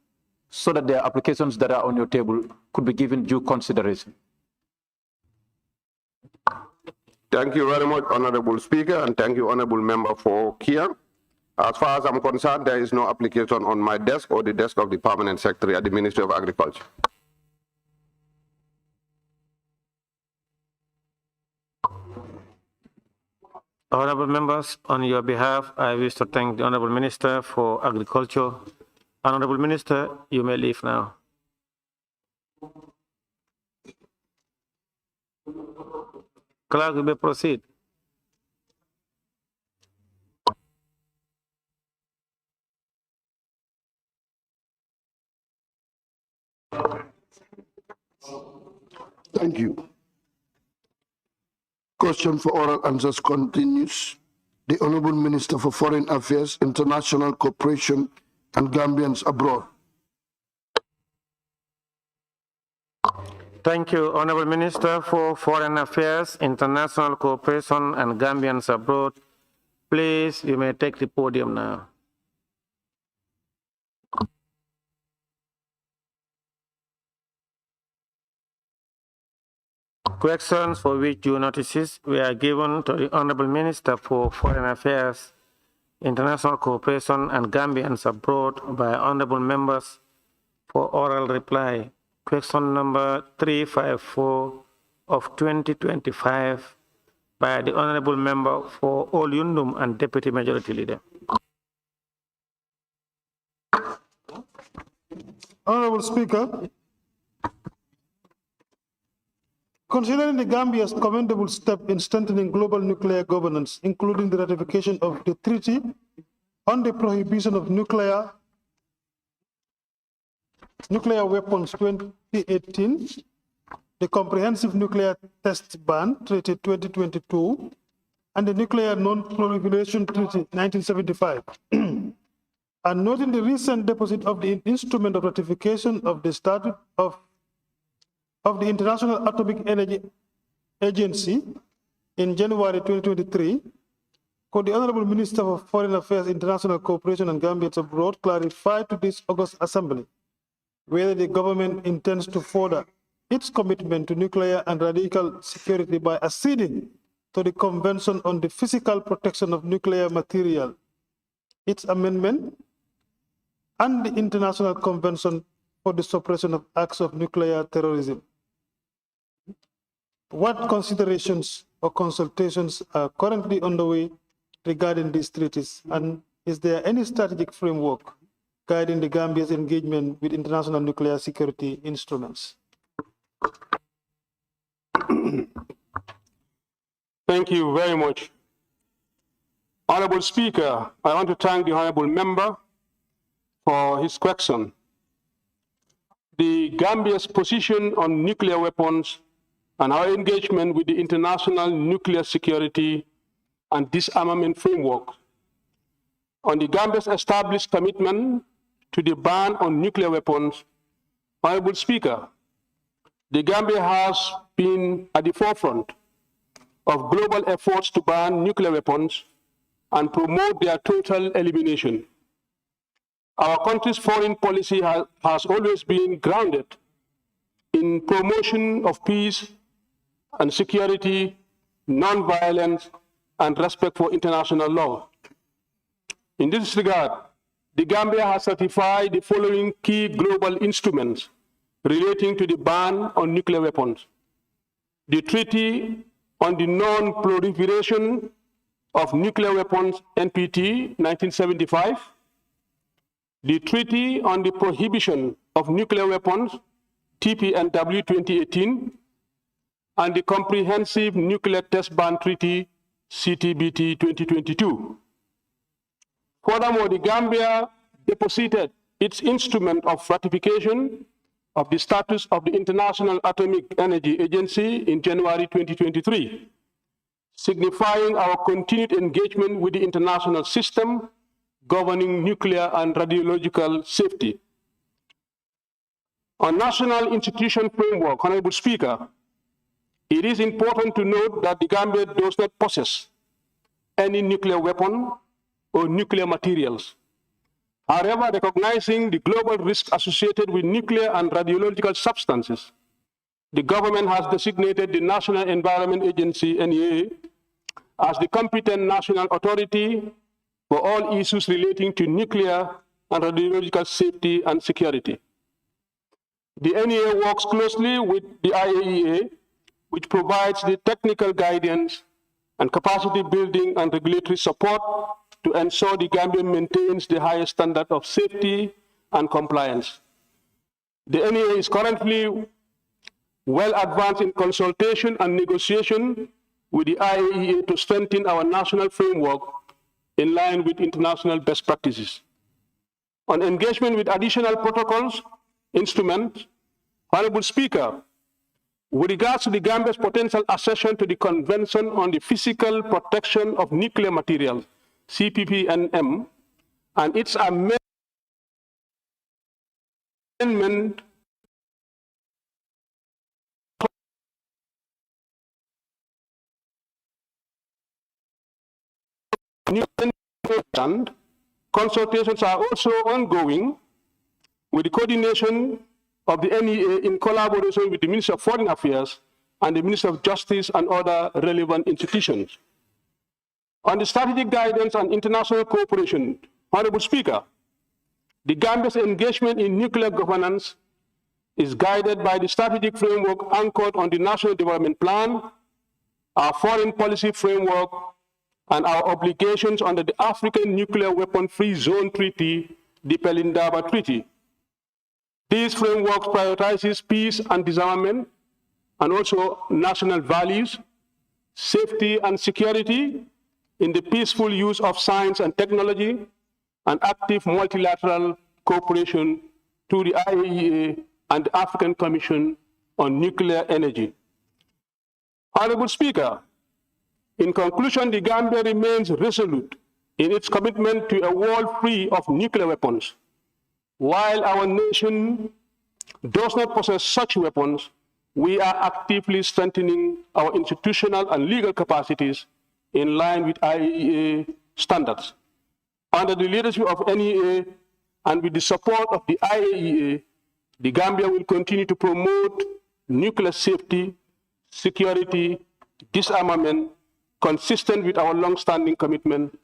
so that the applications that are on your table could be given due consideration? Thank you very much, Honorable Speaker, and thank you, Honorable Member for Kiang. As far as I'm concerned, there is no application on my desk or the desk of the Permanent Secretary at the Ministry of Agriculture. Honorable members, on your behalf, I wish to thank the Honorable Minister for Agriculture. Honorable Minister, you may leave now. Clerk, you may proceed. Thank you. Question for oral answers continues. The Honorable Minister for Foreign Affairs, International Cooperation, and Gambians Abroad. Thank you, Honorable Minister for Foreign Affairs, International Cooperation, and Gambians Abroad. Please, you may take the podium now. Questions for which due notices were given to the Honorable Minister for Foreign Affairs, International Cooperation, and Gambians Abroad by Honorable members for oral reply. Question number 354 of 2025 by the Honorable Member for Olyundum and Deputy Majority Leader. Honorable Speaker, considering the Gambia's commendable step in strengthening global nuclear governance, including the ratification of the Treaty on the Prohibition of Nuclear Weapons 2018, the Comprehensive Nuclear Test Ban Treaty 2022, and the Nuclear Non-Proliferation Treaty 1975, and noting the recent deposit of the instrument of ratification of the Statute of the International Atomic Energy Agency in January 2023, could the Honorable Minister for Foreign Affairs, International Cooperation and Gambians Abroad clarify to this August Assembly whether the government intends to further its commitment to nuclear and radical security by acceding to the Convention on the Physical Protection of Nuclear Material, its amendment, and the International Convention for the Suppression of Acts of Nuclear Terrorism? What considerations or consultations are currently underway regarding these treaties, and is there any strategic framework guiding the Gambia's engagement with international nuclear security instruments? Thank you very much. Honorable Speaker, I want to thank the honorable member for his question. The Gambia's position on nuclear weapons and our engagement with the international nuclear security and disarmament framework. On the Gambia's established commitment to the ban on nuclear weapons, Honorable Speaker, the Gambia has been at the forefront of global efforts to ban nuclear weapons and promote their total elimination. Our country's foreign policy has always been grounded in promotion of peace and security, non-violence, and respect for international law. In this regard, the Gambia has certified the following key global instruments relating to the ban on nuclear weapons: the Treaty on the Non-Proliferation of Nuclear Weapons, NPT 1975, the Treaty on the Prohibition of Nuclear Weapons, TPNW 2018, and the Comprehensive Nuclear Test Ban Treaty, CTBT 2022. Furthermore, the Gambia deposited its instrument of ratification of the status of the International Atomic Energy Agency in January 2023, signifying our continued engagement with the international system governing nuclear and radiological safety. On national institution framework, Honorable Speaker, it is important to note that the Gambia does not possess any nuclear weapon or nuclear materials. However, recognizing the global risk associated with nuclear and radiological substances, the government has designated the National Environment Agency, NEA, as the competent national authority for all issues relating to nuclear and radiological safety and security. The NEA works closely with the IAEA, which provides the technical guidance and capacity building and regulatory support to ensure the Gambia maintains the highest standard of safety and compliance. The NEA is currently well advanced in consultation and negotiation with the IAEA to strengthen our national framework in line with international best practices. On engagement with additional protocols, instruments, Honorable Speaker, with regards to the Gambia's potential accession to the Convention on the Physical Protection of Nuclear Materials, CPPNM, and its amendment consultations are also ongoing with the coordination of the NEA in collaboration with the Ministry of Foreign Affairs and the Ministry of Justice and other relevant institutions. On the strategic guidance and international cooperation, Honorable Speaker, the Gambia's engagement in nuclear governance is guided by the strategic framework anchored on the National Development Plan, our foreign policy framework, and our obligations under the African Nuclear Weapon Free Zone Treaty, the Pelindaba Treaty. These frameworks prioritizes peace and disarmament, and also national values, safety and security in the peaceful use of science and technology, and active multilateral cooperation through the IAEA and the African Commission on Nuclear Energy. Honorable Speaker, in conclusion, the Gambia remains resolute in its commitment to a world free of nuclear weapons. While our nation does not possess such weapons, we are actively strengthening our institutional and legal capacities in line with IAEA standards. Under the leadership of NEA and with the support of the IAEA, the Gambia will continue to promote nuclear safety, security, disarmament, consistent with our long-standing commitment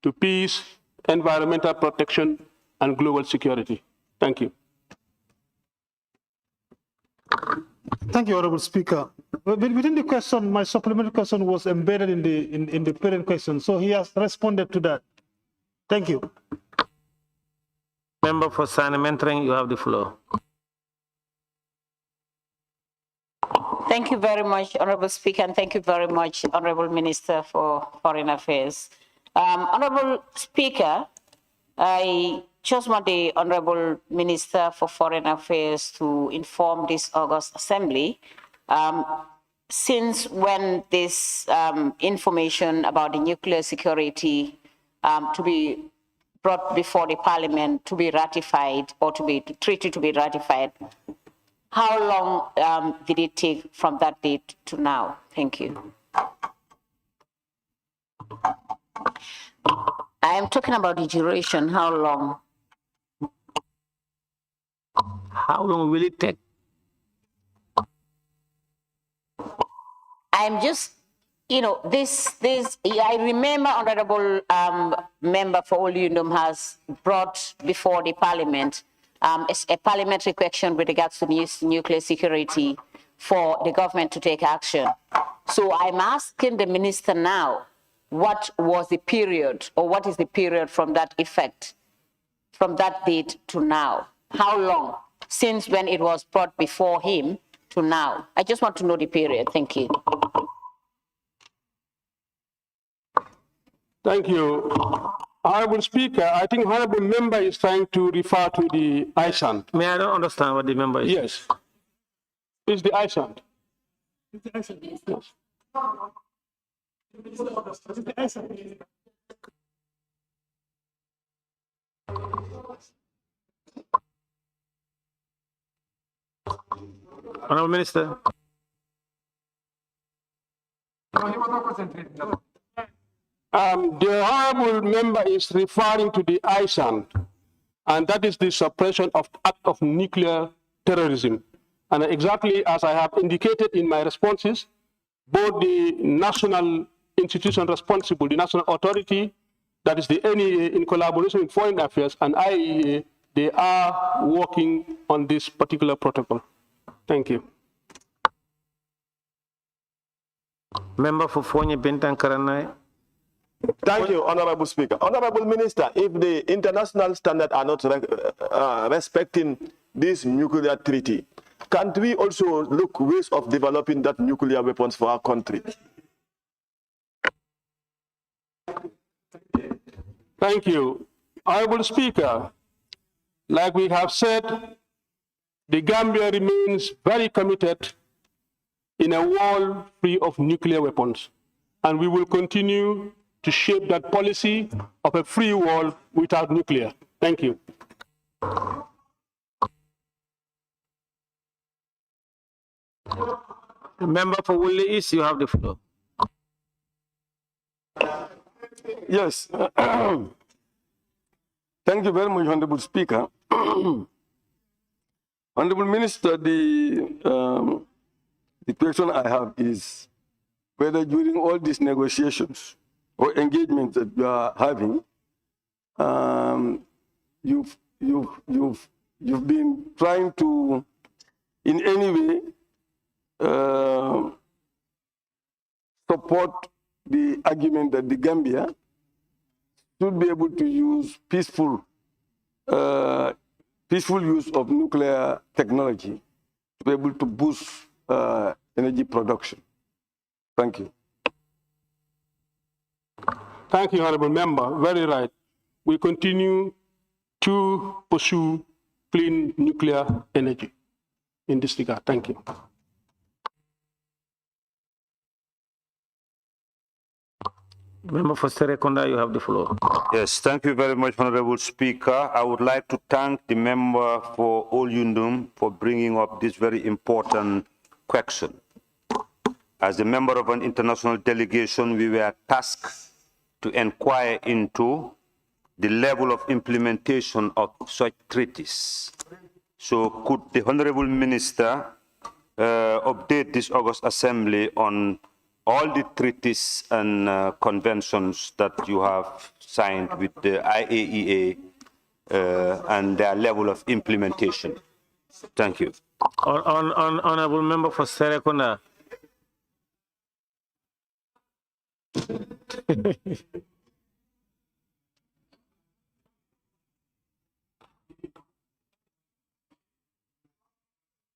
to peace, environmental protection, and global security. Thank you. Thank you, Honorable Speaker. Within the question, my supplementary question was embedded in the parent question, so he has responded to that. Thank you. Member for Sanimentering, you have the floor. Thank you very much, Honorable Speaker, and thank you very much, Honorable Minister for Foreign Affairs. Honorable Speaker, I just want the Honorable Minister for Foreign Affairs to inform this August Assembly, since when this information about the nuclear security to be brought before the Parliament to be ratified or to be treated to be ratified, how long did it take from that date to now? Thank you. I am talking about the duration. How long? How long will it take? I'm just, you know, I remember Honorable Member for Olundum has brought before the Parliament a parliamentary question with regards to nuclear security for the government to take action. So I'm asking the minister now, what was the period, or what is the period from that effect, from that date to now? How long, since when it was brought before him to now? I just want to know the period. Thank you. Thank you. Honorable Speaker, I think Honorable Member is trying to refer to the ISAND. May I don't understand what the member is? Yes. It's the ISAND. Yes. Honorable Minister. The Honorable Member is referring to the ISAND, and that is the suppression of act of nuclear terrorism. And exactly as I have indicated in my responses, both the national institution responsible, the national authority, that is the NEA in collaboration with Foreign Affairs, and IAEA, they are working on this particular protocol. Thank you. Member for Fonyi Bintan Karanai. Thank you, Honorable Speaker. Honorable Minister, if the international standards are not respecting this nuclear treaty, can't we also look ways of developing that nuclear weapons for our country? Thank you. Honorable Speaker, like we have said, the Gambia remains very committed in a world free of nuclear weapons, and we will continue to shape that policy of a free world without nuclear. Thank you. Member for Woolly East, you have the floor. Yes. Thank you very much, Honorable Speaker. Honorable Minister, the question I have is whether during all these negotiations or engagements that you are having, you've been trying to, in any way, support the argument that the Gambia should be able to use peaceful peaceful use of nuclear technology to be able to boost energy production. Thank you. Thank you, Honorable Member. Very right. We continue to pursue clean nuclear energy in this regard. Thank you. Member for Serekunda, you have the floor. Yes, thank you very much, Honorable Speaker. I would like to thank the member for Olyundum for bringing up this very important question. As a member of an international delegation, we were tasked to inquire into the level of implementation of such treaties. So could the Honorable Minister update this August Assembly on all the treaties and conventions that you have signed with the IAEA and their level of implementation? Thank you. Honorable Member for Serekunda.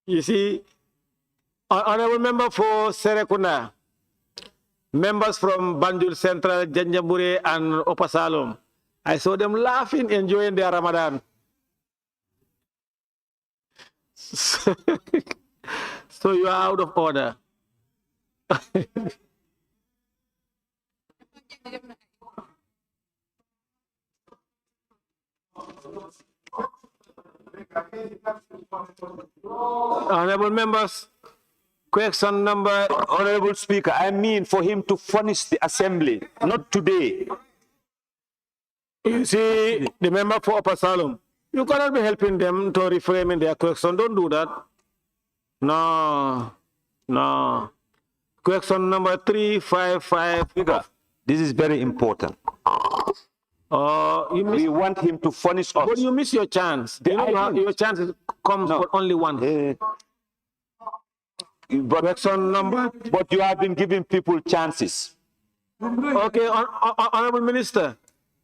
You see, Honorable Member for Serekunda, members from Banjul Central, Janjambure, and Opasalum, I saw them laughing, enjoying their Ramadan. So you are out of order. Honorable members, question number. Honorable Speaker, I mean for him to furnish the Assembly, not today. You see, the member for Upper Salem, you cannot be helping them to reframe in their question. Don't do that. No. Question number 355. Speaker, this is very important. We want him to furnish us. But you miss your chance. Your chance comes for only one. Question number. But you have been giving people chances. Okay, Honorable Minister,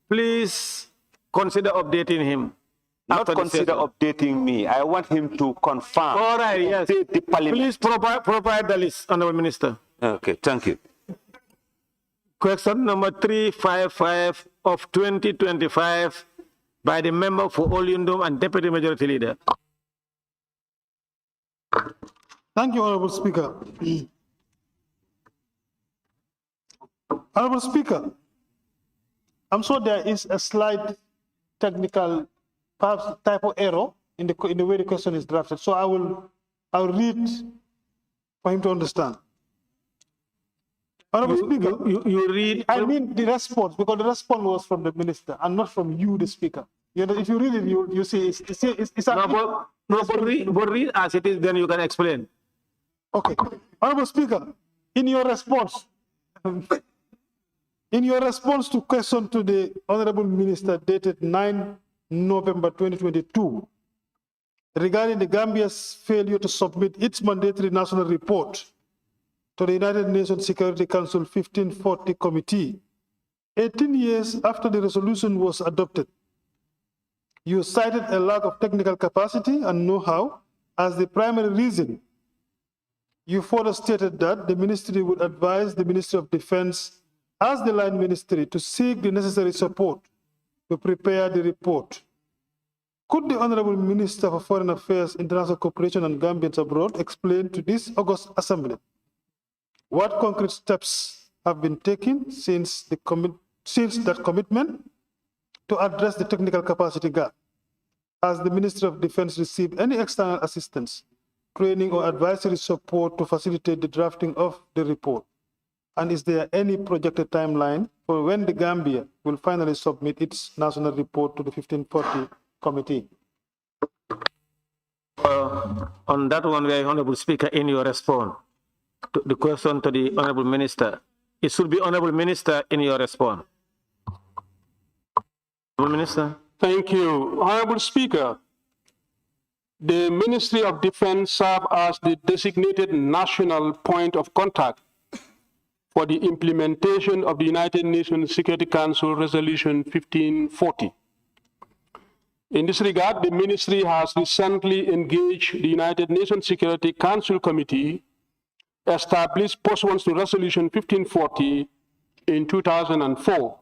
please consider updating him. Not consider updating me. I want him to confirm. All right, yes. The parliament. Please provide the list, Honorable Minister. Okay, thank you. Question number 355 of 2025 by the member for Olyundum and Deputy Majority Leader. Thank you, Honorable Speaker. Honorable Speaker, I'm sure there is a slight technical, perhaps typo error in the way the question is drafted. So I'll read for him to understand. Honorable Speaker, you read. I mean the response, because the response was from the minister and not from you, the speaker. You know, if you read it, you see it's but read as it is, then you can explain. Okay, Honorable Speaker, in your response to question to the Honorable Minister dated 9 November 2022 regarding the Gambia's failure to submit its mandatory national report to the United Nations Security Council 1540 Committee, 18 years after the resolution was adopted, you cited a lack of technical capacity and know-how as the primary reason. You further stated that the ministry would advise the Ministry of Defense as the line ministry to seek the necessary support to prepare the report. Could the Honorable Minister for Foreign Affairs, International Cooperation and Gambians Abroad explain to this August Assembly what concrete steps have been taken since that commitment to address the technical capacity gap? Has the Ministry of Defense received any external assistance, training or advisory support to facilitate the drafting of the report? And is there any projected timeline for when the Gambia will finally submit its national report to the 1540 committee? On that one, very Honorable Speaker, in your response to the question to the Honorable Minister, it should be Honorable Minister in your response. Honorable Minister. Thank you. Honorable Speaker, the Ministry of Defense serves as the designated national point of contact for the implementation of the United Nations Security Council Resolution 1540. In this regard, the ministry has recently engaged the United Nations Security Council Committee, established pursuant to Resolution 1540 in 2004,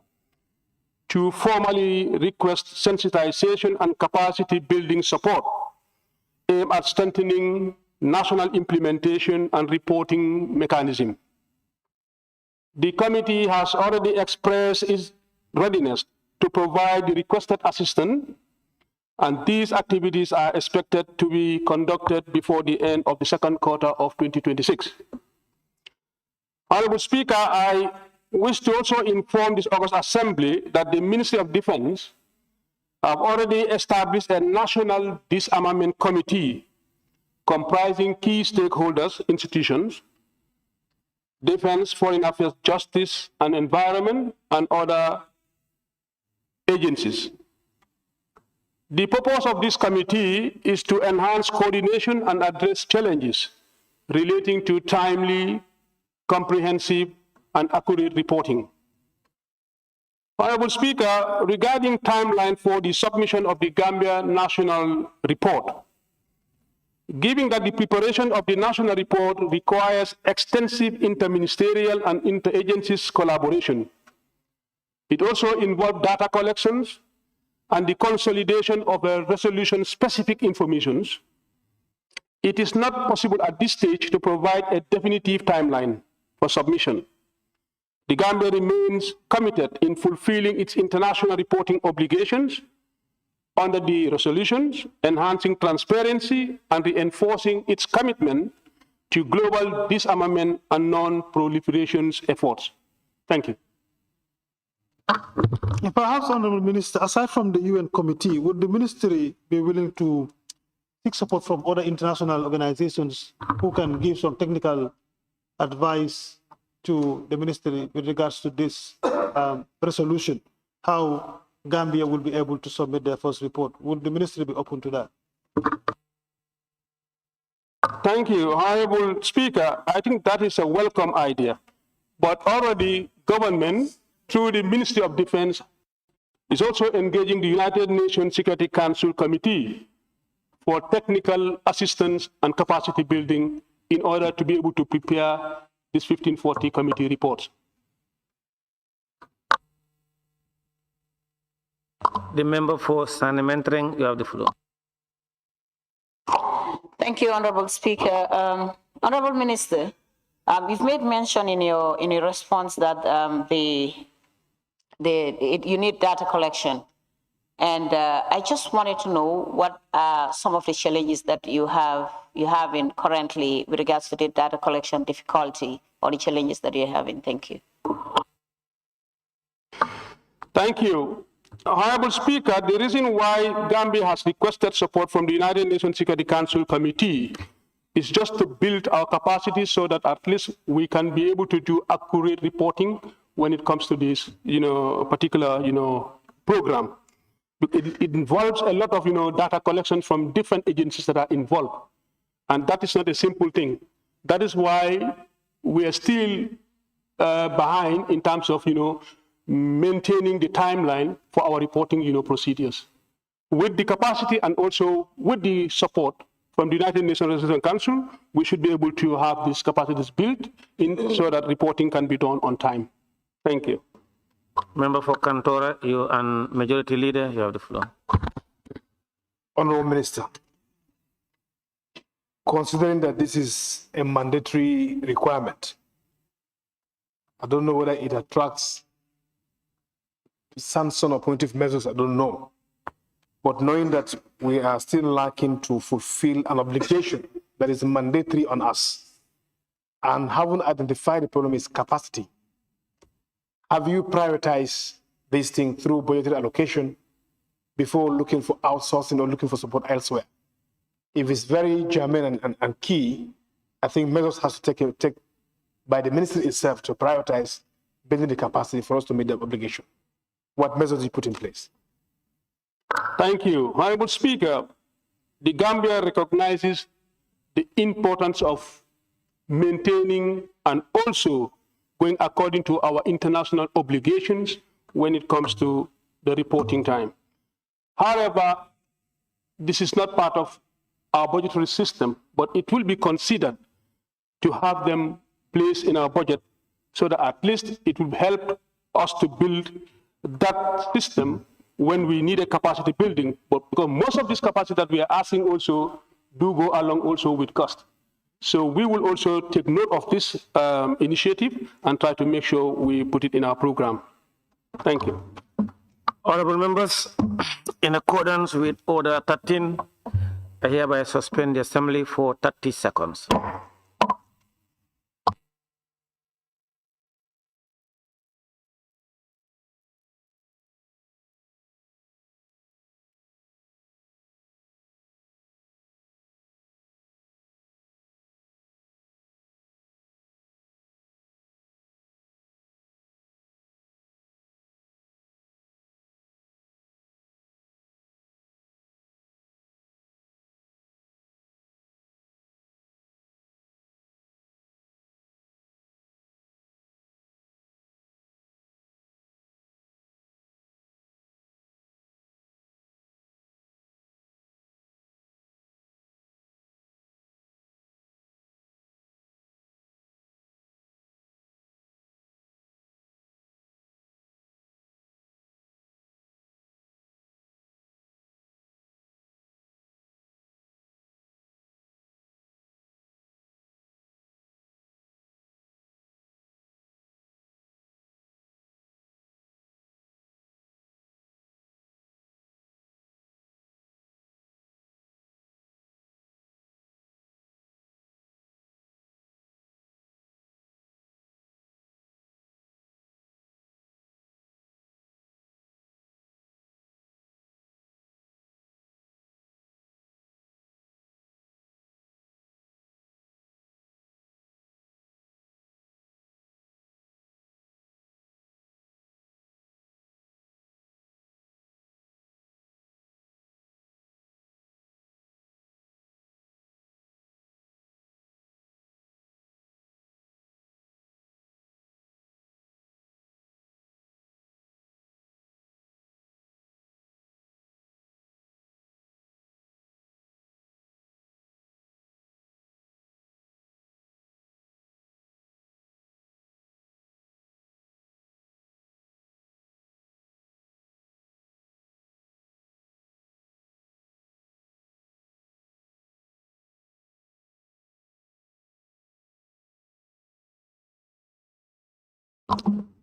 to formally request sensitization and capacity building support aimed at strengthening national implementation and reporting mechanism. The committee has already expressed its readiness to provide the requested assistance, and these activities are expected to be conducted before the end of the second quarter of 2026. Honorable Speaker, I wish to also inform this August Assembly that the Ministry of Defense have already established a National Disarmament Committee comprising key stakeholders, institutions, defense, foreign affairs, justice, and environment, and other agencies. The purpose of this committee is to enhance coordination and address challenges relating to timely, comprehensive, and accurate reporting. Honorable Speaker, regarding timeline for the submission of the Gambia National Report, given that the preparation of the national report requires extensive interministerial and interagencies collaboration, it also involves data collections and the consolidation of a resolution-specific information. It is not possible at this stage to provide a definitive timeline for submission. The Gambia remains committed in fulfilling its international reporting obligations under the resolutions, enhancing transparency and reinforcing its commitment to global disarmament and non-proliferation efforts. Thank you. Perhaps, Honorable Minister, aside from the UN committee, would the ministry be willing to seek support from other international organizations who can give some technical advice to the ministry with regards to this resolution, how Gambia will be able to submit their first report? Would the ministry be open to that? Thank you, Honorable Speaker. I think that is a welcome idea. But already government, through the Ministry of Defense, is also engaging the United Nations Security Council Committee for technical assistance and capacity building in order to be able to prepare this 1540 committee report. The member for Sandementering, you have the floor. Thank you, Honorable Speaker. Honorable Minister, you've made mention in your response that you need data collection. And I just wanted to know what are some of the challenges that you have in currently with regards to the data collection difficulty or the challenges that you're having. Thank you. Thank you. Honorable Speaker, the reason why Gambia has requested support from the United Nations Security Council Committee is just to build our capacity so that at least we can be able to do accurate reporting when it comes to this, particular, program. It involves a lot of, data collection from different agencies that are involved. And that is not a simple thing. That is why we are still behind in terms of, maintaining the timeline for our reporting, procedures. With the capacity and also with the support from the United Nations Resolution Council, we should be able to have these capacities built so that reporting can be done on time. Thank you. Member for Kantora, you and Majority Leader, you have the floor. Honorable Minister, considering that this is a mandatory requirement, I don't know whether it attracts some sort of punitive measures, I don't know. But knowing that we are still lacking to fulfill an obligation that is mandatory on us, and haven't identified the problem is capacity, have you prioritized this thing through budgetary allocation before looking for outsourcing or looking for support elsewhere? If it's very germane and key, I think measures has to take by the ministry itself to prioritize building the capacity for us to meet the obligation. What measures do you put in place? Thank you. Honorable Speaker, the Gambia recognizes the importance of maintaining and also going according to our international obligations when it comes to the reporting time. However, this is not part of our budgetary system, but it will be considered to have them placed in our budget so that at least it will help us to build that system when we need a capacity building. But because most of this capacity that we are asking also do go along also with cost. So we will also take note of this initiative and try to make sure we put it in our program. Thank you. Honorable members, in accordance with Order 13, I hereby suspend the Assembly for 30 seconds.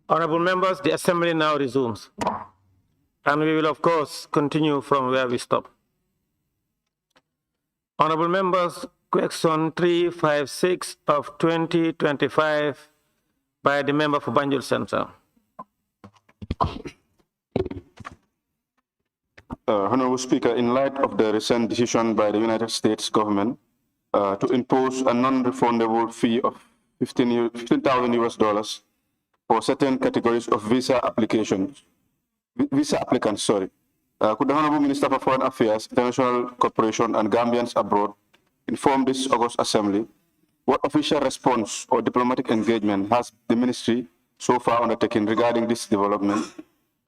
Honorable members, the Assembly now resumes. And we will, of course, continue from where we stop. Honorable members, question 356 of 2025 by the member for Banjul Central. Honorable Speaker, in light of the recent decision by the United States government to impose a non-refundable fee of $15,000 for certain categories of visa applicants, could the Honorable Minister for Foreign Affairs, International Cooperation and Gambians abroad inform this August Assembly what official response or diplomatic engagement has the ministry so far undertaken regarding this development?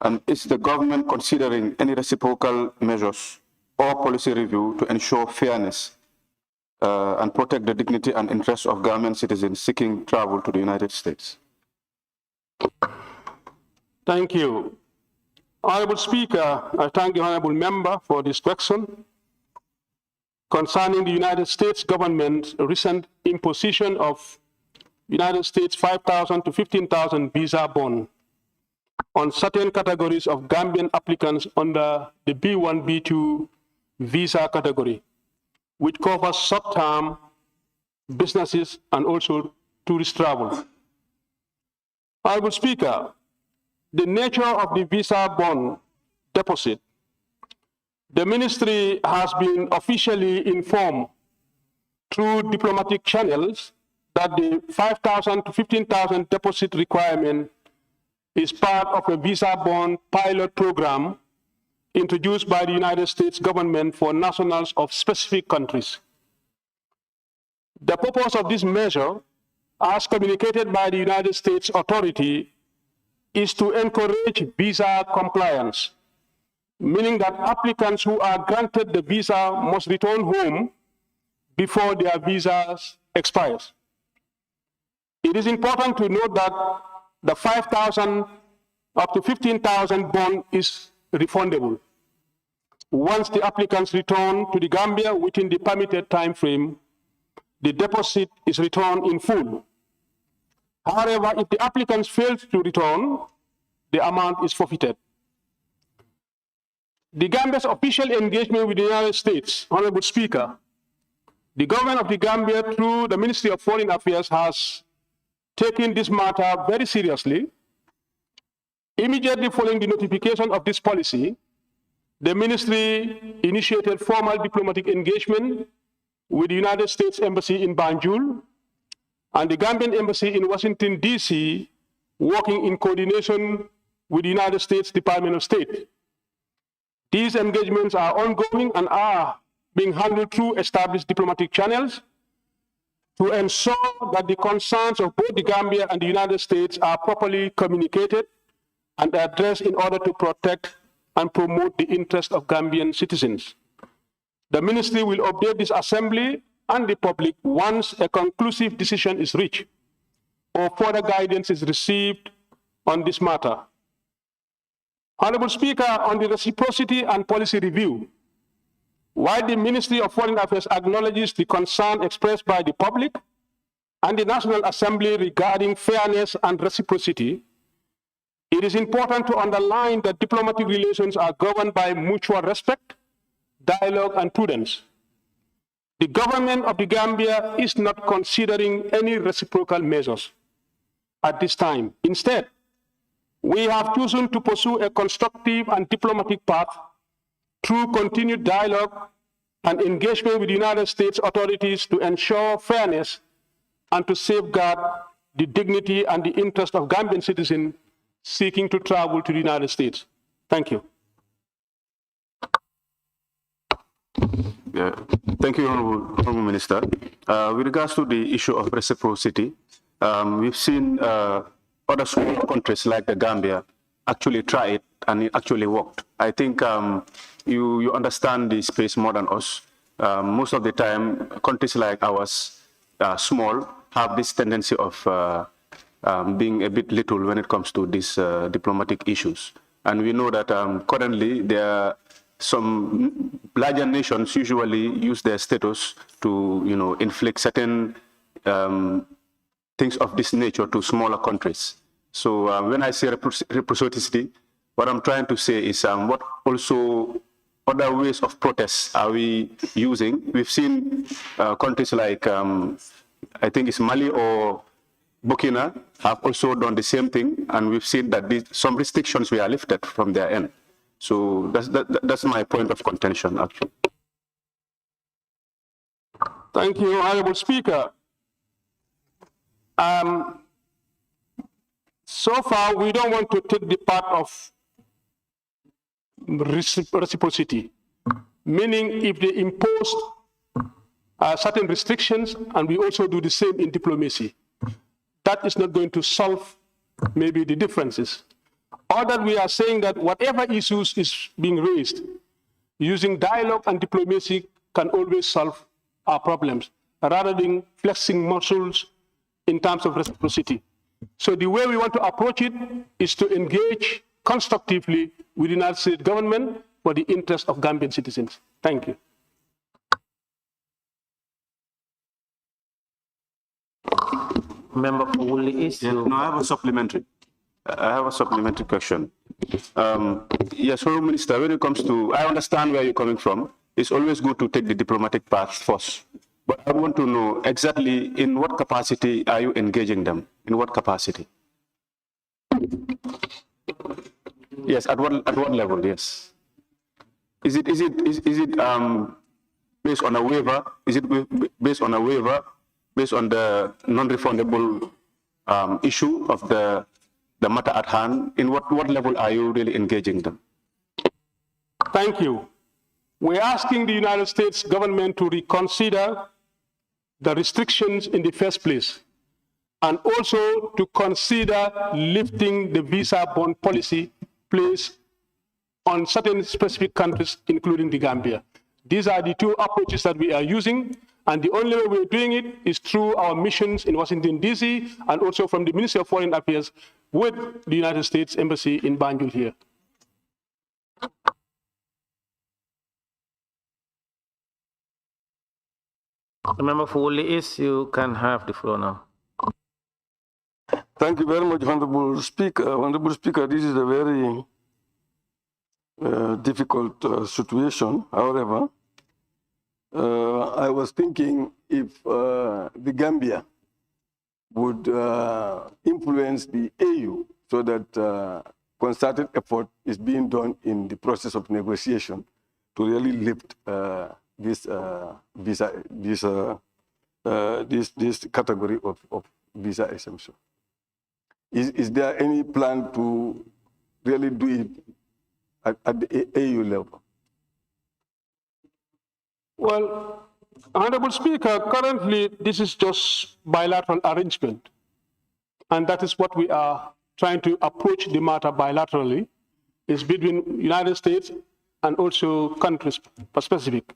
And is the government considering any reciprocal measures or policy review to ensure fairness and protect the dignity and interests of Gambian citizens seeking travel to the United States? Thank you. Honorable Speaker, I thank the honorable member for this question concerning the United States government's recent imposition of United States 5,000 to 15,000 visa bond on certain categories of Gambian applicants under the B1, B2 visa category, which covers short-term businesses and also tourist travel. Honorable Speaker, the nature of the visa bond deposit, the ministry has been officially informed through diplomatic channels that the 5,000 to 15,000 deposit requirement is part of a visa bond pilot program introduced by the United States government for nationals of specific countries. The purpose of this measure, as communicated by the United States authority, is to encourage visa compliance meaning that applicants who are granted the visa must return home before their visas expires. It is important to note that the 5,000 up to 15,000 bond is refundable once the applicants return to the Gambia within the permitted time frame. The deposit is returned in full. However, if the applicants fail to return, the amount is forfeited. The Gambia's official engagement with the United States, Honorable Speaker, the government of the Gambia through the Ministry of Foreign Affairs has taken this matter very seriously. Immediately following the notification of this policy, the ministry initiated formal diplomatic engagement with the United States Embassy in Banjul and the Gambian Embassy in Washington, D.C., working in coordination with the United States Department of State. These engagements are ongoing and are being handled through established diplomatic channels to ensure that the concerns of both the Gambia and the United States are properly communicated and addressed in order to protect and promote the interests of Gambian citizens. The ministry will update this assembly and the public once a conclusive decision is reached or further guidance is received on this matter. Honorable Speaker, on the reciprocity and policy review, while the Ministry of Foreign Affairs acknowledges the concern expressed by the public and the National Assembly regarding fairness and reciprocity, it is important to underline that diplomatic relations are governed by mutual respect, dialogue, and prudence. The government of the Gambia is not considering any reciprocal measures at this time. Instead, we have chosen to pursue a constructive and diplomatic path through continued dialogue and engagement with the United States authorities to ensure fairness and to safeguard the dignity and the interest of Gambian citizens seeking to travel to the United States. Thank you. Yeah. Thank you, Honorable Minister. With regards to the issue of reciprocity, we've seen other small countries like the Gambia actually try it and it actually worked. I think you understand the space more than us. Most of the time, countries like ours, small, have this tendency of being a bit little when it comes to these diplomatic issues. And we know that currently there are some larger nations usually use their status to, inflict certain things of this nature to smaller countries. So when I say reciprocity, what I'm trying to say is what also other ways of protest are we using? We've seen countries like, I think it's Mali or Burkina have also done the same thing, and we've seen that some restrictions were lifted from their end. So that's my point of contention, actually. Thank you, Honorable Speaker. So far, we don't want to take the part of reciprocity, meaning if they impose certain restrictions and we also do the same in diplomacy, that is not going to solve maybe the differences. Or that we are saying that whatever issues is being raised, using dialogue and diplomacy can always solve our problems, rather than flexing muscles in terms of reciprocity. So the way we want to approach it is to engage constructively with the United States government for the interest of Gambian citizens. Thank you. Member for Woolly East. Yeah, no, I have a supplementary. Question. Yes, Honorable Minister, when it comes to, I understand where you're coming from. It's always good to take the diplomatic path first. But I want to know exactly in what capacity are you engaging them? In what capacity? Yes, at what level? Yes. Is it based on a waiver? Is it based on a waiver? Based on the non-refundable issue of the matter at hand? In what level are you really engaging them? Thank you. We're asking the United States government to reconsider the restrictions in the first place, and also to consider lifting the visa bond policy placed on certain specific countries, including the Gambia. These are the two approaches that we are using, and the only way we're doing it is through our missions in Washington, D.C., and also from the Ministry of Foreign Affairs with the United States Embassy in Banjul here. Member for Woolly East, you can have the floor now. Thank you very much, Honorable Speaker. Honorable Speaker, this is a very difficult situation. However, I was thinking if the Gambia would influence the AU so that concerted effort is being done in the process of negotiation to really lift this category of visa exemption. Is there any plan to really do it at the AU level? Well, Honorable Speaker, currently this is just bilateral arrangement. And that is what we are trying to approach the matter bilaterally, is between United States and also countries specific.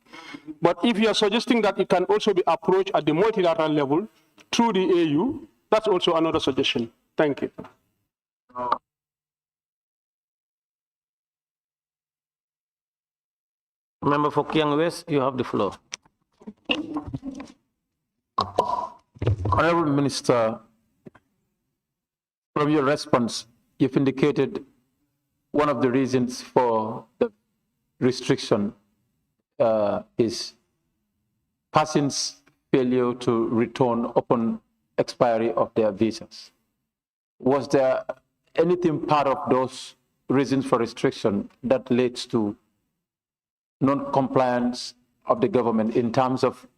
But if you are suggesting that it can also be approached at the multilateral level through the AU, that's also another suggestion. Thank you. Member for Kiang West, you have the floor. Honorable Minister, from your response, you've indicated one of the reasons for the restriction is persons' failure to return upon expiry of their visas. Was there anything part of those reasons for restriction that leads to non-compliance of the government in terms of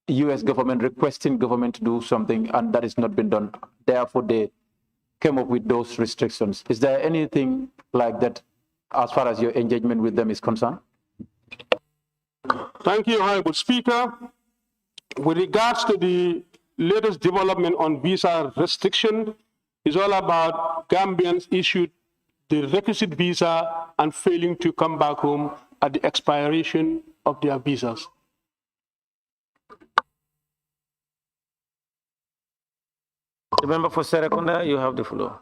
U.S. government requesting government to do something and that has not been done? Therefore, they came up with those restrictions. Is there anything like that as far as your engagement with them is concerned? Thank you, Honorable Speaker. With regards to the latest development on visa restriction, it's all about Gambians issued the requisite visa and failing to come back home at the expiration of their visas. The member for Serekunda, you have the floor.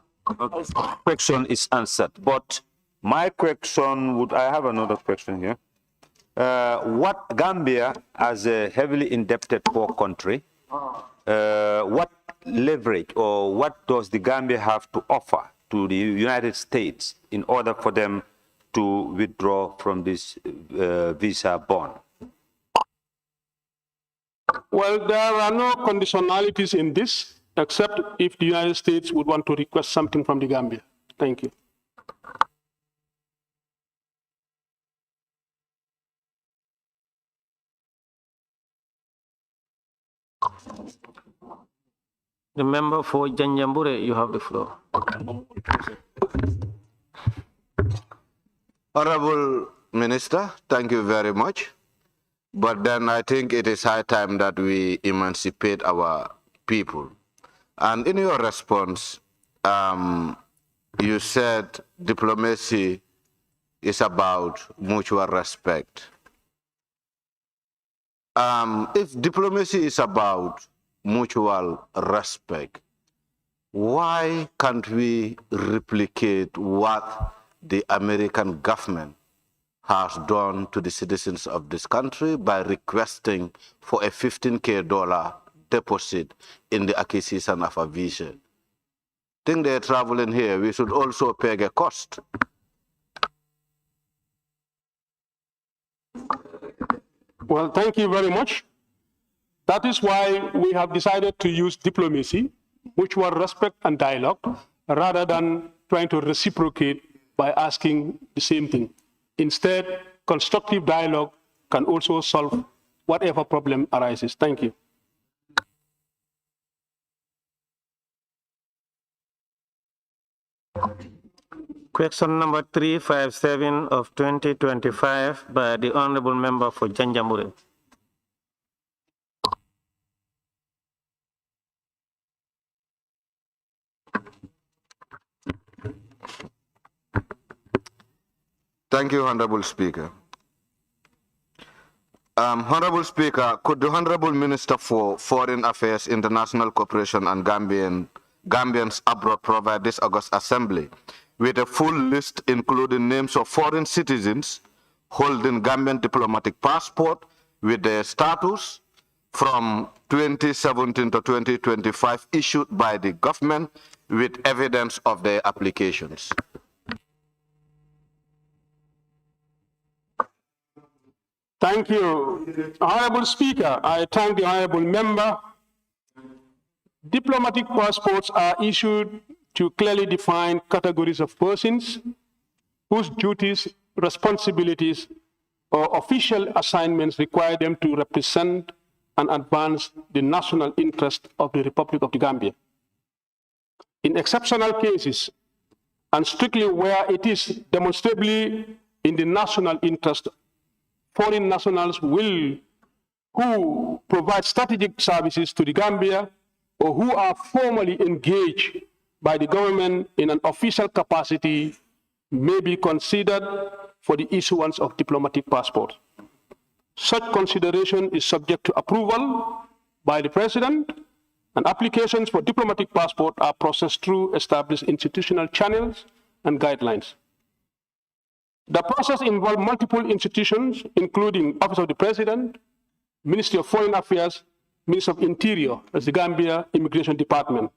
Question is answered, but my question would, I have another question here. What Gambia, as a heavily indebted poor country, what leverage or what does the Gambia have to offer to the United States in order for them to withdraw from this visa bond? Well, there are no conditionalities in this, except if the United States would want to request something from the Gambia. Thank you. The member for Janjambure, you have the floor. Honorable Minister, thank you very much. But then I think it is high time that we emancipate our people. And in your response, you said diplomacy is about mutual respect. If diplomacy is about mutual respect, why can't we replicate what the American government has done to the citizens of this country by requesting for a $15K deposit in the acquisition of a visa? Think they're traveling here, we should also pay a cost. Well, thank you very much. That is why we have decided to use diplomacy, mutual respect and dialogue, rather than trying to reciprocate by asking the same thing. Instead, constructive dialogue can also solve whatever problem arises. Thank you. Question number 357 of 2025 by the Honorable Member for Janjambure. Thank you, Honorable Speaker. Honorable Speaker, could the Honorable Minister for Foreign Affairs, International Cooperation and Gambians abroad provide this August Assembly with a full list including names of foreign citizens holding Gambian diplomatic passport with their status from 2017 to 2025 issued by the government with evidence of their applications? Thank you, Honorable Speaker. I thank the Honorable Member. Diplomatic passports are issued to clearly defined categories of persons whose duties, responsibilities, or official assignments require them to represent and advance the national interest of the Republic of the Gambia. In exceptional cases, and strictly where it is demonstrably in the national interest, foreign nationals who provide strategic services to the Gambia or who are formally engaged by the government in an official capacity may be considered for the issuance of diplomatic passport. Such consideration is subject to approval by the President, and applications for diplomatic passport are processed through established institutional channels and guidelines. The process involves multiple institutions, including Office of the President, Ministry of Foreign Affairs, Ministry of Interior, as the Gambia Immigration Department.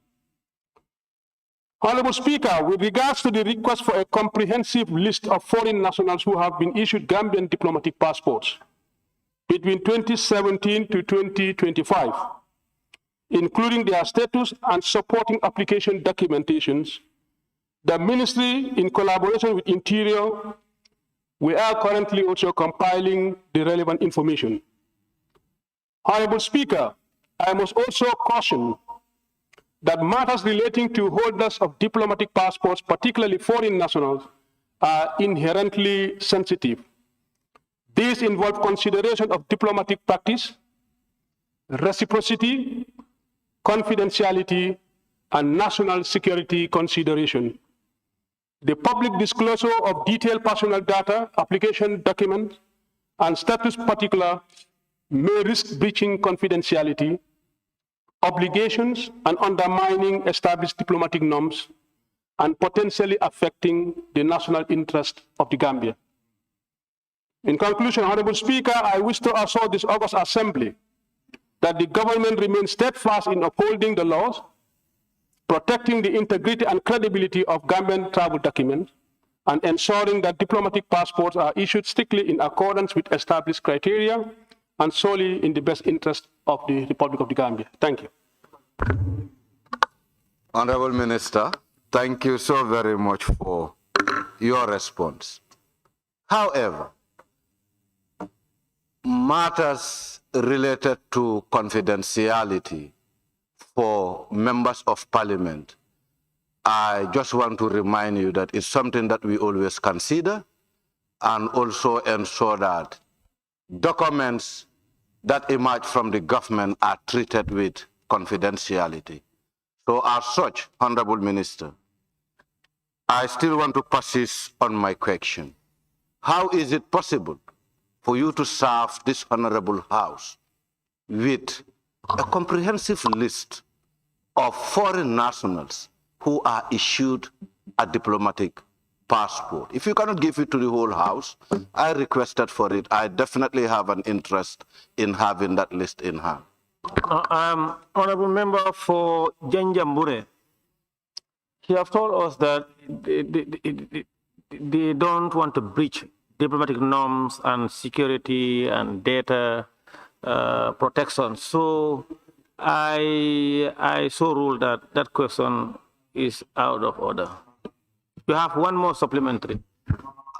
Honorable Speaker, with regards to the request for a comprehensive list of foreign nationals who have been issued Gambian diplomatic passports between 2017 to 2025, including their status and supporting application documentations, the Ministry, in collaboration with Interior, we are currently also compiling the relevant information. Honorable Speaker, I must also caution that matters relating to holders of diplomatic passports, particularly foreign nationals, are inherently sensitive. These involve consideration of diplomatic practice, reciprocity, confidentiality, and national security consideration. The public disclosure of detailed personal data, application documents, and status particular may risk breaching confidentiality, obligations, and undermining established diplomatic norms, and potentially affecting the national interest of the Gambia. In conclusion, Honorable Speaker, I wish to assure this August Assembly that the government remains steadfast in upholding the laws, protecting the integrity and credibility of Gambian travel documents, and ensuring that diplomatic passports are issued strictly in accordance with established criteria and solely in the best interest of the Republic of the Gambia. Thank you. Honorable Minister, thank you so very much for your response. However, matters related to confidentiality for members of parliament, I just want to remind you that it's something that we always consider and also ensure that documents that emerge from the government are treated with confidentiality. So as such, Honorable Minister, I still want to persist on my question. How is it possible for you to serve this Honorable House with a comprehensive list of foreign nationals who are issued a diplomatic passport? If you cannot give it to the whole House, I requested for it. I definitely have an interest in having that list in hand. Honorable Member for Janjambure, he have told us that they don't want to breach diplomatic norms and security and data protection. So I so rule that that question is out of order. You have one more supplementary.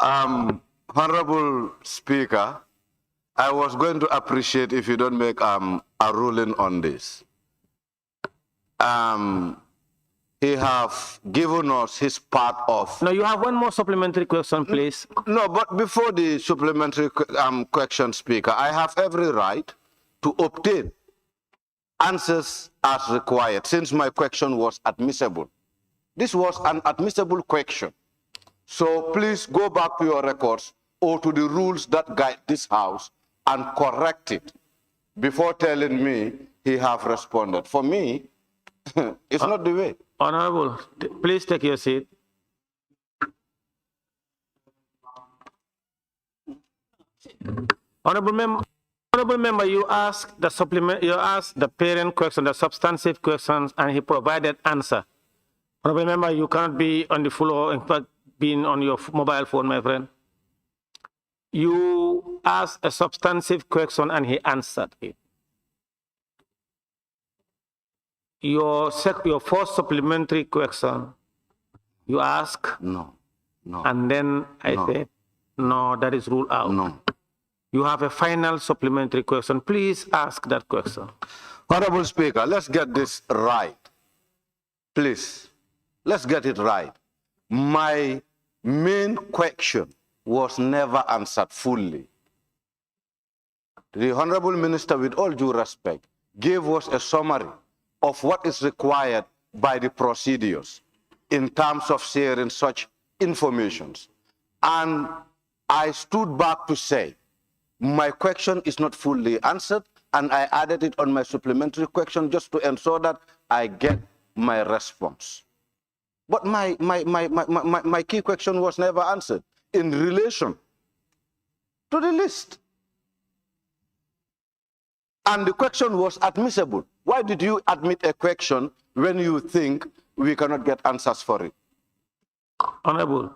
Honorable Speaker, I was going to appreciate if you don't make a ruling on this. He have given us his part of... No, you have one more supplementary question, please. No, but before the supplementary question, Speaker, I have every right to obtain answers as required, since my question was admissible. This was an admissible question. So please go back to your records or to the rules that guide this House and correct it before telling me he have responded. For me, it's not the way. Honorable, please take your seat. Honorable member, you asked the parent question, the substantive questions, and he provided answer. Honorable member, you cannot be on the floor, in fact, being on your mobile phone, my friend. You asked a substantive question and he answered it. Your first supplementary question, you ask. No. And then I said, no, that is ruled out. No. You have a final supplementary question. Please ask that question. Honorable Speaker, let's get this right. Please, let's get it right. My main question was never answered fully. The Honorable Minister, with all due respect, gave us a summary of what is required by the procedures in terms of sharing such informations. And I stood back to say, my question is not fully answered, and I added it on my supplementary question just to ensure that I get my response. But my key question was never answered in relation to the list. And the question was admissible. Why did you admit a question when you think we cannot get answers for it? Honorable,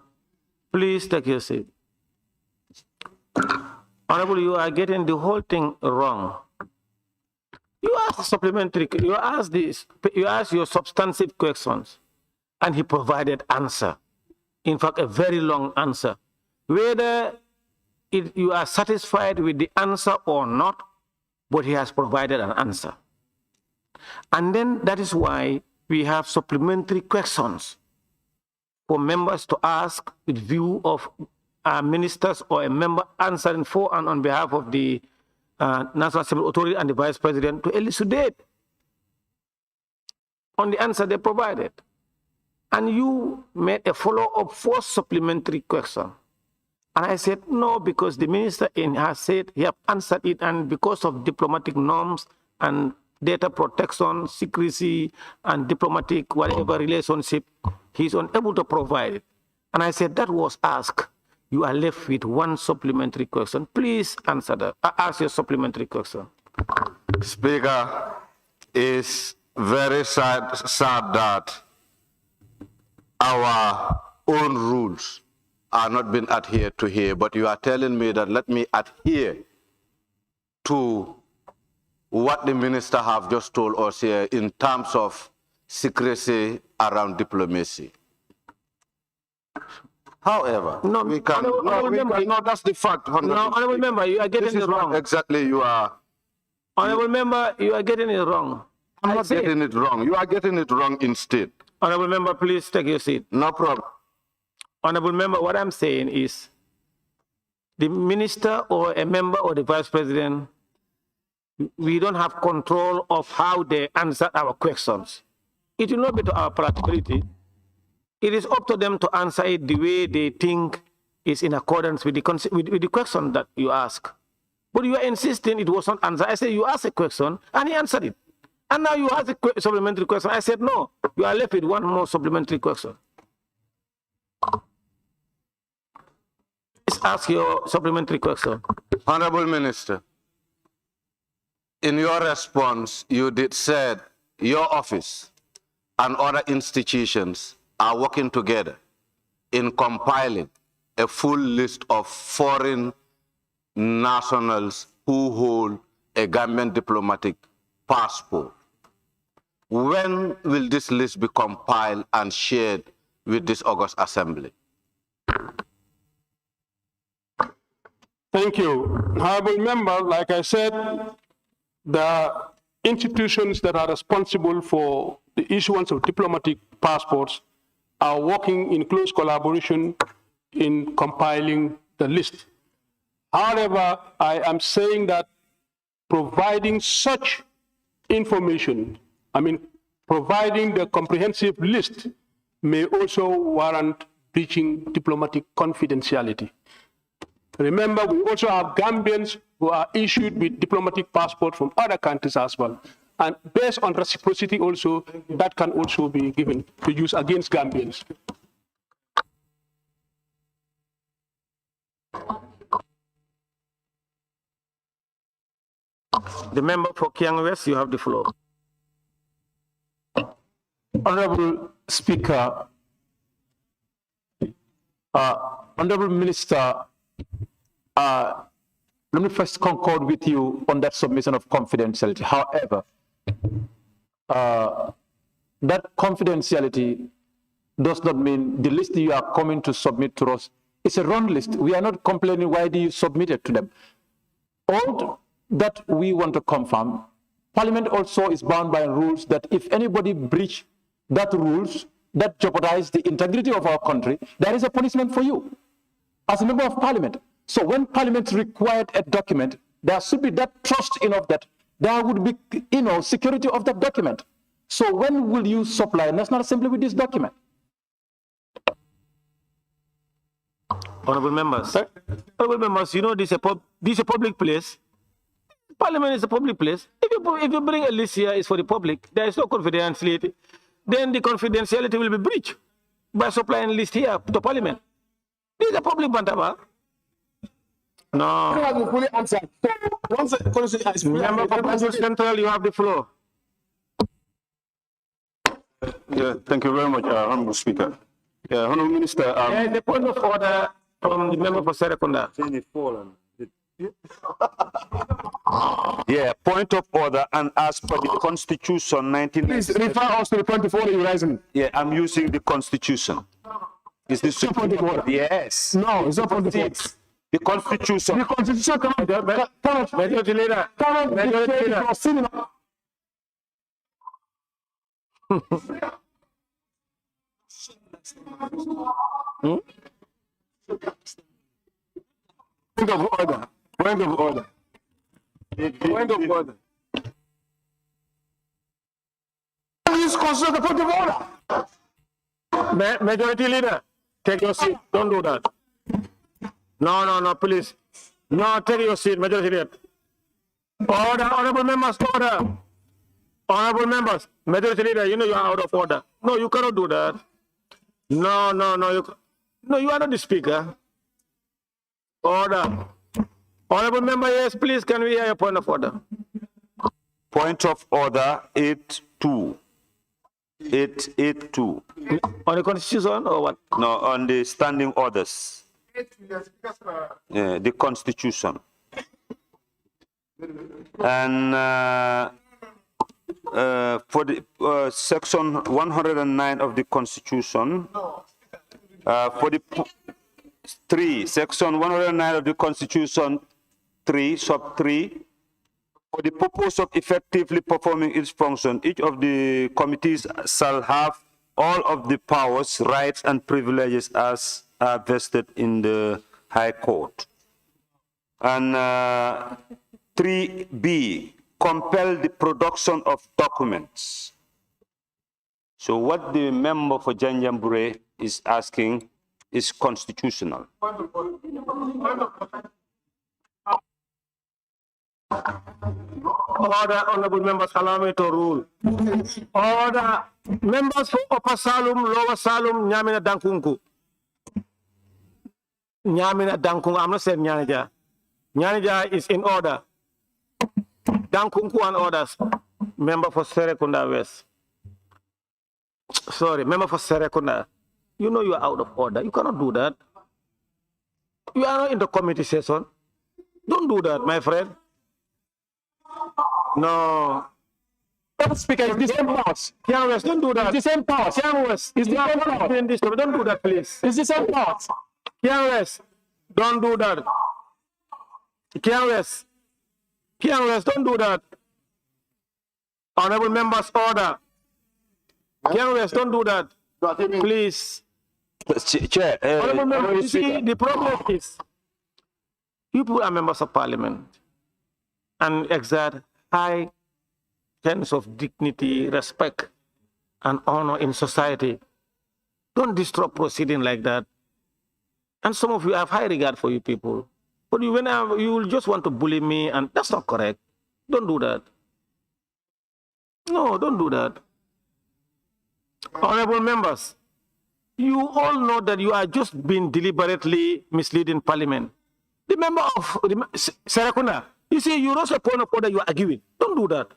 please take your seat. Honorable, you are getting the whole thing wrong. You asked supplementary, you asked your substantive questions, and he provided answer. In fact, a very long answer. Whether you are satisfied with the answer or not, but he has provided an answer. And then that is why we have supplementary questions for members to ask with view of ministers or a member answering for and on behalf of the National Assembly Authority and the Vice President to elucidate on the answer they provided. And you made a follow-up for supplementary question. And I said, no, because the minister has said he has answered it, and because of diplomatic norms and data protection, secrecy, and diplomatic whatever relationship, he's unable to provide it. And I said, that was asked. You are left with one supplementary question. Please answer that. Ask your supplementary question. Speaker, it's very sad that our own rules are not being adhered to here, but you are telling me that let me adhere to what the minister have just told us here in terms of secrecy around diplomacy. However, no, we can. No, that's the fact. No, honorable member, you are getting it wrong. Exactly, you are. Honorable member, you are getting it wrong. I'm not getting it wrong. You are getting it wrong instead. Honorable member, please take your seat. No problem. Honorable member, what I'm saying is the minister or a member or the vice president, we don't have control of how they answer our questions. It will not be to our practicality. It is up to them to answer it the way they think is in accordance with the question that you ask. But you are insisting it was not answered. I said you asked a question and he answered it. And now you ask a supplementary question. I said no, you are left with one more supplementary question. Please ask your supplementary question. Honorable Minister, in your response, you did said your office and other institutions are working together in compiling a full list of foreign nationals who hold a Gambian diplomatic passport. When will this list be compiled and shared with this August Assembly? Thank you. Honorable member, like I said, the institutions that are responsible for the issuance of diplomatic passports are working in close collaboration in compiling the list. However, I am saying that providing such information, providing the comprehensive list may also warrant breaching diplomatic confidentiality. Remember, we also have Gambians who are issued with diplomatic passports from other countries as well. And based on reciprocity also, that can also be given to use against Gambians. The member for Kiang West, you have the floor. Honorable Speaker, Honorable Minister, let me first concord with you on that submission of confidentiality. However, that confidentiality does not mean the list you are coming to submit to us is a wrong list. We are not complaining why do you submit it to them. All that we want to confirm, Parliament also is bound by rules that if anybody breach that rules that jeopardize the integrity of our country, there is a punishment for you as a member of Parliament. So when Parliament required a document, there should be that trust enough that there would be, security of that document. So when will you supply National Assembly with this document? Honorable members, this is a public place. Parliament is a public place. If you bring a list here, it's for the public. There is no confidentiality. Then the confidentiality will be breached by supplying a list here to Parliament. This is a public bantaba. No. Member for Banjul Central, you have the floor. Yeah, thank you very much, Honorable Speaker. Yeah, Honorable Minister. The point of order from the member for Serekunda. Yeah, point of order, and as per the Constitution 19... Please refer us to the point of order you're raising. Yeah, I'm using the Constitution. Is this the point of order? Yes. No, it's not point of order. The Constitution. The Constitution cannot Majority Leader. Point of order. Point of order. Point of order. Please consider the point of order. Majority Leader, take your seat. Don't do that. No, please. No, take your seat, Majority Leader. Order, honorable members, order. Honorable members, Majority Leader, you are out of order. No, you cannot do that. No, you are not the speaker. Order. Honorable member, yes, please, can we hear your point of order? Point of order 8.2. 8.2. On the Constitution or what? No, on the standing orders. Yeah, the Constitution. And for the section 109 of the Constitution, for the section 109 of the Constitution, 3, sub 3, for the purpose of effectively performing its function, each of the committees shall have all of the powers, rights, and privileges as are vested in the High Court. And 3B, compel the production of documents. So what the member for Janjambure is asking is constitutional. Order, honorable members, allow me to rule. Order, members for Upper Salum, Lower Salum, Nyamina Dankunku. Nyamina Dankunku, I'm not saying Nyanija. Nyanija is in order. Dankunku and orders. Member for Serekunda West. Sorry, member for Serekunda. You know you are out of order. You cannot do that. You are not in the committee session. Don't do that, my friend. No. Speaker, it's the same powers. Kiang West, don't do that. It's the same powers. Kiang West, it's the same powers. Don't do that, please. It's the same powers. Kiang West, don't do that. Kiang West, don't do that. Honorable members, order. Kiang West, don't do that. Please. Chair, Honorable members, you see, the problem is, people are members of Parliament and exert high sense of dignity, respect, and honor in society. Don't disrupt proceeding like that. And some of you have high regard for you people. But you, whenever you will just want to bully me, and that's not correct. Don't do that. No, don't do that. Honorable members, you all know that you are just being deliberately misleading Parliament. The member of Serakunda, you see, you raise a point of order, you are arguing. Don't do that.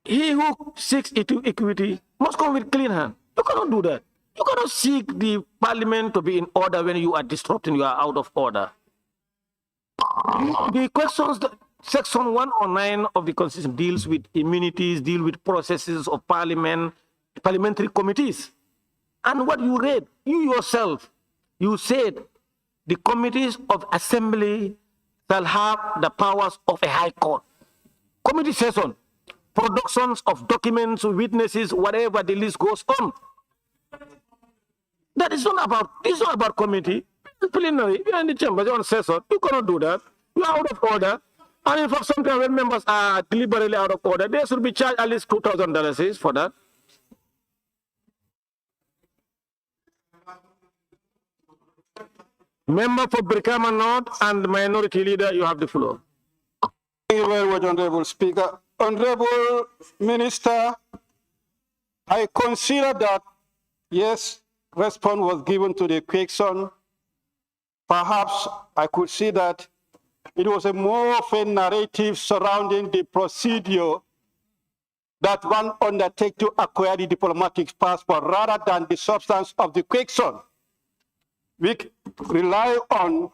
He who seeks equity must come with clean hand. You cannot do that. You cannot seek the Parliament to be in order when you are disrupting, you are out of order. The questions, Section 109 of the Constitution deals with immunities, deal with processes of Parliament, parliamentary committees. And what you read, you yourself, you said the committees of assembly shall have the powers of a high court. Committee session, productions of documents, witnesses, whatever the list goes on. That is not about, this is not about committee. Plenary, you are in the chamber, you're on session, you cannot do that. You are out of order. And in fact, sometimes when members are deliberately out of order, they should be charged at least $2,000 for that. Member for Brikama North and Minority Leader, you have the floor. Thank you very much, Honorable Speaker. Honorable Minister, I consider that, yes, response was given to the question. Perhaps I could see that it was a more of a narrative surrounding the procedure that one undertake to acquire the diplomatic passport rather than the substance of the question. We rely on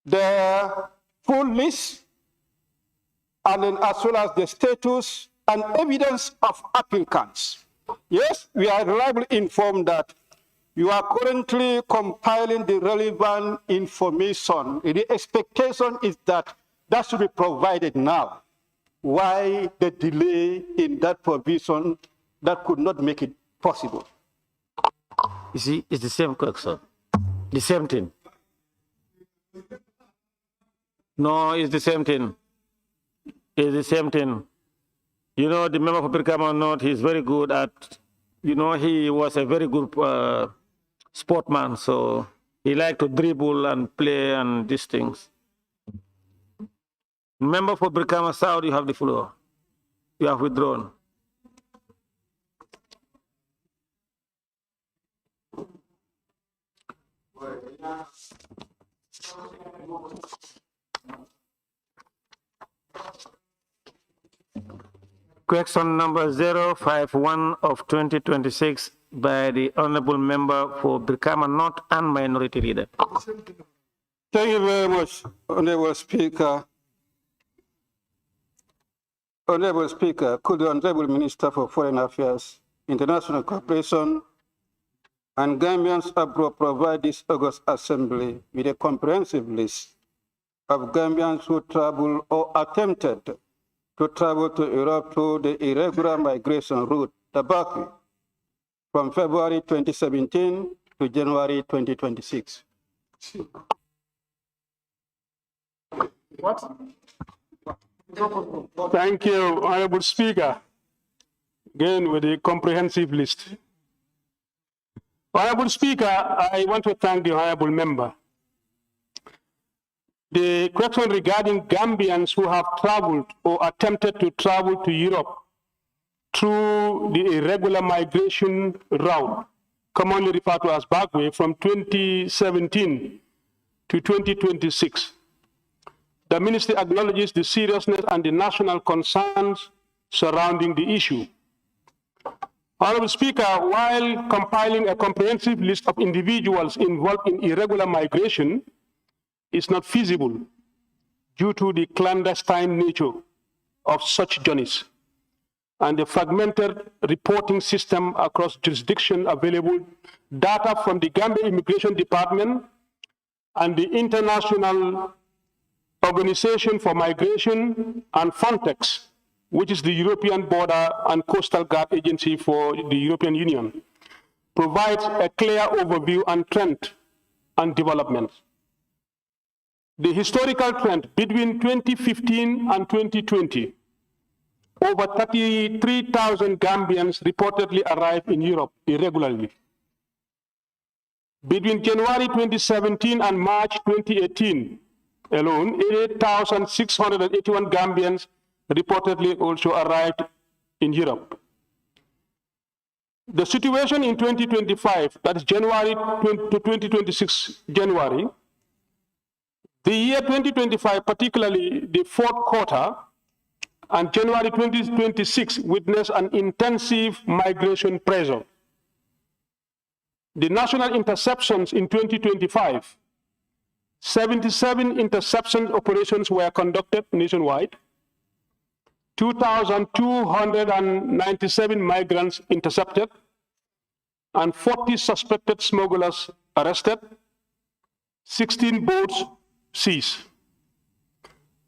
the full list and then as well as the status and evidence of applicants. Yes, we are reliably informed that you are currently compiling the relevant information. The expectation is that that should be provided now. Why the delay in that provision that could not make it possible? You see, it's the same question. The same thing. No, it's the same thing. It's the same thing. You know, the member for Brikama North, he's very good at, you know, he was a very good sportman, so he liked to dribble and play and these things. Member for Brikama South, you have the floor. You have withdrawn. Question number 051 of 2026 by the Honorable Member for Brikama North and Minority Leader. Thank you very much, Honorable Speaker. Honorable Speaker, could the Honorable Minister for Foreign Affairs, International Cooperation, and Gambians abroad provide this August Assembly with a comprehensive list of Gambians who traveled or attempted to travel to Europe through the irregular migration route, Tabaki, from February 2017 to January 2026. What? Thank you, Honorable Speaker. Again, with a comprehensive list. Honorable Speaker, I want to thank the Honorable Member. The question regarding Gambians who have traveled or attempted to travel to Europe through the irregular migration route, commonly referred to as backway, from 2017 to 2026. The Ministry acknowledges the seriousness and the national concerns surrounding the issue. Honorable Speaker, while compiling a comprehensive list of individuals involved in irregular migration is not feasible due to the clandestine nature of such journeys and the fragmented reporting system across jurisdiction available, data from the Gambia Immigration Department and the International Organization for Migration and Frontex, which is the European Border and Coastal Guard Agency for the European Union, provides a clear overview and trend and development. The historical trend between 2015 and 2020 over 33,000 Gambians reportedly arrived in Europe irregularly. Between January 2017 and March 2018 alone, 88,681 Gambians reportedly also arrived in Europe. The situation in 2025, that is January to 2026 January, the year 2025, particularly the fourth quarter, and January 2026 witnessed an intensive migration pressure. The national interceptions in 2025, 77 interception operations were conducted nationwide, 2,297 migrants intercepted, and 40 suspected smugglers arrested, 16 boats seized.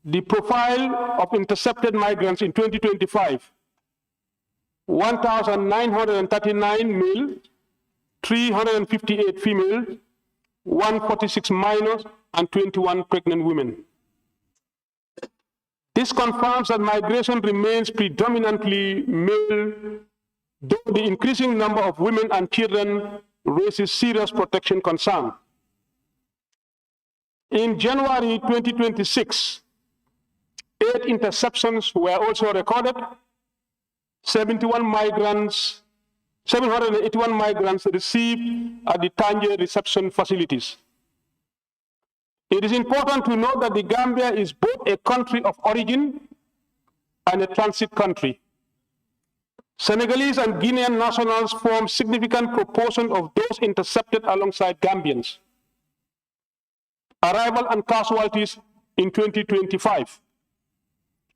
The profile of intercepted migrants in 2025, 1,939 male, 358 female, 146 minors, and 21 pregnant women. This confirms that migration remains predominantly male, though the increasing number of women and children raises serious protection concern. In January 2026, 8 interceptions were also recorded. 781 migrants received at the Tangier reception facilities. It is important to note that the Gambia is both a country of origin and a transit country. Senegalese and Guinean nationals form significant proportion of those intercepted alongside Gambians. Arrival and casualties in 2025.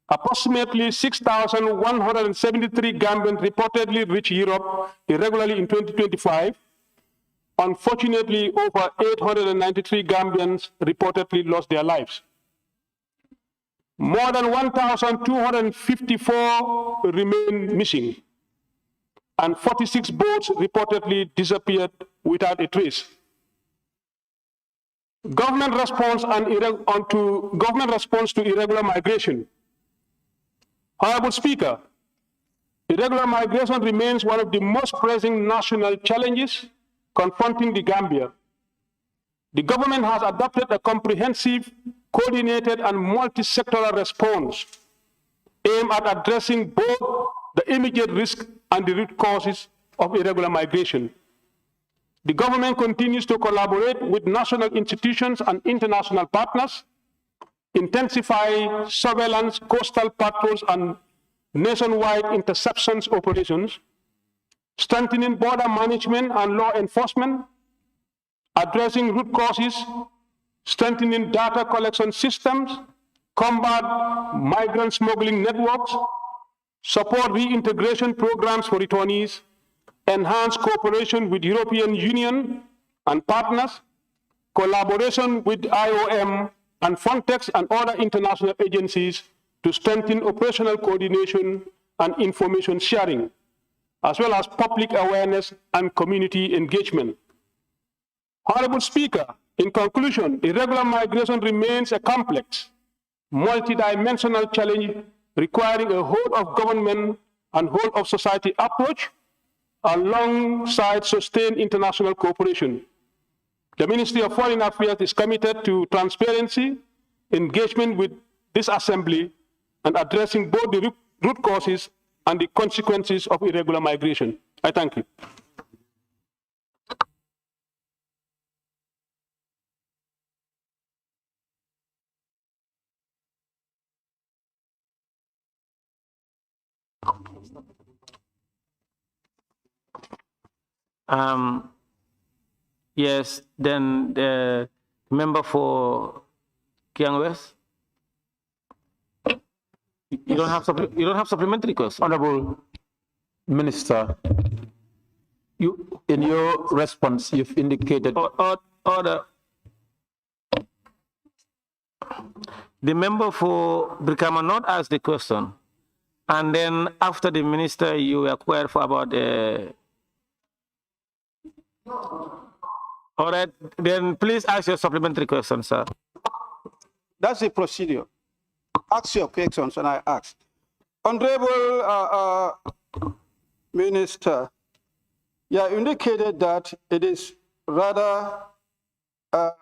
Approximately 6,173 Gambians reportedly reached Europe irregularly in 2025. Unfortunately, over 893 Gambians reportedly lost their lives. More than 1,254 remain missing, and 46 boats reportedly disappeared without a trace. Government response to irregular migration. Honorable Speaker, irregular migration remains one of the most pressing national challenges confronting the Gambia. The government has adopted a comprehensive, coordinated, and multi-sectoral response aimed at addressing both the immediate risk and the root causes of irregular migration. The government continues to collaborate with national institutions and international partners, intensify surveillance, coastal patrols, and nationwide interceptions operations, strengthening border management and law enforcement, addressing root causes, strengthening data collection systems, combat migrant smuggling networks, support reintegration programs for returnees, enhance cooperation with European Union and partners, collaboration with IOM and Frontex and other international agencies to strengthen operational coordination and information sharing, as well as public awareness and community engagement. Honorable Speaker, in conclusion, irregular migration remains a complex, multidimensional challenge requiring a whole of government and whole of society approach alongside sustained international cooperation. The Ministry of Foreign Affairs is committed to transparency, engagement with this Assembly, and addressing both the root causes and the consequences of irregular migration. I thank you. Yes, then the member for Kiang West. You don't have supplementary question. Honorable Minister, you in your response you've indicated order. The member for Brikama North asked the question, and then after the minister, you were quiet for about. All right, then please ask your supplementary question, sir. That's the procedure. Ask your questions and I ask. Honorable Minister, you indicated that it is rather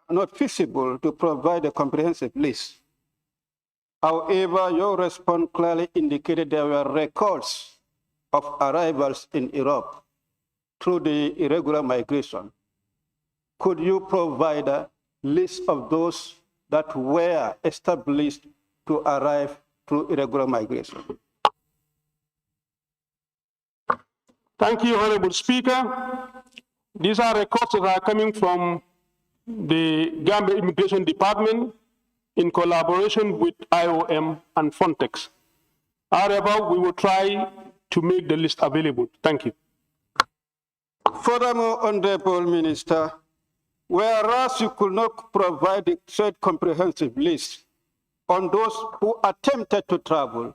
not feasible to provide a comprehensive list. However, your response clearly indicated there were records of arrivals in Europe through the irregular migration. Could you provide a list of those that were established to arrive through irregular migration? Thank you, Honorable Speaker. These are records that are coming from the Gambia Immigration Department in collaboration with IOM and Frontex. However, we will try to make the list available. Thank you. Furthermore, Honorable Minister, whereas you could not provide a said comprehensive list on those who attempted to travel,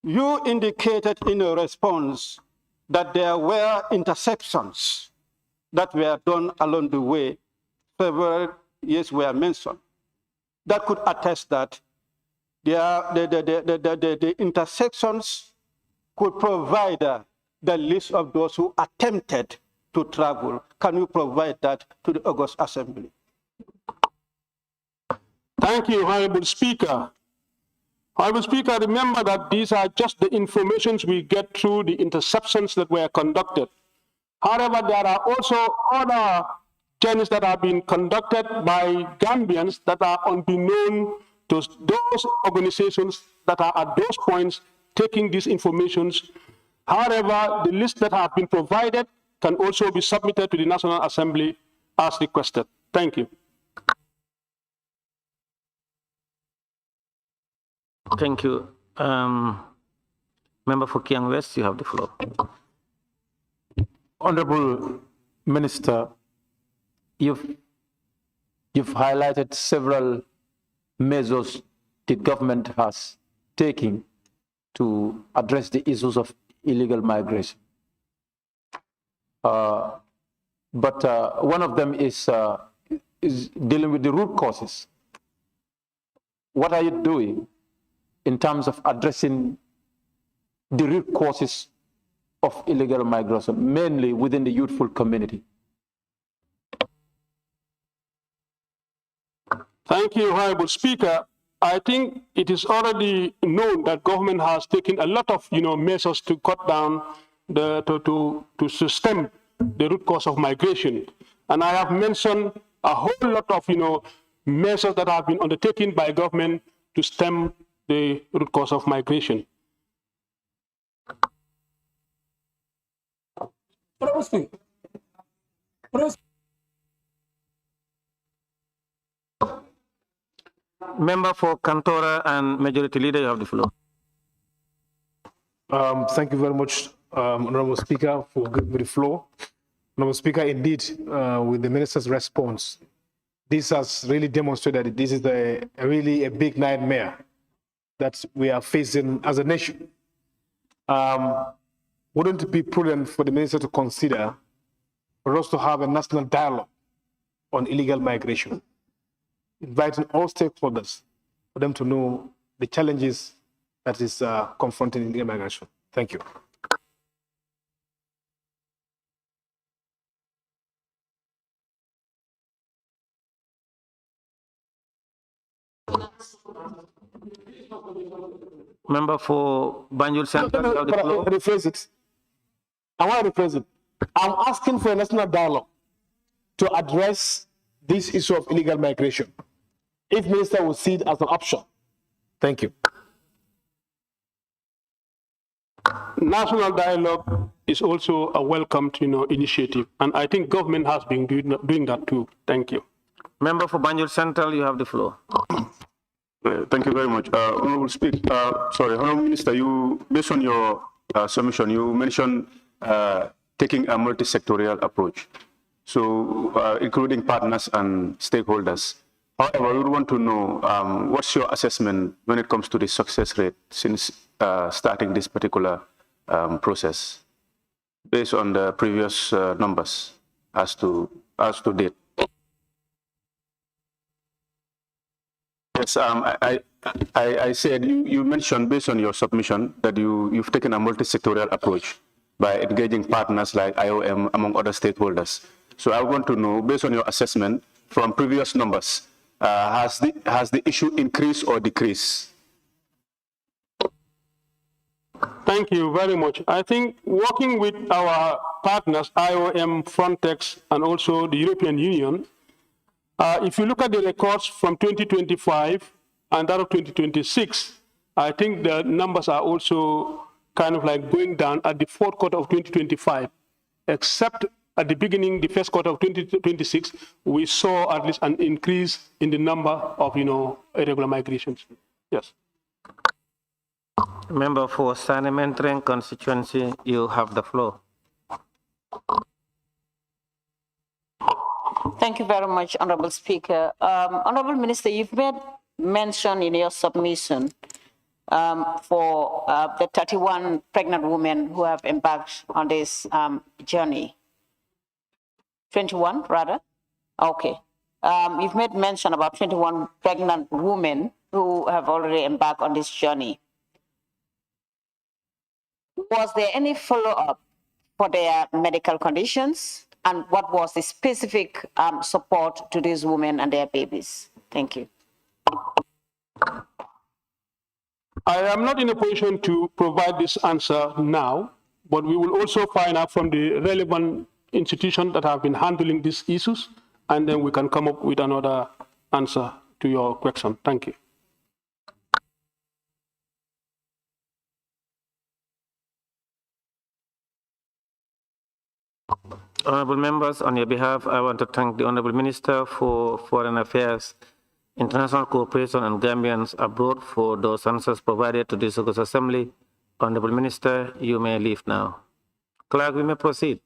you indicated in your response that there were interceptions that were done along the way. Several years were mentioned. That could attest that the intersections could provide the list of those who attempted to travel. Can you provide that to the August Assembly? Thank you, Honorable Speaker. Honorable Speaker, remember that these are just the informations we get through the interceptions that were conducted. However, there are also other journeys that have been conducted by Gambians that are unbeknown to those organizations that are at those points taking these informations. However, the list that have been provided can also be submitted to the National Assembly as requested. Thank you. Thank you. Member for Kiang West, you have the floor. Honorable Minister, you've highlighted several measures the government has taken to address the issues of illegal migration. But one of them is dealing with the root causes. What are you doing in terms of addressing the root causes of illegal migration, mainly within the youthful community? Thank you, Honorable Speaker. I think it is already known that government has taken a lot of measures to cut down to stem the root cause of migration. And I have mentioned a whole lot of measures that have been undertaken by government to stem the root cause of migration. Member for Kantora and Majority Leader, you have the floor. Thank you very much, Honorable Speaker, for giving me the floor. Honorable Speaker, indeed, with the Minister's response, this has really demonstrated that this is really a big nightmare that we are facing as a nation. Wouldn't it be prudent for the Minister to consider for us to have a national dialogue on illegal migration, inviting all stakeholders for them to know the challenges that is confronting illegal migration? Thank you. Member for Banjul Central, you have the floor. Rephrase it. I want to rephrase it. I'm asking for a national dialogue to address this issue of illegal migration, if Minister will see it as an option. Thank you. National dialogue is also a welcomed initiative, and I think government has been doing that too. Thank you. Member for Banjul Central, you have the floor. Thank you very much. Honorable Honorable Minister, based on your submission, you mentioned taking a multi-sectorial approach, so including partners and stakeholders. However, we would want to know what's your assessment when it comes to the success rate since starting this particular process, based on the previous numbers as to date. Yes, I said you mentioned based on your submission that you've taken a multi-sectorial approach by engaging partners like IOM among other stakeholders. So I want to know, based on your assessment from previous numbers, has the issue increased or decreased? Thank you very much. I think working with our partners, IOM, Frontex, and also the European Union, if you look at the records from 2025 and that of 2026, I think the numbers are also kind of like going down at the fourth quarter of 2025, except at the beginning, the first quarter of 2026, we saw at least an increase in the number of, irregular migrations. Yes. Member for Sanementring constituency, you have the floor. Thank you very much, Honorable Speaker. Honorable Minister, you've made mention in your submission for the 31 pregnant women who have embarked on this journey. 21, rather? Okay. You've made mention about 21 pregnant women who have already embarked on this journey. Was there any follow-up for their medical conditions? And what was the specific support to these women and their babies? Thank you. I am not in a position to provide this answer now, but we will also find out from the relevant institutions that have been handling these issues, and then we can come up with another answer to your question. Thank you. Honorable members, on your behalf, I want to thank the Honorable Minister for Foreign Affairs, International Cooperation and Gambians abroad for those answers provided to this August Assembly. Honorable Minister, you may leave now. Clerk, we may proceed.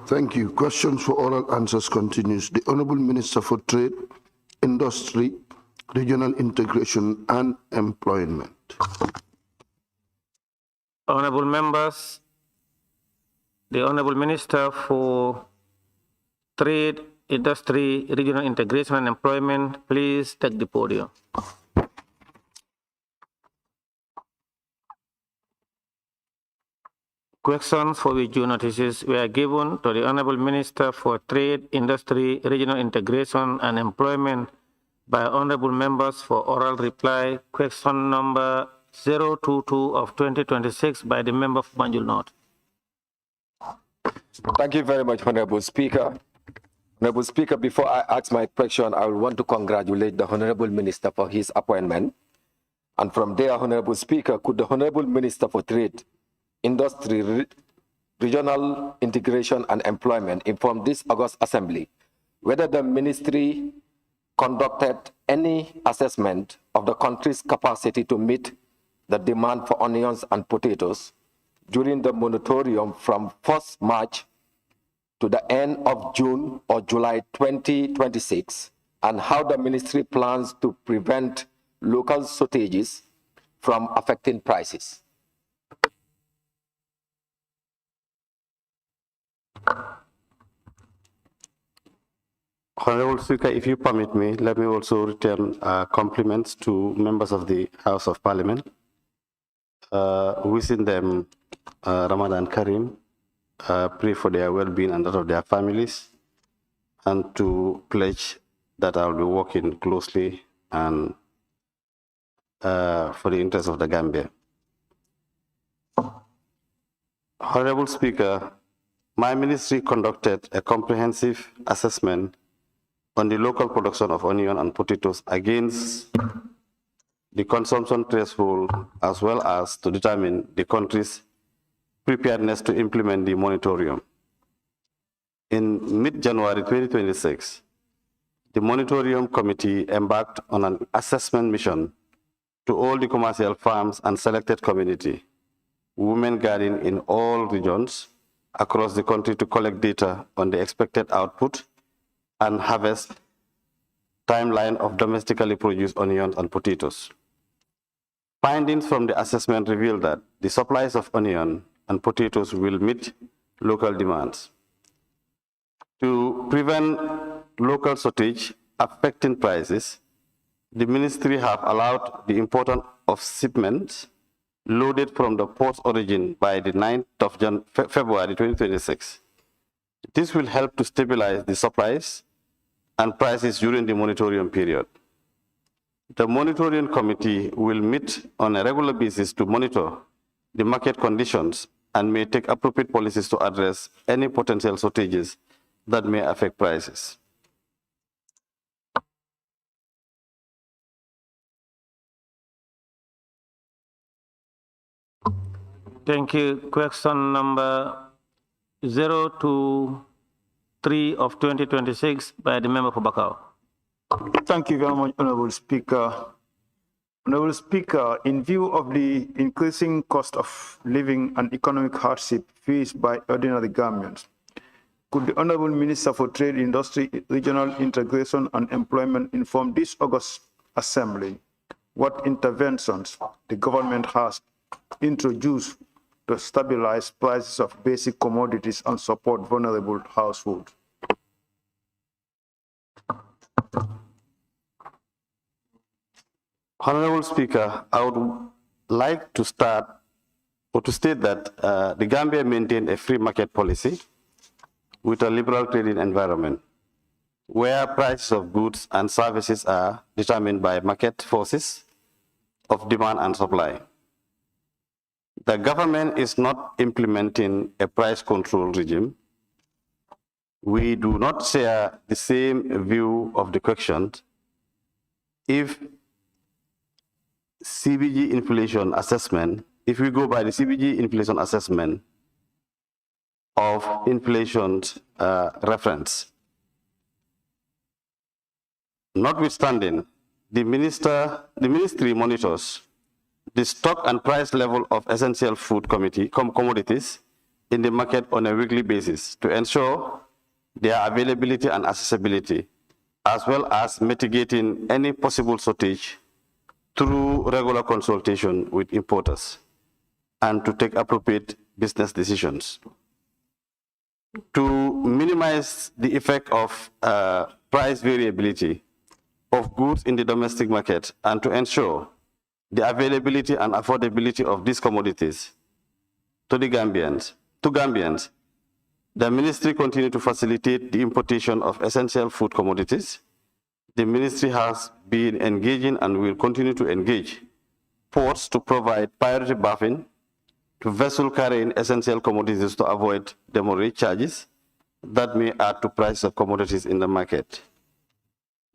Thank you. Questions for oral answers continues. The Honorable Minister for Trade, Industry, Regional Integration and Employment. Honorable members, the Honorable Minister for Trade, Industry, Regional Integration and Employment, please take the podium. Questions for which due notices were given to the Honorable Minister for Trade, Industry, Regional Integration and Employment by Honorable members for oral reply. Question number 022 of 2026 by the member of Banjul North. Thank you very much, Honorable Speaker. Honorable Speaker, before I ask my question, I will want to congratulate the Honorable Minister for his appointment. And from there, Honorable Speaker, could the Honorable Minister for Trade, Industry, Regional Integration and Employment inform this August Assembly whether the ministry conducted any assessment of the country's capacity to meet the demand for onions and potatoes during the moratorium from 1st March to the end of June or July 2026, and how the ministry plans to prevent local shortages from affecting prices. Honorable Speaker, if you permit me, let me also return compliments to members of the House of Parliament, wishing them Ramadan Kareem, pray for their well-being and that of their families, and to pledge that I will be working closely and for the interest of the Gambia. Honorable Speaker, my ministry conducted a comprehensive assessment on the local production of onion and potatoes against the consumption threshold, as well as to determine the country's preparedness to implement the moratorium. In mid-January 2026, the Moratorium Committee embarked on an assessment mission to all the commercial farms and selected community, women gardening in all regions across the country to collect data on the expected output and harvest timeline of domestically produced onions and potatoes. Findings from the assessment revealed that the supplies of onion and potatoes will meet local demands. To prevent local shortage, affecting prices, the ministry have allowed the import of shipments loaded from the port's origin by the 9th of February 2026. This will help to stabilize the supplies and prices during the moratorium period. The monitoring committee will meet on a regular basis to monitor the market conditions and may take appropriate policies to address any potential shortages that may affect prices. Thank you. Question number 023 of 2026 by the member for Bakau. Thank you very much, Honorable Speaker. Honorable Speaker, in view of the increasing cost of living and economic hardship faced by ordinary Gambians, could the Honorable Minister for Trade, Industry, Regional Integration and Employment inform this August Assembly what interventions the government has introduced to stabilize prices of basic commodities and support vulnerable households? Honorable Speaker, I would like to start or to state that the Gambia maintained a free market policy with a liberal trading environment, where prices of goods and services are determined by market forces of demand and supply. The government is not implementing a price control regime. We do not share the same view of the question. If CBG inflation assessment, if we go by the CBG inflation assessment of inflation reference, notwithstanding, the ministry monitors the stock and price level of essential food commodities in the market on a weekly basis to ensure their availability and accessibility, as well as mitigating any possible shortage through regular consultation with importers and to take appropriate business decisions. To minimize the effect of price variability of goods in the domestic market and to ensure the availability and affordability of these commodities to Gambians, the ministry continues to facilitate the importation of essential food commodities. The ministry has been engaging and will continue to engage ports to provide priority berthing to vessels carrying essential commodities to avoid demurrage charges that may add to price of commodities in the market.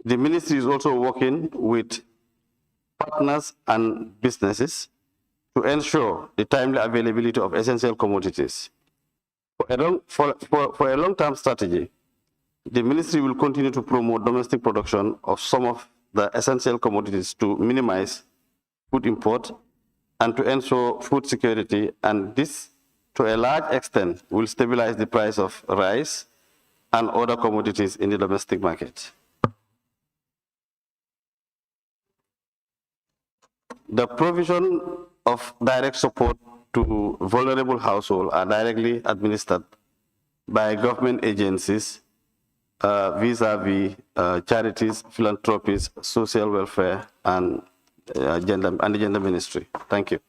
The ministry is also working with partners and businesses to ensure the timely availability of essential commodities. For a long-term strategy, the ministry will continue to promote domestic production of some of the essential commodities to minimize food import and to ensure food security, and this, to a large extent, will stabilize the price of rice and other commodities in the domestic market. The provision of direct support to vulnerable households are directly administered by government agencies vis-a-vis charities, philanthropies, social welfare, and the gender ministry. Thank you.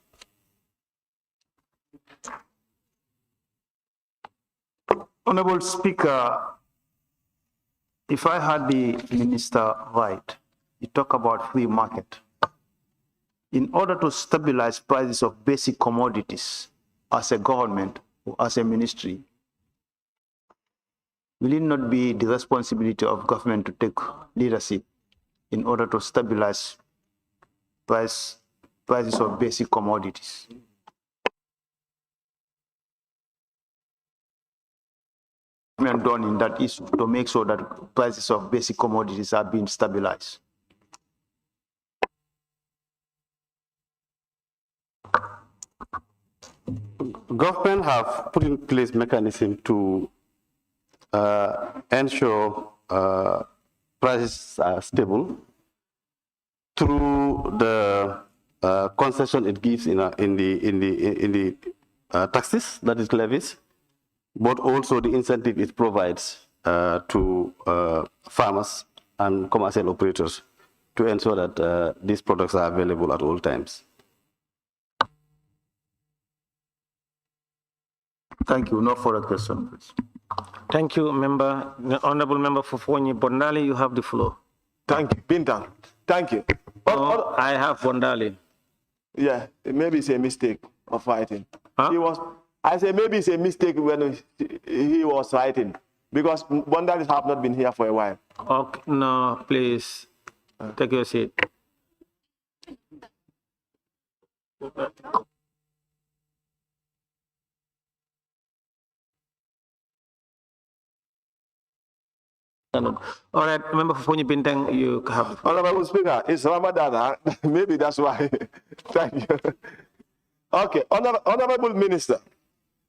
Honorable Speaker, if I heard the minister right, he talked about free market. In order to stabilize prices of basic commodities as a government or as a ministry, will it not be the responsibility of government to take leadership in order to stabilize prices of basic commodities? Done in that issue to make sure that prices of basic commodities are being stabilized? Government have put in place mechanism to ensure prices are stable through the concession it gives in the taxes that it levies, but also the incentive it provides to farmers and commercial operators to ensure that these products are available at all times. Thank you. No further question, please. Thank you, member. The Honorable Member for Fonyi Bondali, you have the floor. Thank you, Bintang. Thank you. No, I have Bondali. Yeah, maybe it's a mistake of writing. Huh? I say maybe it's a mistake when he was writing, because Bondalis have not been here for a while. Okay, no, please, take your seat. All right, Member for Fonyi Bintang, you have. Honorable Speaker, it's Ramadan. Maybe that's why. Thank you. Okay, Honorable Minister,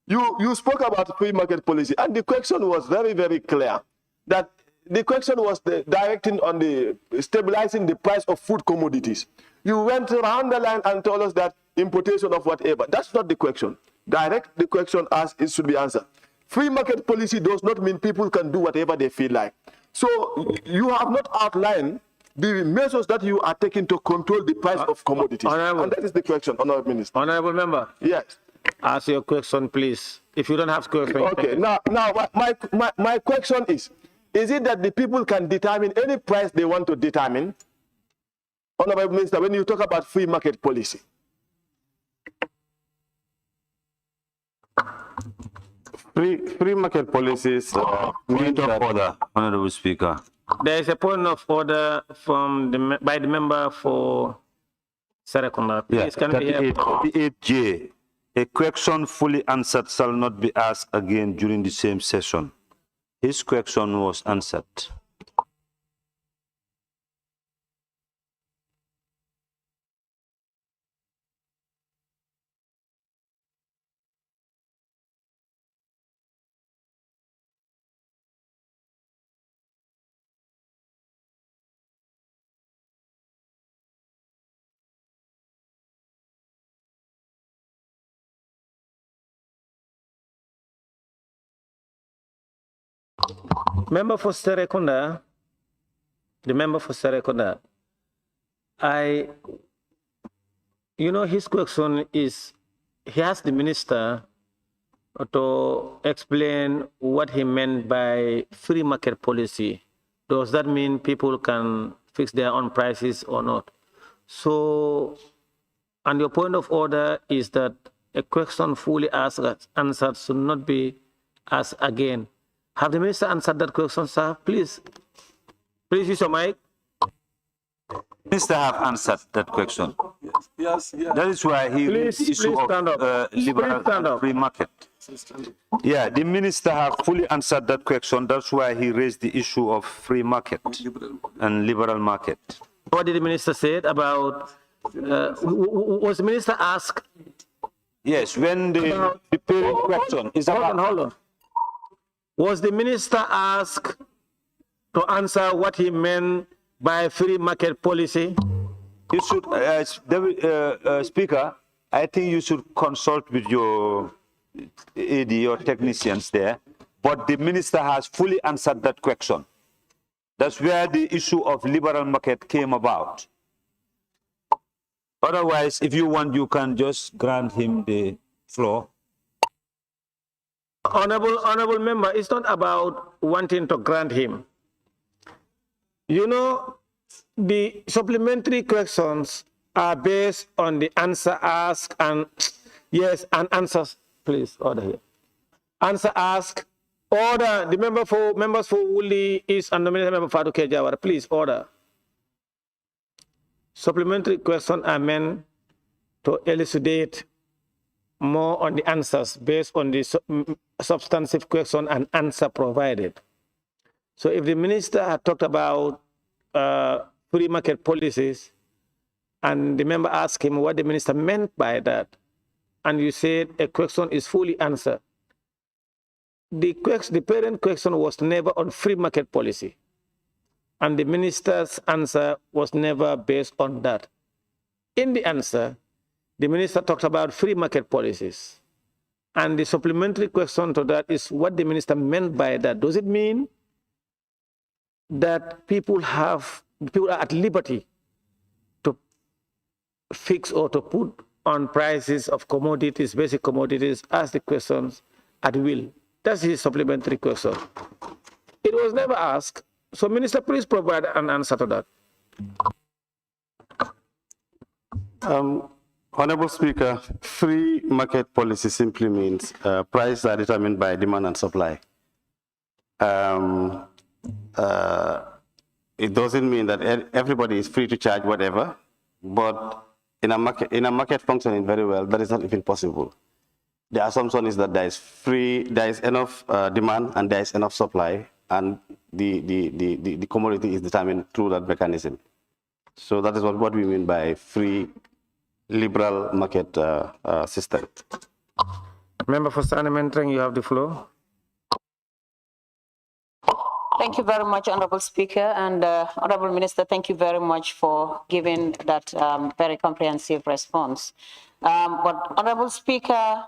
you spoke about free market policy, and the question was very, very clear. That the question was directing on the stabilizing the price of food commodities. You went around the line and told us that importation of whatever. That's not the question. Direct the question as it should be answered. Free market policy does not mean people can do whatever they feel like. So you have not outlined the measures that you are taking to control the price of commodities. And that is the question, Honorable Minister. Honorable Member. Yes. Ask your question, please. If you don't have question. Okay, now my question is it that the people can determine any price they want to determine? Honorable Minister, when you talk about free market policy. Free market policies point of order, Honorable Speaker. There is a point of order from by the member for Serekunda. Please, can we hear? 38J. A question fully answered shall not be asked again during the same session. His question was answered. Member for Serekunda, the member for Serekunda, his question is, he asked the minister to explain what he meant by free market policy. Does that mean people can fix their own prices or not? So, and your point of order is that a question fully answered should not be asked again. Have the minister answered that question, sir? Please use your mic. Minister have answered that question. Yes. That is why he raised the issue of liberal and free market. Yeah, the minister have fully answered that question. That's why he raised the issue of free market and liberal market. What did the minister say about, was the minister asked? Yes, when the parent question is about... Hold on. Was the minister asked to answer what he meant by free market policy? You should, Speaker, I think you should consult with your AD, your technicians there. But the minister has fully answered that question. That's where the issue of liberal market came about. Otherwise, if you want, you can just grant him the floor. Honorable member, it's not about wanting to grant him. You know, the supplementary questions are based on the answer asked and yes, and answers. Please order here. Answer asked. Order. The members for Wuli is and the member for Fatou Kejawara. Please order. Supplementary questions are meant to elucidate more on the answers based on the substantive question and answer provided. So if the minister had talked about free market policies and the member asked him what the minister meant by that, and you said a question is fully answered, the parent question was never on free market policy, and the minister's answer was never based on that. In the answer, the minister talked about free market policies. And the supplementary question to that is what the minister meant by that. Does it mean that people are at liberty to fix or to put on prices of commodities, basic commodities, ask the questions at will. That's his supplementary question. It was never asked. So, Minister, please provide an answer to that. Honorable Speaker, free market policy simply means prices are determined by demand and supply. It doesn't mean that everybody is free to charge whatever, but in a market functioning very well, that is not even possible. The assumption is that there is enough demand and there is enough supply, and the commodity is determined through that mechanism. So that is what we mean by free, liberal market system. Member for Sanimenteng, you have the floor. Thank you very much, Honorable Speaker. And Honorable Minister, thank you very much for giving that very comprehensive response. But Honorable Speaker,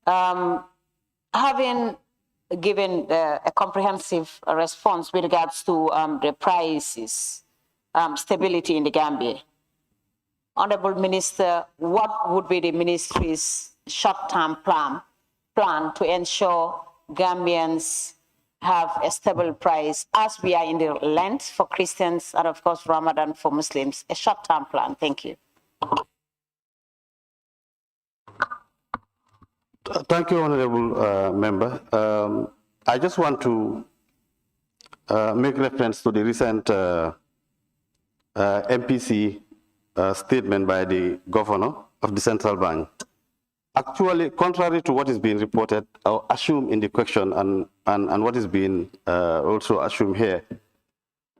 having given a comprehensive response with regards to the prices, stability in the Gambia, Honorable Minister, what would be the ministry's short-term plan to ensure Gambians have a stable price as we are in the Lent for Christians and of course Ramadan for Muslims? A short-term plan. Thank you. Thank you, Honorable Member. I just want to make reference to the recent MPC statement by the governor of the central bank. Actually, contrary to what is being reported or assumed in the question and what is being also assumed here,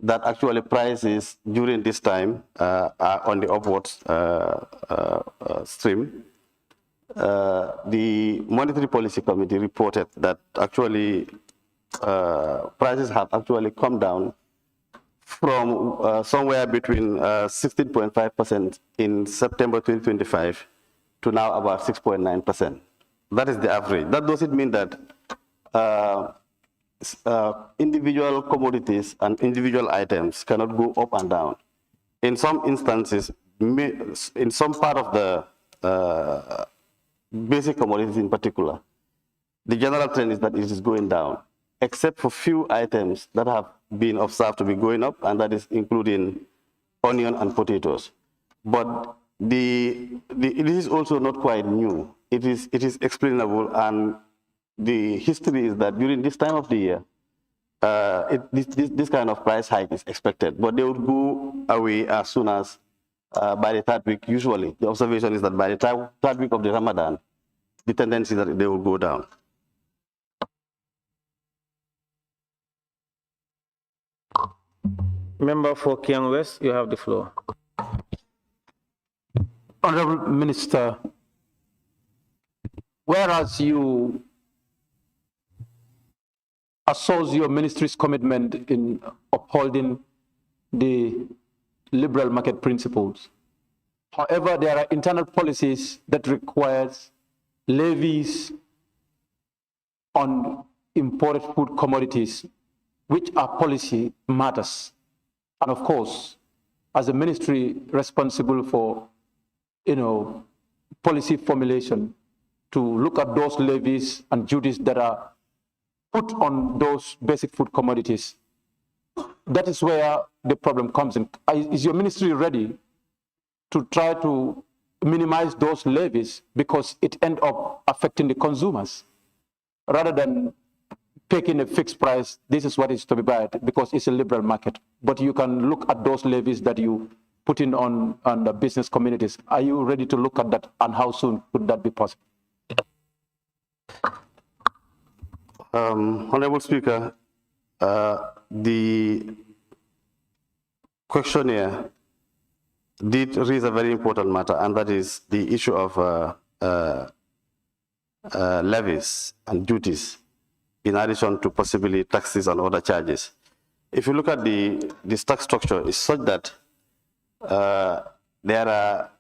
that actually prices during this time are on the upwards stream. The Monetary Policy Committee reported that actually prices have actually come down from somewhere between 16.5% in September 2025 to now about 6.9%. That is the average. That doesn't mean that individual commodities and individual items cannot go up and down. In some instances, in some part of the basic commodities in particular, the general trend is that it is going down, except for few items that have been observed to be going up, and that is including onion and potatoes. But it is also not quite new. It is explainable, and the history is that during this time of the year, this kind of price hike is expected, but they would go away as soon as by the third week. Usually, the observation is that by the third week of the Ramadan, the tendency is that they will go down. Member for Kiang West, you have the floor. Honorable Minister, whereas you assert your ministry's commitment in upholding the liberal market principles, however, there are internal policies that requires levies on imported food commodities, which are policy matters. And of course, as a ministry responsible for policy formulation, to look at those levies and duties that are put on those basic food commodities. That is where the problem comes in. Is your ministry ready to try to minimize those levies because it ends up affecting the consumers rather than taking a fixed price? This is what is to be bought because it's a liberal market. But you can look at those levies that you put in on the business communities. Are you ready to look at that, and how soon could that be possible? Honorable Speaker, the questionnaire did raise a very important matter, and that is the issue of levies and duties, in addition to possibly taxes and other charges. If you look at this tax structure, it's such that there are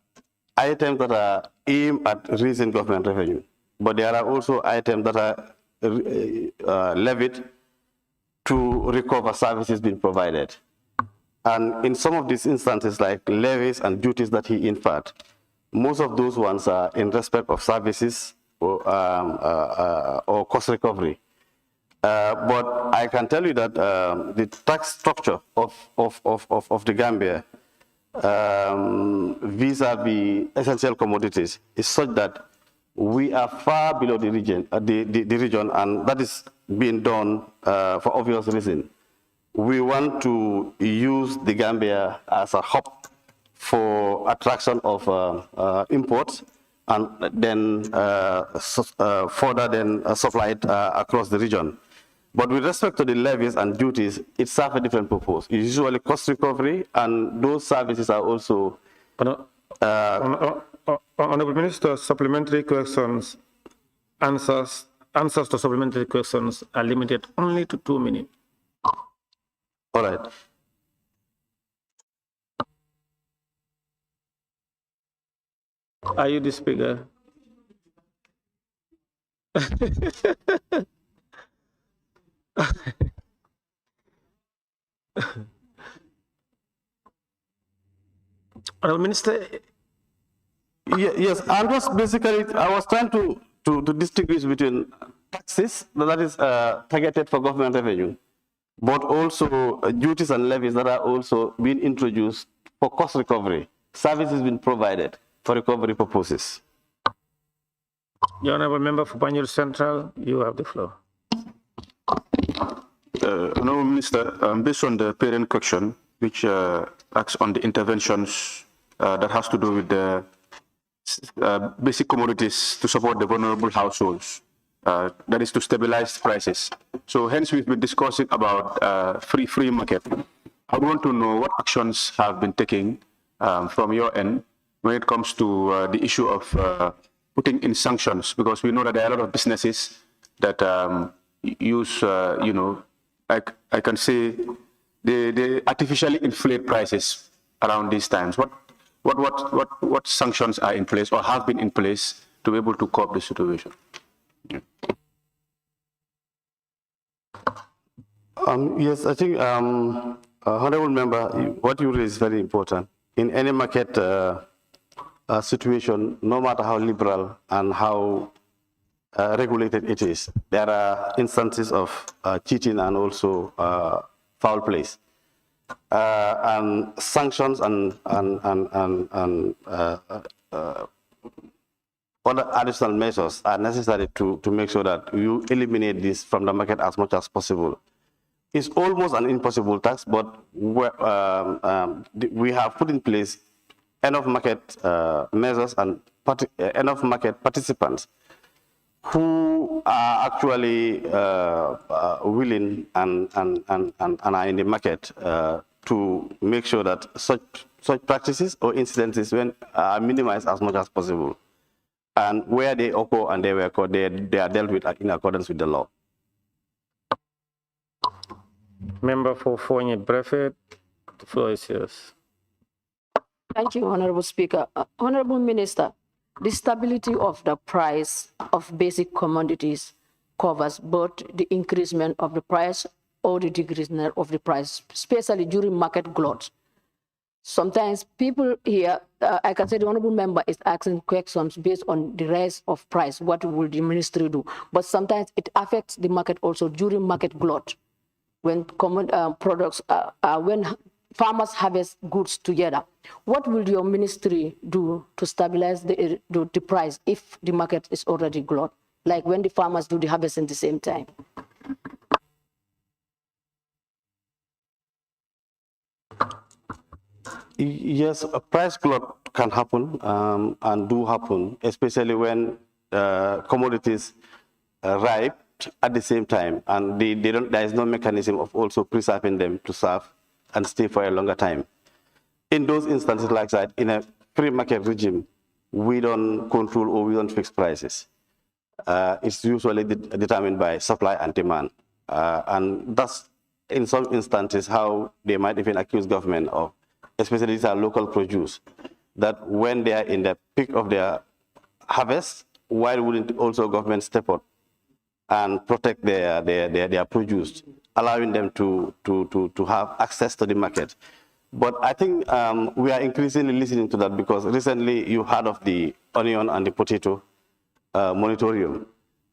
items that are aimed at raising government revenue, but there are also items that are levied to recover services being provided. And in some of these instances, like levies and duties that he inferred, most of those ones are in respect of services or cost recovery. But I can tell you that the tax structure of the Gambia vis-a-vis essential commodities is such that we are far below the region, and that is being done for obvious reason. We want to use the Gambia as a hub for attraction of imports, and then further then supply it across the region. But with respect to the levies and duties, it serves a different purpose. It's usually cost recovery, and those services are also... Honorable Minister, supplementary questions, answers to supplementary questions are limited only to 2 minutes. All right. Are you the speaker? Honorable Minister. Yes, I was trying to distinguish between taxes, that is targeted for government revenue, but also duties and levies that are also being introduced for cost recovery. Services being provided for recovery purposes. The Honorable Member for Banjul Central, you have the floor. Honorable Minister, based on the parent question, which acts on the interventions that has to do with the basic commodities to support the vulnerable households, that is to stabilize prices. So hence we've been discussing about free market. I want to know what actions have been taken from your end when it comes to the issue of putting in sanctions, because we know that there are a lot of businesses that use, you know, I can say they artificially inflate prices around these times. What sanctions are in place or have been in place to be able to cope the situation? Yeah. Yes, I think, Honorable Member, what you raise is very important. In any market situation, no matter how liberal and how regulated it is, there are instances of cheating and also foul plays. And sanctions and other additional measures are necessary to make sure that you eliminate this from the market as much as possible. It's almost an impossible task, but we have put in place enough market measures and enough market participants who are actually willing and are in the market to make sure that such practices or incidences are minimized as much as possible. And where they occur and they are dealt with in accordance with the law. Member for Fonyi Brevet, the floor is yours. Thank you, Honorable Speaker. Honorable Minister, the stability of the price of basic commodities covers both the increasement of the price or the decreasement of the price, especially during market glut. Sometimes people here, I can say the Honorable Member is asking questions based on the rise of price, what will the ministry do? But sometimes it affects the market also during market glut, when common products, when farmers harvest goods together. What will your ministry do to stabilize the price if the market is already glut, like when the farmers do the harvest at the same time? Yes, a price glut can happen and do happen, especially when commodities ripe at the same time, and there is no mechanism of also preserving them to serve and stay for a longer time. In those instances like that, in a free market regime, we don't control or we don't fix prices. It's usually determined by supply and demand. And that's, in some instances, how they might even accuse government of, especially these are local produce, that when they are in the peak of their harvest, why wouldn't also government step up and protect their produce allowing them to have access to the market. But I think we are increasingly listening to that because recently you heard of the onion and the potato moratorium.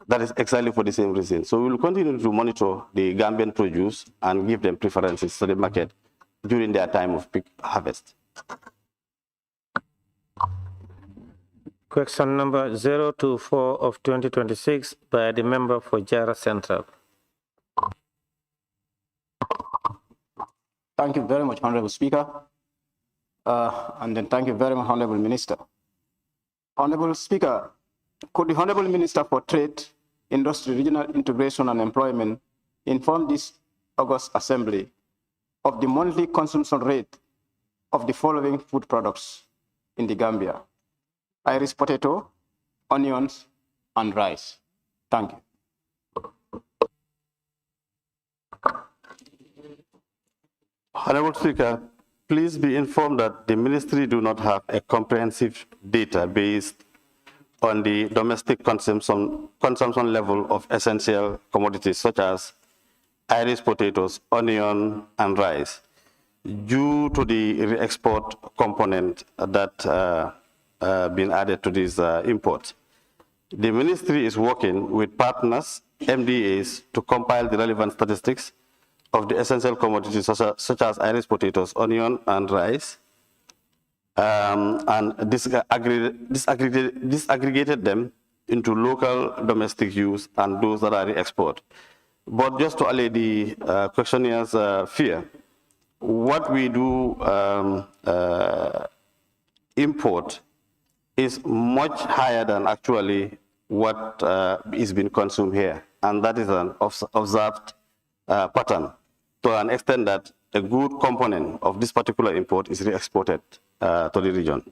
That is exactly for the same reason. So we will continue to monitor the Gambian produce and give them preferences to the market during their time of peak harvest. Question number 024 of 2026 by the member for Jara Central. Thank you very much, Honorable Speaker. And then thank you very much, Honorable Minister. Honorable Speaker, could the Honorable Minister for Trade, Industry, Regional Integration and Employment inform this August Assembly of the monthly consumption rate of the following food products in the Gambia: Irish potato, onions, and rice? Thank you. Honorable Speaker, please be informed that the ministry do not have a comprehensive data based on the domestic consumption level of essential commodities such as Irish potatoes, onion, and rice, due to the re-export component that been added to these imports. The ministry is working with partners, MDAs, to compile the relevant statistics of the essential commodities such as Irish potatoes, onion, and rice, and disaggregated them into local domestic use and those that are re-export. But just to allay the questionnaires' fear, what we do import is much higher than actually what is being consumed here, and that is an observed pattern, to an extent that a good component of this particular import is re-exported to the region.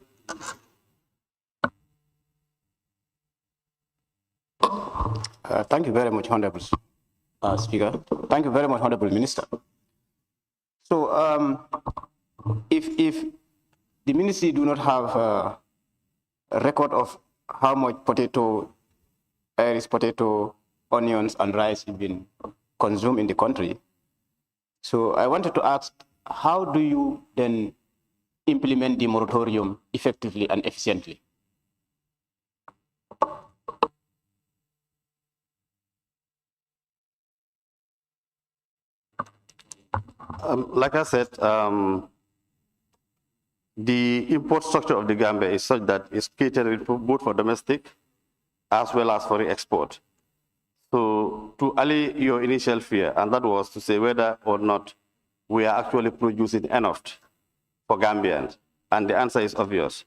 Thank you very much, Honorable Speaker. Thank you very much, Honorable Minister. So, if the ministry do not have a record of how much potato, Irish potato, onions, and rice have been consumed in the country, so I wanted to ask, how do you then implement the moratorium effectively and efficiently? Like I said, the import structure of the Gambia is such that it's catered both for domestic as well as for export. So to allay your initial fear, and that was to say whether or not we are actually producing enough for Gambians, and the answer is obvious.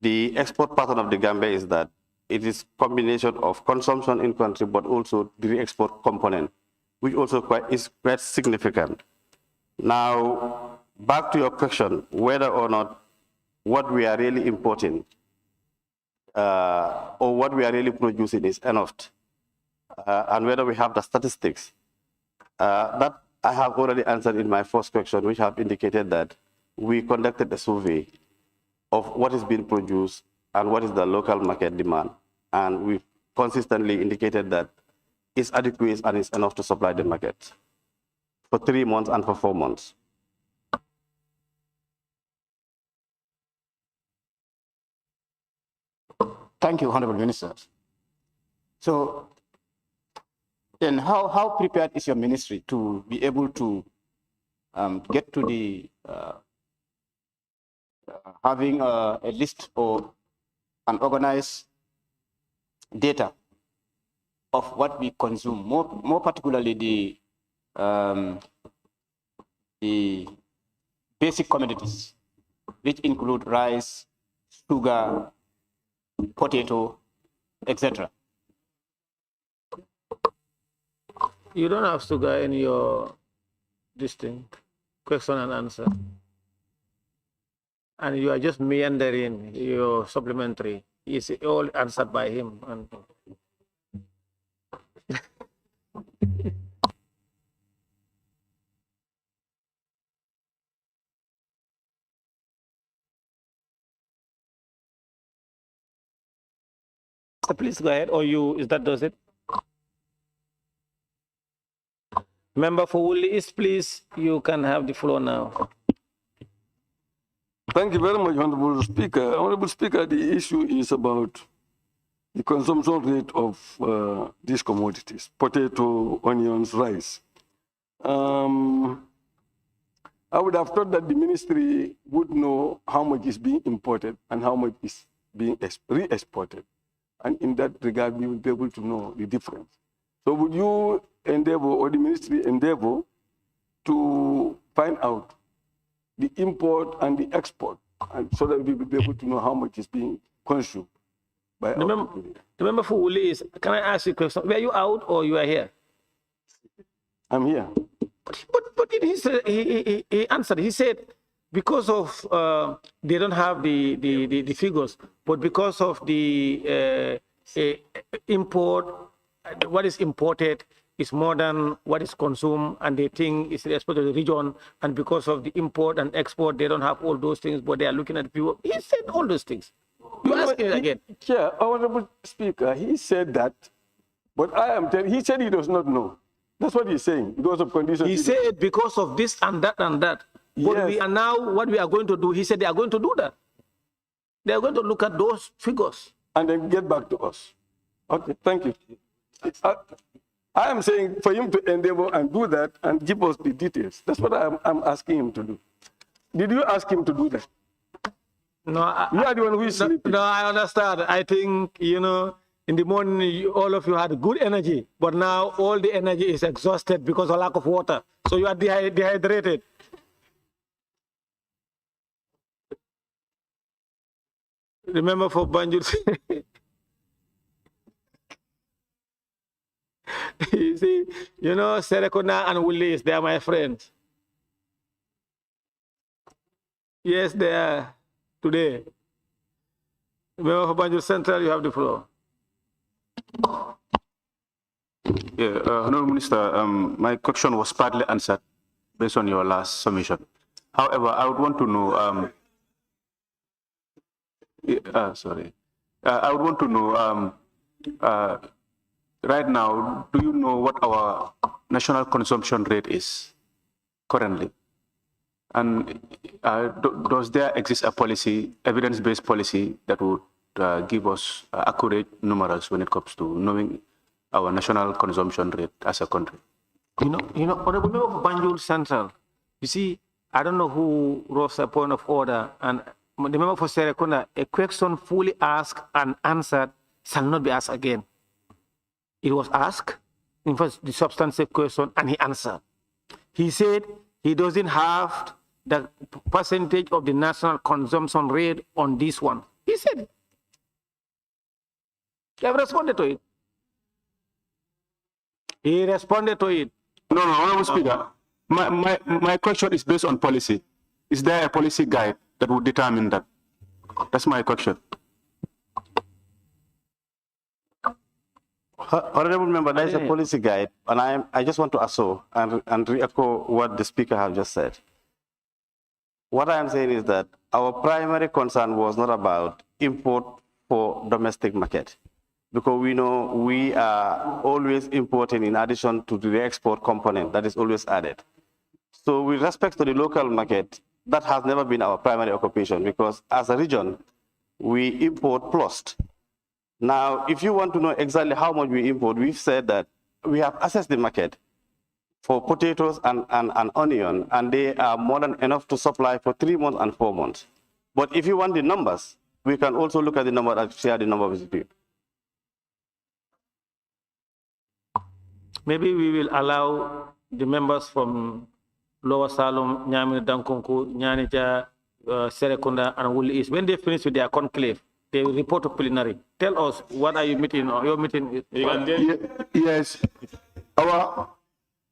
The export pattern of the Gambia is that it is combination of consumption in country, but also the export component, which also is quite significant. Now, back to your question, whether or not what we are really importing or what we are really producing is enough, and whether we have the statistics, that I have already answered in my first question, which have indicated that we conducted a survey of what is being produced and what is the local market demand. And we've consistently indicated that it's adequate and it's enough to supply the market for 3 months and for 4 months. Thank you, Honorable Minister. So then how prepared is your ministry to be able to get to the having a list or an organized data of what we consume, more particularly the basic commodities, which include rice, sugar, potato, etc. You don't have sugar in your question and answer. And you are just meandering your supplementary. It's all answered by him. And please go ahead, or you, is that does it? Member for Woolly East, please, you can have the floor now. Thank you very much, Honorable Speaker. Honorable Speaker, the issue is about the consumption rate of these commodities, potato, onions, rice. I would have thought that the ministry would know how much is being imported and how much is being re-exported. And in that regard, we will be able to know the difference. So would you endeavor, or the ministry endeavor, to find out the import and the export, and so that we will be able to know how much is being consumed by the member for Woolly is, can I ask you a question? Were you out or you are here? I'm here. But he answered. He said because of they don't have the figures, but because of the import, what is imported is more than what is consumed, and they think it's exported to the region, and because of the import and export, they don't have all those things, but they are looking at people. He said all those things. You ask it again. Yeah, Honorable Speaker, he said that, but I am telling, he said he does not know. That's what he's saying, because of conditions. He said because of this and that and that. But Yes. we are now, what we are going to do, he said they are going to do that. They are going to look at those figures. And then get back to us. Okay, thank you. I am saying for him to endeavor and do that and give us the details. That's what I'm asking him to do. Did you ask him to do that? No, you are the one who is sleeping. No, I understand. I think, you know, in the morning, all of you had good energy, but now all the energy is exhausted because of lack of water. So you are dehydrated. Remember for Banjul, you see, you know, Serekunda and Woolly, they are my friends. Yes, they are today. Remember for Banjul Central, you have the floor. Yeah, Honourable Minister, my question was partly answered based on your last submission. However, I would want to know, I would want to know, right now, do you know what our national consumption rate is currently? And does there exist a policy, evidence-based policy, that would give us accurate numbers when it comes to knowing our national consumption rate as a country? You know, Honorable Member for Banjul Central, you see, I don't know who rose a point of order, and the member for Serekunda, a question fully asked and answered shall not be asked again. It was asked, in fact, the substantive question, and he answered. He said he doesn't have the percentage of the national consumption rate on this one. He said it. They have responded to it. He responded to it. No, Honourable Speaker, my question is based on policy. Is there a policy guide that would determine that? That's my question. Honourable Member, there is a policy guide, and I just want to assure and re-echo what the Speaker has just said. What I am saying is that our primary concern was not about import for domestic market, because we know we are always importing in addition to the export component that is always added. So with respect to the local market, that has never been our primary occupation, because as a region, we import plus. Now, if you want to know exactly how much we import, we've said that we have assessed the market for potatoes and onion, and they are more than enough to supply for 3 months and 4 months. But if you want the numbers, we can also look at the number and share the number with you. Maybe we will allow the members from Lower Salom, Nyamir Dankonku, Nyanija, Serekunda, and Woolly East, when they finish with their conclave, they will report to plenary. Tell us, what are you meeting? Your meeting? Yes,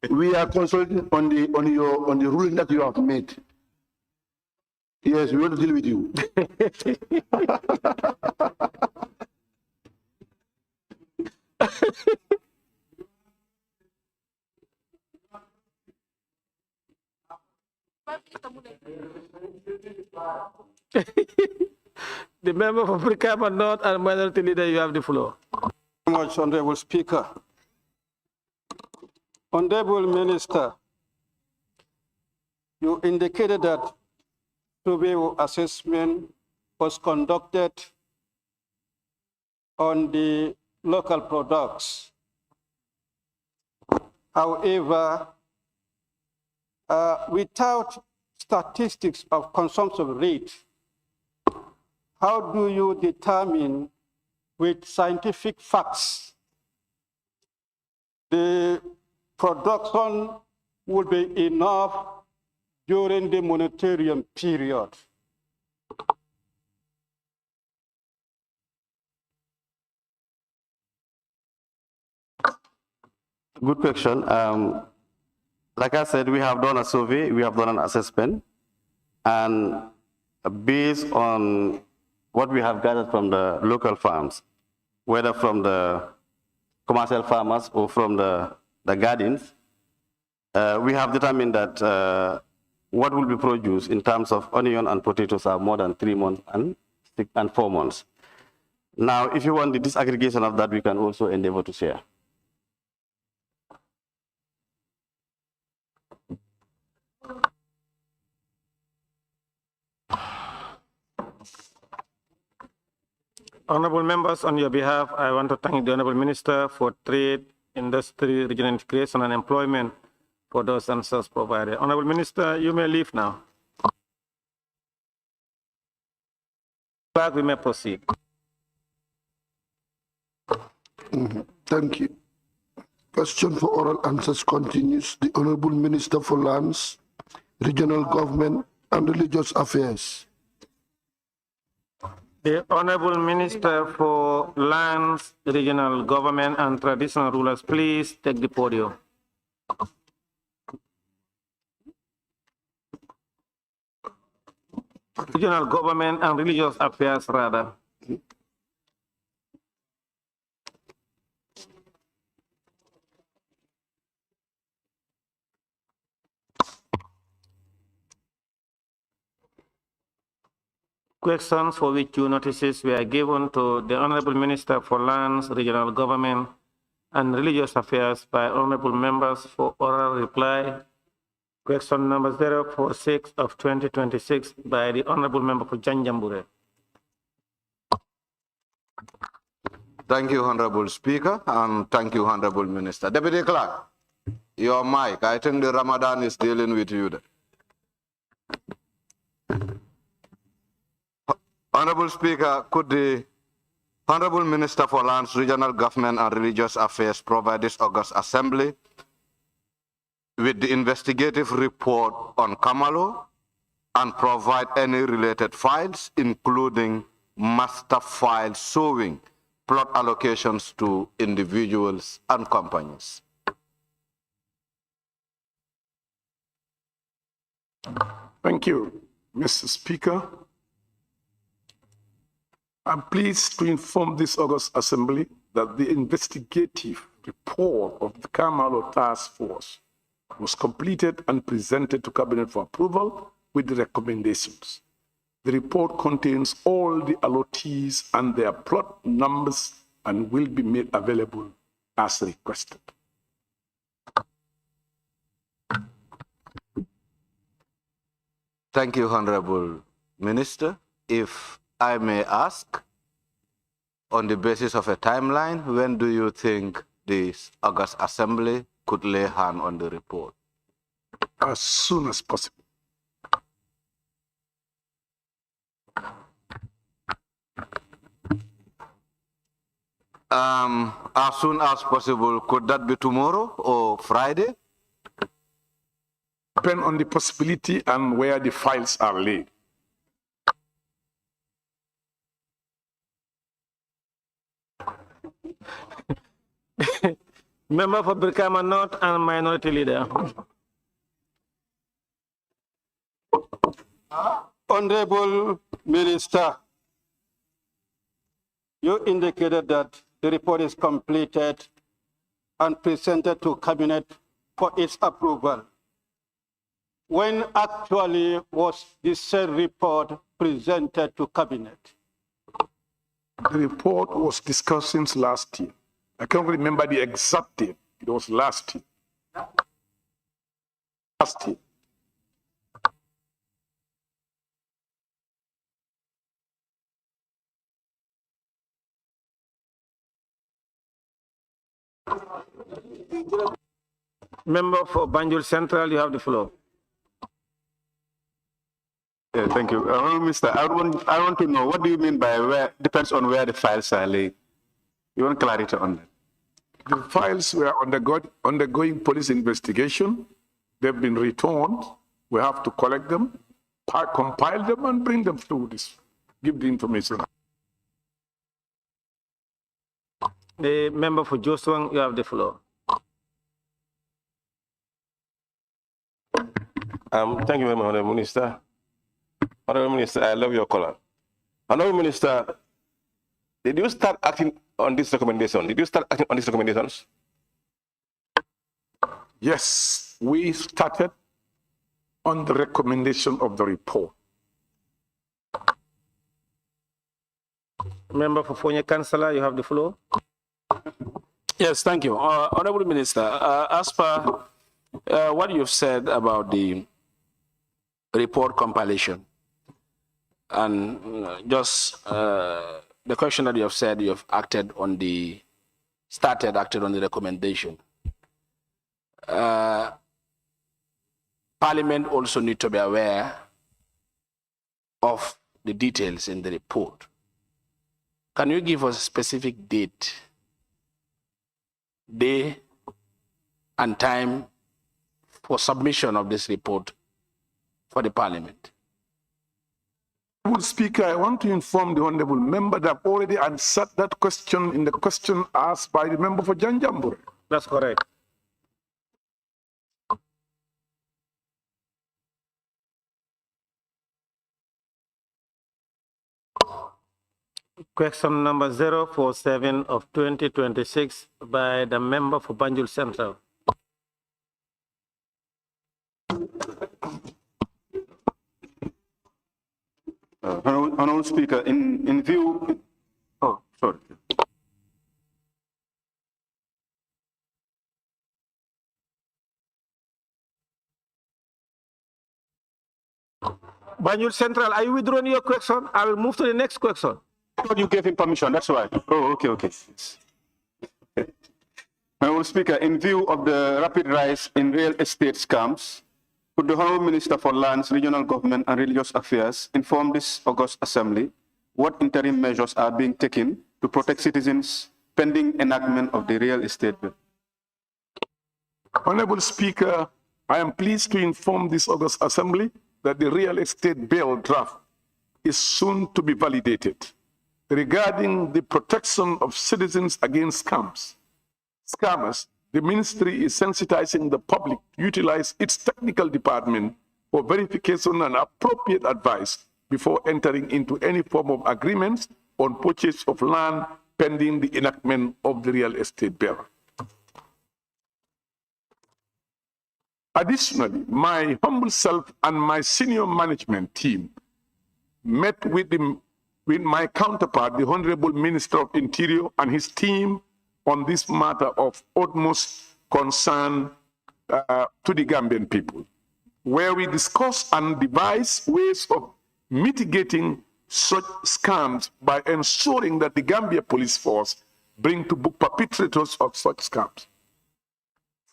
we are consulting on the ruling that you have made. Yes, we want to deal with you. The member for Brikama North and Minority Leader, you have the floor. Thank you very much, Honorable Speaker. Honorable Minister, you indicated that survey assessment was conducted on the local products. However, without statistics of consumption rate, how do you determine with scientific facts the production would be enough during the monetarian period? Good question. Like I said, we have done a survey, we have done an assessment, and based on what we have gathered from the local farms, whether from the commercial farmers or from the gardens, we have determined that what will be produced in terms of onion and potatoes are more than 3 months and 4 months. Now, if you want the disaggregation of that, we can also endeavor to share. Honorable members, on your behalf, I want to thank the Honorable Minister for Trade, Industry, Regional Integration and Employment for those answers provided. Honorable Minister, you may leave now. Clerk, we may proceed. Thank you. Question for oral answers continues. The Honorable Minister for Lands, Regional Government and Religious Affairs. The Honorable Minister for Lands, Regional Government and Traditional Rulers, please take the podium. Regional Government and Religious Affairs, rather. Questions for which due notices were given to the Honorable Minister for Lands, Regional Government and Religious Affairs by honorable members for oral reply. Question number 046 of 2026 by the Honorable Member for Janjambure. Thank you, Honorable Speaker, and thank you, Honorable Minister. Deputy Clerk, your mic. I think the Ramadan is dealing with you there. Honorable Speaker, could the Honorable Minister for Lands, Regional Government and Religious Affairs provide this August Assembly with the investigative report on Kamalo and provide any related files, including master files showing plot allocations to individuals and companies? Thank you, Mr. Speaker. I'm pleased to inform this August Assembly that the investigative report of the Kamalo Task Force was completed and presented to Cabinet for approval with the recommendations. The report contains all the allottees and their plot numbers and will be made available as requested. Thank you, Honorable Minister. If I may ask, on the basis of a timeline, when do you think this August Assembly could lay hand on the report? As soon as possible. As soon as possible, could that be tomorrow or Friday? Depend on the possibility and where the files are laid. Member for Brikama North and Minority Leader. Honorable Minister, you indicated that the report is completed and presented to Cabinet for its approval. When actually was this said report presented to Cabinet? The report was discussed since last year. I can't remember the exact date. It was last year. capacity. Member for Banjul Central, you have the floor. Yeah, thank you. Mr. I want to know, what do you mean by where, depends on where the files are laid? You want clarity on that? The files were undergoing police investigation. They've been returned. We have to collect them, compile them, and bring them to this, give the information. The member for Joswang, you have the floor. Thank you very much, Honorable Minister. Honorable Minister, I love your color. Honorable Minister, did you start acting on this recommendation? Did you start acting on these recommendations? Yes, we started on the recommendation of the report. Member for Fonya Councillor, you have the floor. Yes, thank you. Honorable Minister, as per what you've said about the report compilation, and just the question that you have said, you have started acted on the recommendation. Parliament also need to be aware of the details in the report. Can you give us a specific date, day and time for submission of this report for the Parliament? Honorable Speaker, I want to inform the Honorable Member that I've already answered that question in the question asked by the member for Janjambure. That's correct. Question number 047 of 2026 by the member for Banjul Central. Honorable Speaker, in view, oh, sorry. Banjul Central, are you withdrawing your question? I will move to the next question. I thought you gave him permission, that's why. Oh, okay. Honorable Speaker, in view of the rapid rise in real estate scams, could the Honorable Minister for Lands, Regional Government and Religious Affairs inform this August Assembly what interim measures are being taken to protect citizens pending enactment of the real estate bill? Honorable Speaker, I am pleased to inform this August Assembly that the real estate bill draft is soon to be validated. Regarding the protection of citizens against scammers, the ministry is sensitizing the public to utilize its technical department for verification and appropriate advice before entering into any form of agreements on purchase of land pending the enactment of the real estate bill. Additionally, my humble self and my senior management team met with my counterpart, the Honorable Minister of Interior, and his team on this matter of utmost concern to the Gambian people, where we discuss and devise ways of mitigating such scams by ensuring that the Gambia Police Force bring to book perpetrators of such scams.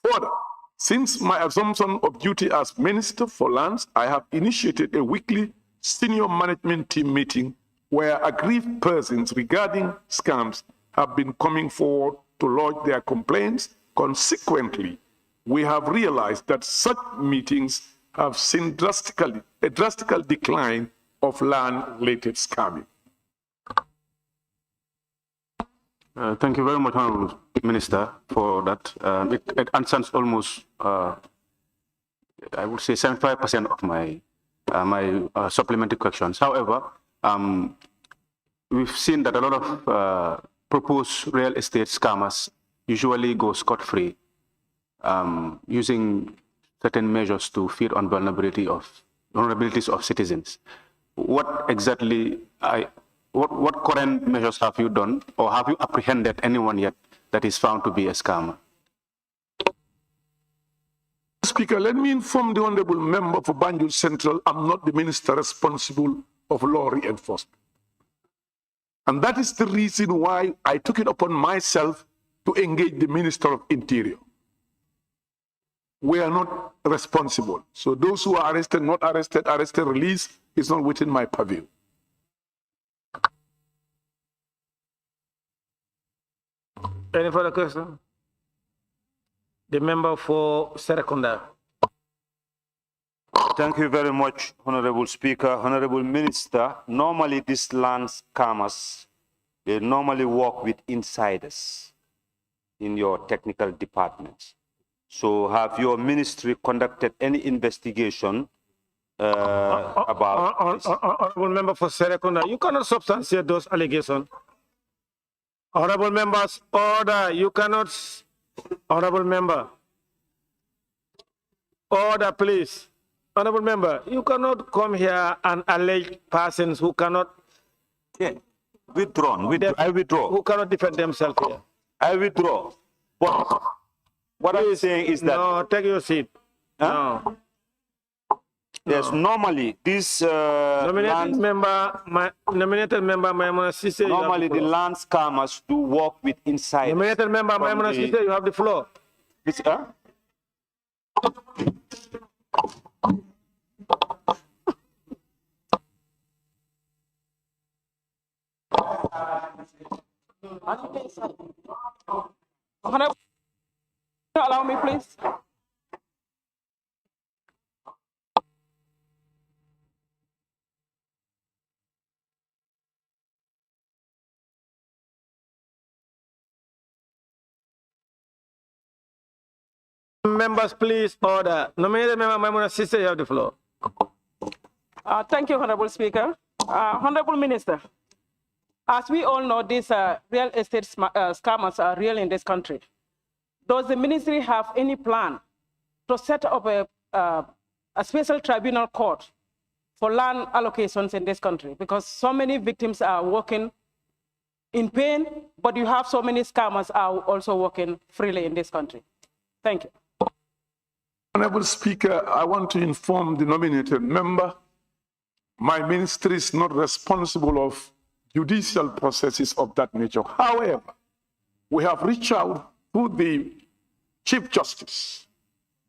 Further, since my assumption of duty as Minister for Lands, I have initiated a weekly senior management team meeting where aggrieved persons regarding scams have been coming forward to lodge their complaints. Consequently, we have realized that such meetings have seen a drastic decline of land-related scamming. Thank you very much, Honorable Minister, for that. It answers almost, I would say, 75% of my supplementary questions. However, we've seen that a lot of proposed real estate scammers usually go scot-free, using certain measures to feed on vulnerabilities of citizens. What exactly, what current measures have you done, or have you apprehended anyone yet that is found to be a scammer? Speaker, let me inform the Honorable Member for Banjul Central, I'm not the minister responsible of law reinforcement. And that is the reason why I took it upon myself to engage the Minister of Interior. We are not responsible. So those who are arrested, not arrested, arrested, released, is not within my purview. Any further question? The member for Serekunda. Thank you very much, Honorable Speaker. Honorable Minister, normally these land scammers, they normally work with insiders in your technical departments. So have your ministry conducted any investigation about this? Honorable member for Serekunda, you cannot substantiate those allegations. Honorable members, order, you cannot. Honorable member, order, please. Honorable member, you cannot come here and allege persons who cannot. Yeah, withdrawn. I withdraw. Who cannot defend themselves here. I withdraw. But what I'm saying is that. No, take your seat. Huh? No. Yes, normally this nominated member, Maimuna Sise. Normally the land scammers do work with insiders. Nominated member Maimuna Sise, you have the floor. This, Allow me, please. Members, please order. Nominated member Maimuna Sise, you have the floor. Thank you, Honorable Speaker. Honorable Minister, as we all know, these real estate scammers are real in this country. Does the ministry have any plan to set up a special tribunal court for land allocations in this country? Because so many victims are working in pain, but you have so many scammers are also working freely in this country. Thank you. Honorable Speaker, I want to inform the nominated member, my ministry is not responsible of judicial processes of that nature. However, we have reached out to the Chief Justice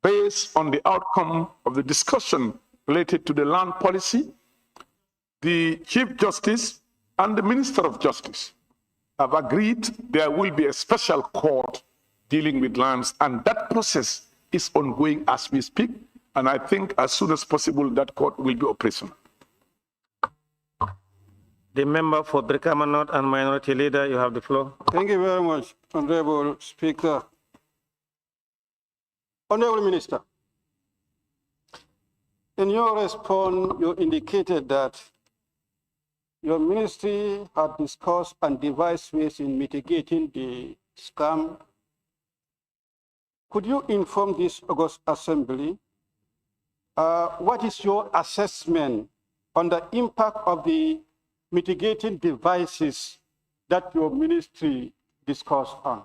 based on the outcome of the discussion related to the land policy. The Chief Justice and the Minister of Justice have agreed there will be a special court dealing with lands, and that process is ongoing as we speak, and I think as soon as possible that court will be operational. The member for Brikama North and Minority Leader, you have the floor. Thank you very much, Honorable Speaker. Honorable Minister, in your response, you indicated that your ministry had discussed and devised ways in mitigating the scam. Could you inform this August Assembly what is your assessment on the impact of the mitigating devices that your ministry discussed on?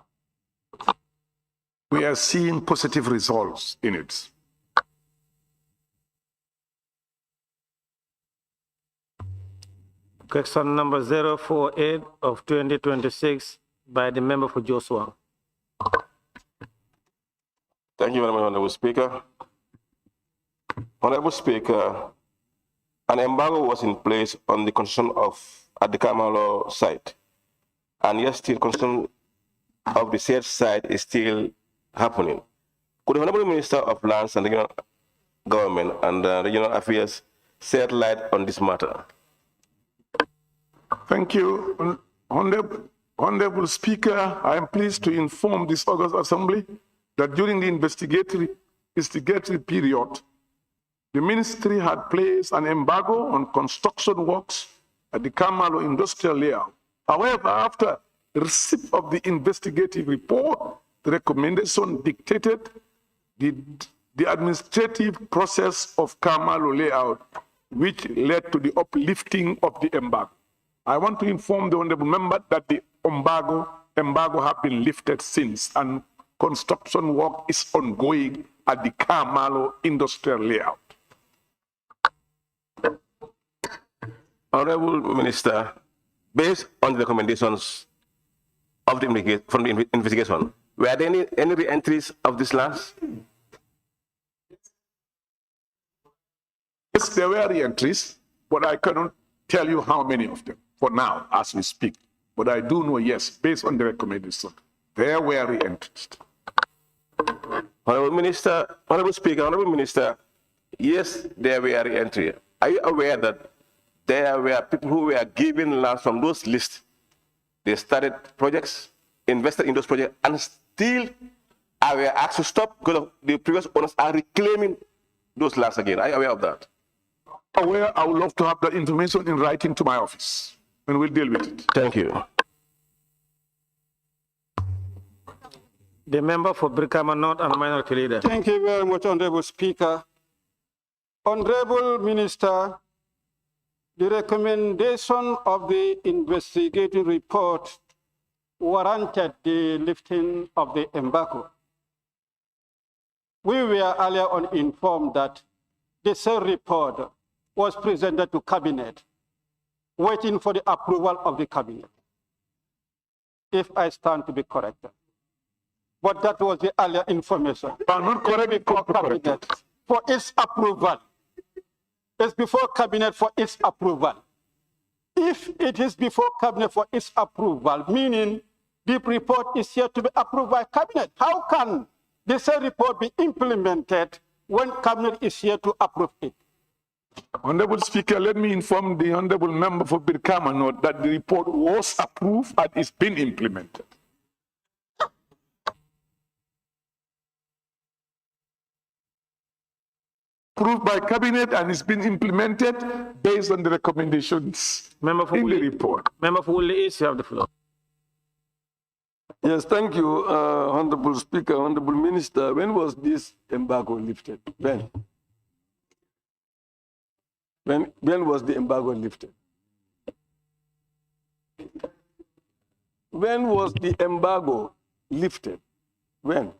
We are seeing positive results in it. Question number 048 of 2026 by the member for Joshua. Thank you very much, Honorable Speaker. Honorable Speaker, an embargo was in place on the construction at the Kamalo site, and yet still construction of the said site is still happening. Could the Honorable Minister of Lands and Regional Government and Regional Affairs shed light on this matter? Thank you, Honorable Speaker. I am pleased to inform this August Assembly that during the investigatory period, the ministry had placed an embargo on construction works at the Kamalo industrial layout. However, after receipt of the investigative report, the recommendation dictated the administrative process of Kamalo layout, which led to the uplifting of the embargo. I want to inform the honorable member that the embargo have been lifted since, and construction work is ongoing at the Carmelo industrial layout. Honorable Minister, based on the recommendations of the investigation, were there any re-entries of these lands? Yes, there were re-entries, but I cannot tell you how many of them for now as we speak. But I do know, yes, based on the recommendation, there were re-entries. Honorable Speaker, Honorable Minister, yes, there were re-entry. Are you aware that there were people who were given lands from those lists? They started projects, invested in those projects, and still were asked to stop because the previous owners are reclaiming those lands again. Are you aware of that? Aware, I would love to have that information in writing to my office, and we'll deal with it. Thank you. The member for Brikama North and Minority Leader. Thank you very much, Honorable Speaker. Honorable Minister, the recommendation of the investigative report warranted the lifting of the embargo. We were earlier on informed that the same report was presented to Cabinet, waiting for the approval of the Cabinet, if I stand to be corrected. But that was the earlier information. Not correct, before Cabinet for its approval. It's before Cabinet for its approval. If it is before Cabinet for its approval, meaning the report is here to be approved by Cabinet, how can the same report be implemented when Cabinet is here to approve it? Honorable Speaker, let me inform the Honorable Member for Brikama North that the report was approved and it's been implemented. Approved by Cabinet and it's been implemented based on the recommendations in the report. Member for Woodley East, you have the floor. Yes, thank you, Honorable Speaker, Honorable Minister. When was this embargo lifted? When? When was the embargo lifted? When was the embargo lifted? When?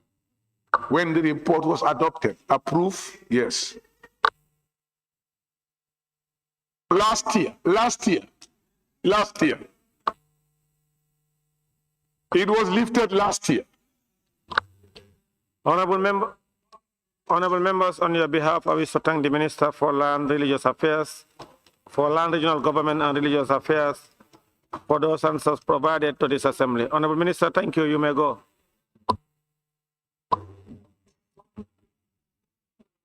When the report was adopted. Approved? Yes. Last year. It was lifted last year. Honorable members, on your behalf, I wish to thank the Minister for Land, Religious Affairs, for Land, Regional Government and Religious Affairs, for those answers provided to this Assembly. Honorable Minister, thank you. You may go.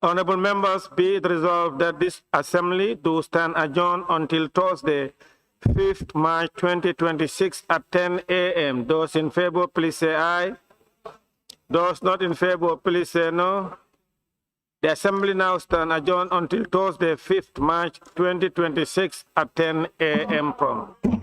Honorable members, be it resolved that this Assembly do stand adjourned until Thursday, 5th March 2026 at 10 a.m. Those in favor, please say aye. Those not in favor, please say no. The Assembly now stand adjourned until Thursday, 5th March 2026 at 10 a.m. prompt.